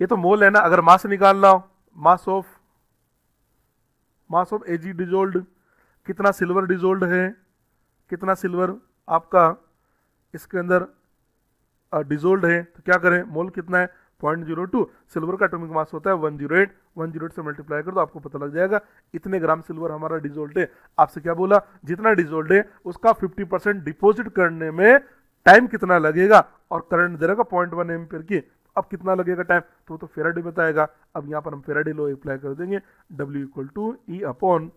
[SPEAKER 1] ये तो मोल है ना, अगर मास निकालना हो, मास ऑफ Ag डिजोल्व, कितना सिल्वर डिजोल्व है, कितना सिल्वर आपका इसके अंदर डिजोल्व है, तो क्या करें, मोल कितना है 0.02, सिल्वर का एटॉमिक मास होता है 108, 108 से मल्टीप्लाई कर दो, आपको पता लग जाएगा इतने ग्राम सिल्वर हमारा डिजोल्व है। आपसे क्या बोला, जितना डिजोल्व है उसका 50% डिपॉजिट करने में टाइम कितना लगेगा, और करंट दे रहा 0.1 एम्पियर की। अब कितना लगेगा टाइम, तो वो तो फेराडे बताएगा। अब यहाँ पर हम फेराडे लॉ अप्लाई कर देंगे, W equal to E upon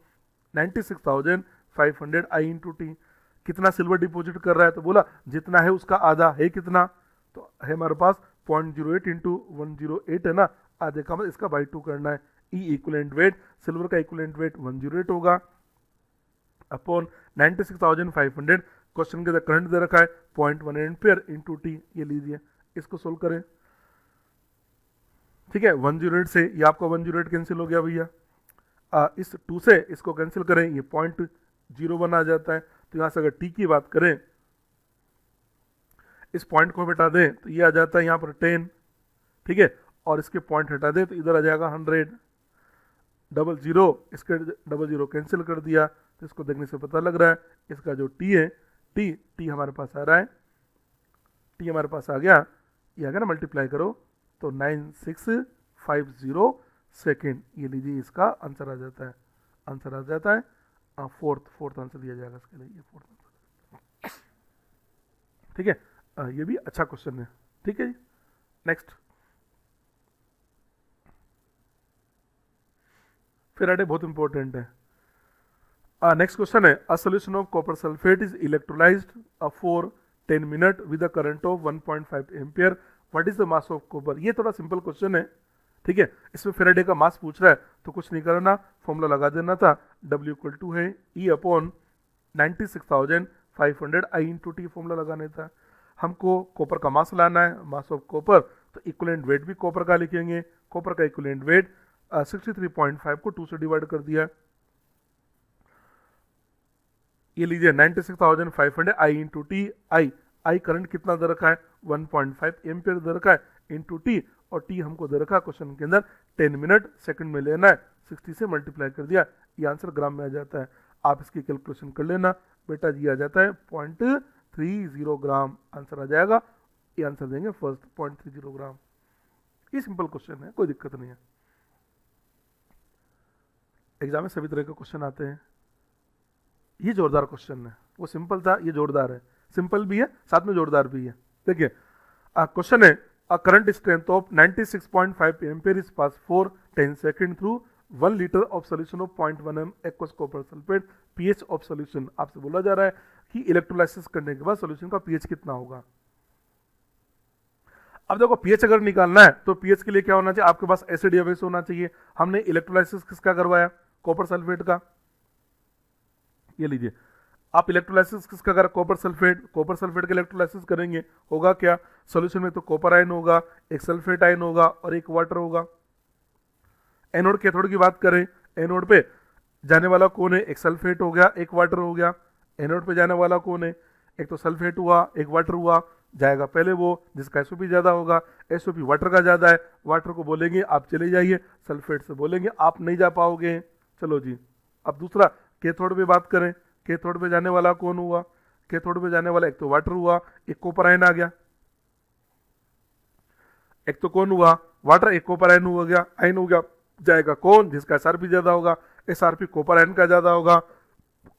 [SPEAKER 1] 96,500 I into T. कितना सिल्वर डिपॉजिट कर रहा है, तो बोला जितना है उसका आधा है, कितना, तो है हमारे पास 0.08 इंटू 108 है ना, आधे का मतलब इसका बाई 2 करना है। ई इक्वलेंट वेट, सिल्वर का इक्वलेंट वेट 108 होगा अपॉन 96,500। क्वेश्चन के अंदर करंट दे रखा है 0.1 एम्पियर इंटू टी, ये लीजिए, इसको सोल्व करें। ठीक है, 108 से ये आपका 108 कैंसिल हो गया भैया, इस 2 से इसको कैंसिल करें, ये 0.01 आ जाता है। तो यहाँ से अगर टी की बात करें, इस पॉइंट को हटा दें तो ये आ जाता है यहाँ पर 10, ठीक है, और इसके पॉइंट हटा दें तो इधर आ जाएगा 100। डबल जीरो, इसके डबल जीरो कैंसिल कर दिया, तो इसको देखने से पता लग रहा है इसका जो टी है, टी हमारे पास आ रहा है, टी हमारे पास आ गया, ये आ गया ना, मल्टीप्लाई करो तो 9650 सेकेंड, ये लीजिए इसका आंसर आ जाता है, आंसर आ जाता है फोर्थ आंसर दिया जाएगा इसके लिए, ये फोर्थ आंसर। ठीक है, ये भी अच्छा क्वेश्चन है। ठीक है जी, नेक्स्ट फेराडे बहुत इंपॉर्टेंट है। नेक्स्ट क्वेश्चन है, अ solution of copper sulphate is electrolysed for 10 minute with a current of 1.5 ampere, what is the mass of copper. ये थोड़ा सिंपल क्वेश्चन है। ठीक है, इसमें फेराडे का मास पूछ रहा है, तो कुछ नहीं करना, फॉर्मूला लगा देना था, W इक्वल टू है E upon 96,500 I into T, formula लगाने था। हमको कॉपर का मास लाना है, मास ऑफ कॉपर, तो इक्विवेलेंट वेट भी कॉपर का लिखेंगे, कॉपर का इक्विवेलेंट वेट 63.5 को 2 से डिवाइड कर दिया, ये लीजिए 96,500 I into T, I current कितना दे रखा है 1.5 एम्पियर दे रखा है, इंटू टी, और टी हमको दे रखा है क्वेश्चन के अंदर 10 मिनट सेकंड में लेना है, 60 से मल्टीप्लाई कर दिया, ये आंसर ग्राम में आ जाता है। आप इसकी कैलकुलेशन कर लेना बेटा जी, आ जाता है 0.30 ग्राम आंसर आ जाएगा, ये आंसर देंगे फर्स्ट 0.30 ग्राम। ये सिंपल क्वेश्चन है, कोई दिक्कत नहीं है, एग्जाम में सभी तरह के क्वेश्चन आते हैं। ये जोरदार क्वेश्चन है, वो सिंपल था, ये जोरदार है, सिंपल भी है साथ में जोरदार भी है। देखिए क्वेश्चन है, a current strength of 96.5 ampere is passed for 10 seconds through 1 liter of solution of 0.1 m aqueous copper sulfate, pH of solution। आपसे बोला जा रहा है कि इलेक्ट्रोलाइसिस करने के बाद सॉल्यूशन का pH कितना होगा। अब देखो pH अगर निकालना है तो pH के लिए क्या होना चाहिए, आपके पास एसिड या बेस होना चाहिए। हमने इलेक्ट्रोलाइसिस किसका करवाया, कॉपर सल्फेट का, ये लीजिए। आप इलेक्ट्रोलाइसिस किसका कर, कॉपर सल्फेट का इलेक्ट्रोलाइसिस करेंगे, होगा क्या, सॉल्यूशन में तो कॉपर आयन होगा, एक सल्फेट आयन होगा और एक वाटर होगा। एनोड कैथोड की बात करें, एनोड पे जाने वाला कौन है, एक सल्फेट हो गया, एक वाटर हो गया। एनोड पे जाने वाला कौन है, एक तो सल्फेट हुआ, एक वाटर हुआ, जाएगा पहले वो जिसका एसओपी ज्यादा होगा, एसओपी वाटर का ज्यादा है, वाटर को बोलेंगे आप चले जाइए, सल्फेट से बोलेंगे आप नहीं जा पाओगे। चलो जी, अब दूसरा कैथोड पे बात करें, कैथोड पे जाने वाला कौन हुआ, कैथोड पे जाने वाला एक तो वाटर हुआ, एक कॉपर आयन आ गया, एक तो कौन हुआ वाटर, एक कॉपर आयन हो गया, आयन हो गया, जाएगा कौन जिसका एसआरपी ज्यादा होगा, एसआरपी कॉपर आयन का ज्यादा होगा,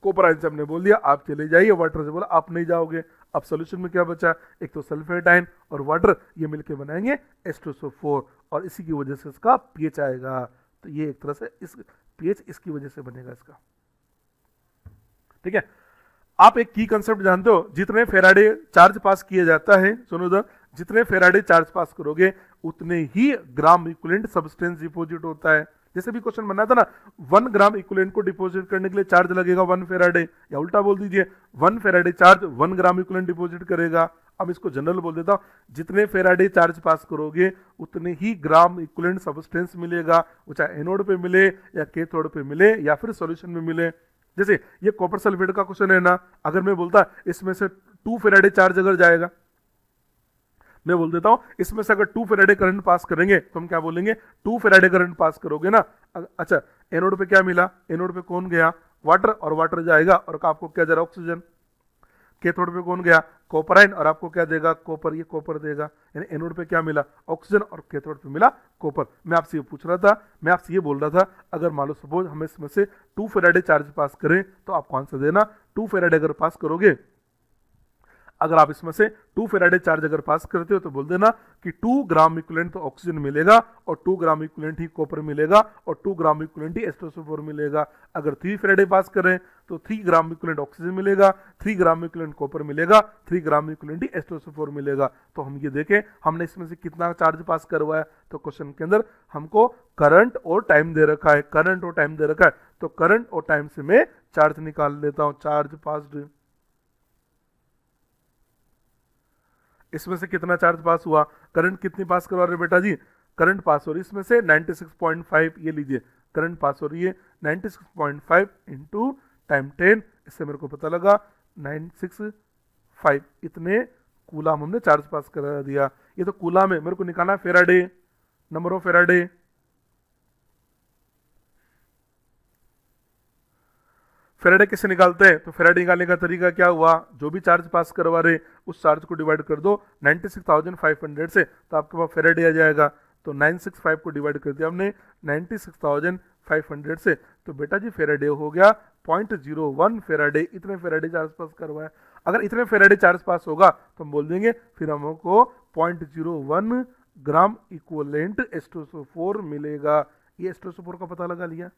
[SPEAKER 1] कॉपर आयन से हमने बोल दिया आप चले जाइए, वाटर से बोला आप नहीं जाओगे। अब सॉल्यूशन में क्या बचा, एक तो सल्फेट आयन और वाटर, ये मिलके बनाएंगे H2SO4 और इसी की वजह से इसका पीएच आएगा। तो ये एक तरह से इस पीएच इसकी वजह से बनेगा इसका। ठीक है, आप एक की कंसेप्ट जानते हो, जितने फेराडे चार्ज पास किया जाता है, सुनो इधर, जितने फेराडे चार्ज पास करोगे उतने ही ग्राम इक्विवेलेंट सब्सटेंस डिपॉजिट होता है। जैसे भी क्वेश्चन बना था ना, 1 ग्राम इक्विवेलेंट को डिपॉजिट करने के लिए चार्ज लगेगा 1 फेराडे, या उल्टा बोल दीजिए 1 Faraday charge 1 gram equivalent deposit करेगा। अब इसको जनरल बोल देता हूं, जितने फेराडे चार्ज पास करोगे उतने ही ग्राम इक्विवेलेंट सब्सटेंस मिलेगा, वो चाहे एनोड पे मिले या कैथोड पे मिले या फिर सॉल्यूशन में मिले। जैसे ये कॉपर सल्फेट का क्वेश्चन है ना, अगर मैं बोलता इसमें से 2 फेराडे चार्ज अगर जाएगा, मैं बोल देता हूं इसमें से अगर 2 फेराडे करंट पास करेंगे तो हम क्या बोलेंगे, 2 फेराडे करंट पास करोगे ना। अच्छा, एनोड पे क्या मिला, एनोड पे कौन गया, वाटर, और वाटर जाएगा और आपको क्या जा रहा है, ऑक्सीजन। कैथोड पे कौन गया, कॉपर आयन, और आपको क्या देगा, कॉपर, ये कॉपर देगा। यानी एनोड पे क्या मिला, ऑक्सीजन, और कैथोड पे मिला कॉपर। मैं आपसे ये पूछ रहा था, मैं आपसे ये बोल रहा था, अगर मान लो सपोज हम इसमें से 2 फेराडे चार्ज पास करें तो आपको आंसर देना 2 फेराडे अगर पास करोगे, अगर आप इसमें से 2 फेराडे चार्ज अगर पास करते हो तो बोल देना कि 2 ग्राम इक्विवेलेंट तो ऑक्सीजन मिलेगा और 2 ग्राम इक्विवेलेंट ही कॉपर मिलेगा और 2 ग्राम इक्विवेलेंट ही H2SO4 मिलेगा। अगर 3 फेराडे पास करें तो 3 ग्राम इक्विवेलेंट ऑक्सीजन मिलेगा, 3 ग्राम इक्विवेलेंट कॉपर मिलेगा, 3 ग्राम इक्विवेलेंट ही H2SO4 मिलेगा। तो हम ये देखें हमने इसमें से कितना चार्ज पास करवाया, तो क्वेश्चन के अंदर हमको करंट और टाइम दे रखा है, करंट और टाइम दे रखा है, तो करंट और टाइम से मैं चार्ज निकाल लेता हूं, चार्ज पास्ड। इसमें से कितना चार्ज पास हुआ, करंट कितनी पास करवा रहे बेटा जी, करंट पास हो रही है इसमें से 96.5, ये लीजिए करंट पास हो रही है 96.5 इंटू टाइम 10, इससे मेरे को पता लगा 965, इतने कूलाम हमने चार्ज पास करा दिया। ये तो कूलाम है, मेरे को निकालना Faraday, number of Faraday, Faraday कैसे निकालते हैं? तो फेराडे निकालने का तरीका क्या हुआ, जो भी चार्ज पास करवा रहे उस चार्ज को डिवाइड कर दो 96,500 से, तो आपके पास फेराडे आ जाएगा। तो 965 को डिवाइड कर दिया हमने 96,500 से, तो बेटा जी फेराडे हो गया 0.01 फेराडे, इतने फेराडे चार्ज पास करवाया। अगर इतने फेराडे चार्ज पास होगा तो हम बोल देंगे फिर हमको 0.01 ग्राम इक्वलेंट H2SO4 मिलेगा। ये H2SO4 का पता लगा लिया।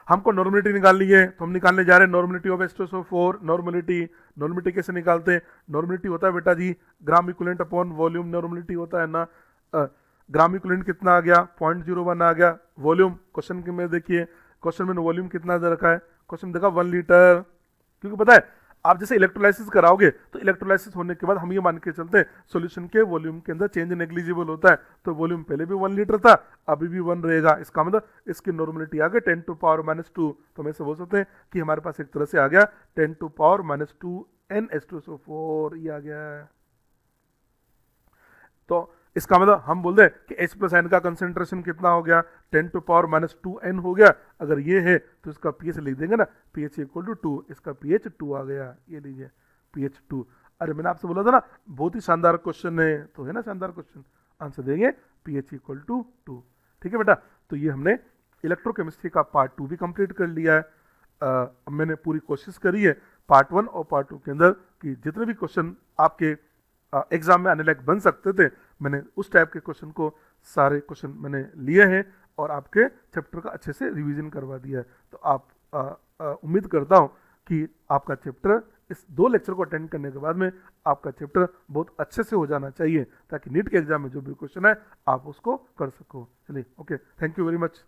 [SPEAKER 1] हमको नॉर्मलिटी निकालनी है, तो हम निकालने जा रहे हैं नॉर्मलिटी ऑफ H2SO4। नॉर्मलिटी कैसे निकालते हैं? नॉर्मलिटी होता है बेटा जी gram equivalent upon volume, normality होता है ना। ग्राम इक्विवेलेंट कितना आ गया? 0.01 आ गया। वॉल्यूम क्वेश्चन में देखिए, क्वेश्चन में वॉल्यूम कितना दे रखा है? क्वेश्चन देखा 1 लीटर, क्योंकि पता है आप जैसे इलेक्ट्रोलाइसिस कराओगे तो इलेक्ट्रोलाइसिस होने के बाद हम ये मान के चलते हैं सॉल्यूशन के वॉल्यूम के अंदर चेंज नेग्लिजिबल होता है। तो वॉल्यूम पहले भी 1 लीटर था, अभी भी 1 रहेगा। इसका मतलब इसकी नॉर्मलिटी आ गई 10⁻²। तो हम ऐसे बोल सकते हैं कि हमारे पास एक तरह से आ गया 10⁻² NH2SO4, ये आ गया है। तो इसका मतलब हम बोल दें कि H+N का कंसेंट्रेशन कितना हो गया? 10⁻²N हो गया। अगर ये है तो इसका pH लिख देंगे ना, pH = 2, इसका pH 2 आ गया। ये लीजिए pH 2। अरे मैंने आपसे बोला था ना बहुत ही शानदार क्वेश्चन है, तो है ना शानदार क्वेश्चन, आंसर देंगे pH = 2। ठीक है बेटा, तो ये हमने इलेक्ट्रोकेमिस्ट्री का पार्ट 2 भी कंप्लीट कर लिया है। मैंने पूरी कोशिश करी है पार्ट 1 और पार्ट 2 के अंदर कि जितने भी क्वेश्चन आपके एग्जाम में आने लायक बन सकते थे, मैंने उस टाइप के क्वेश्चन को सारे क्वेश्चन मैंने लिए हैं और आपके चैप्टर का अच्छे से रिवीजन करवा दिया है। तो आप उम्मीद करता हूँ कि आपका चैप्टर इस 2 लेक्चर को अटेंड करने के बाद में आपका चैप्टर बहुत अच्छे से हो जाना चाहिए, ताकि नीट के एग्जाम में जो भी क्वेश्चन है आप उसको कर सको। चलिए, okay, thank you very much.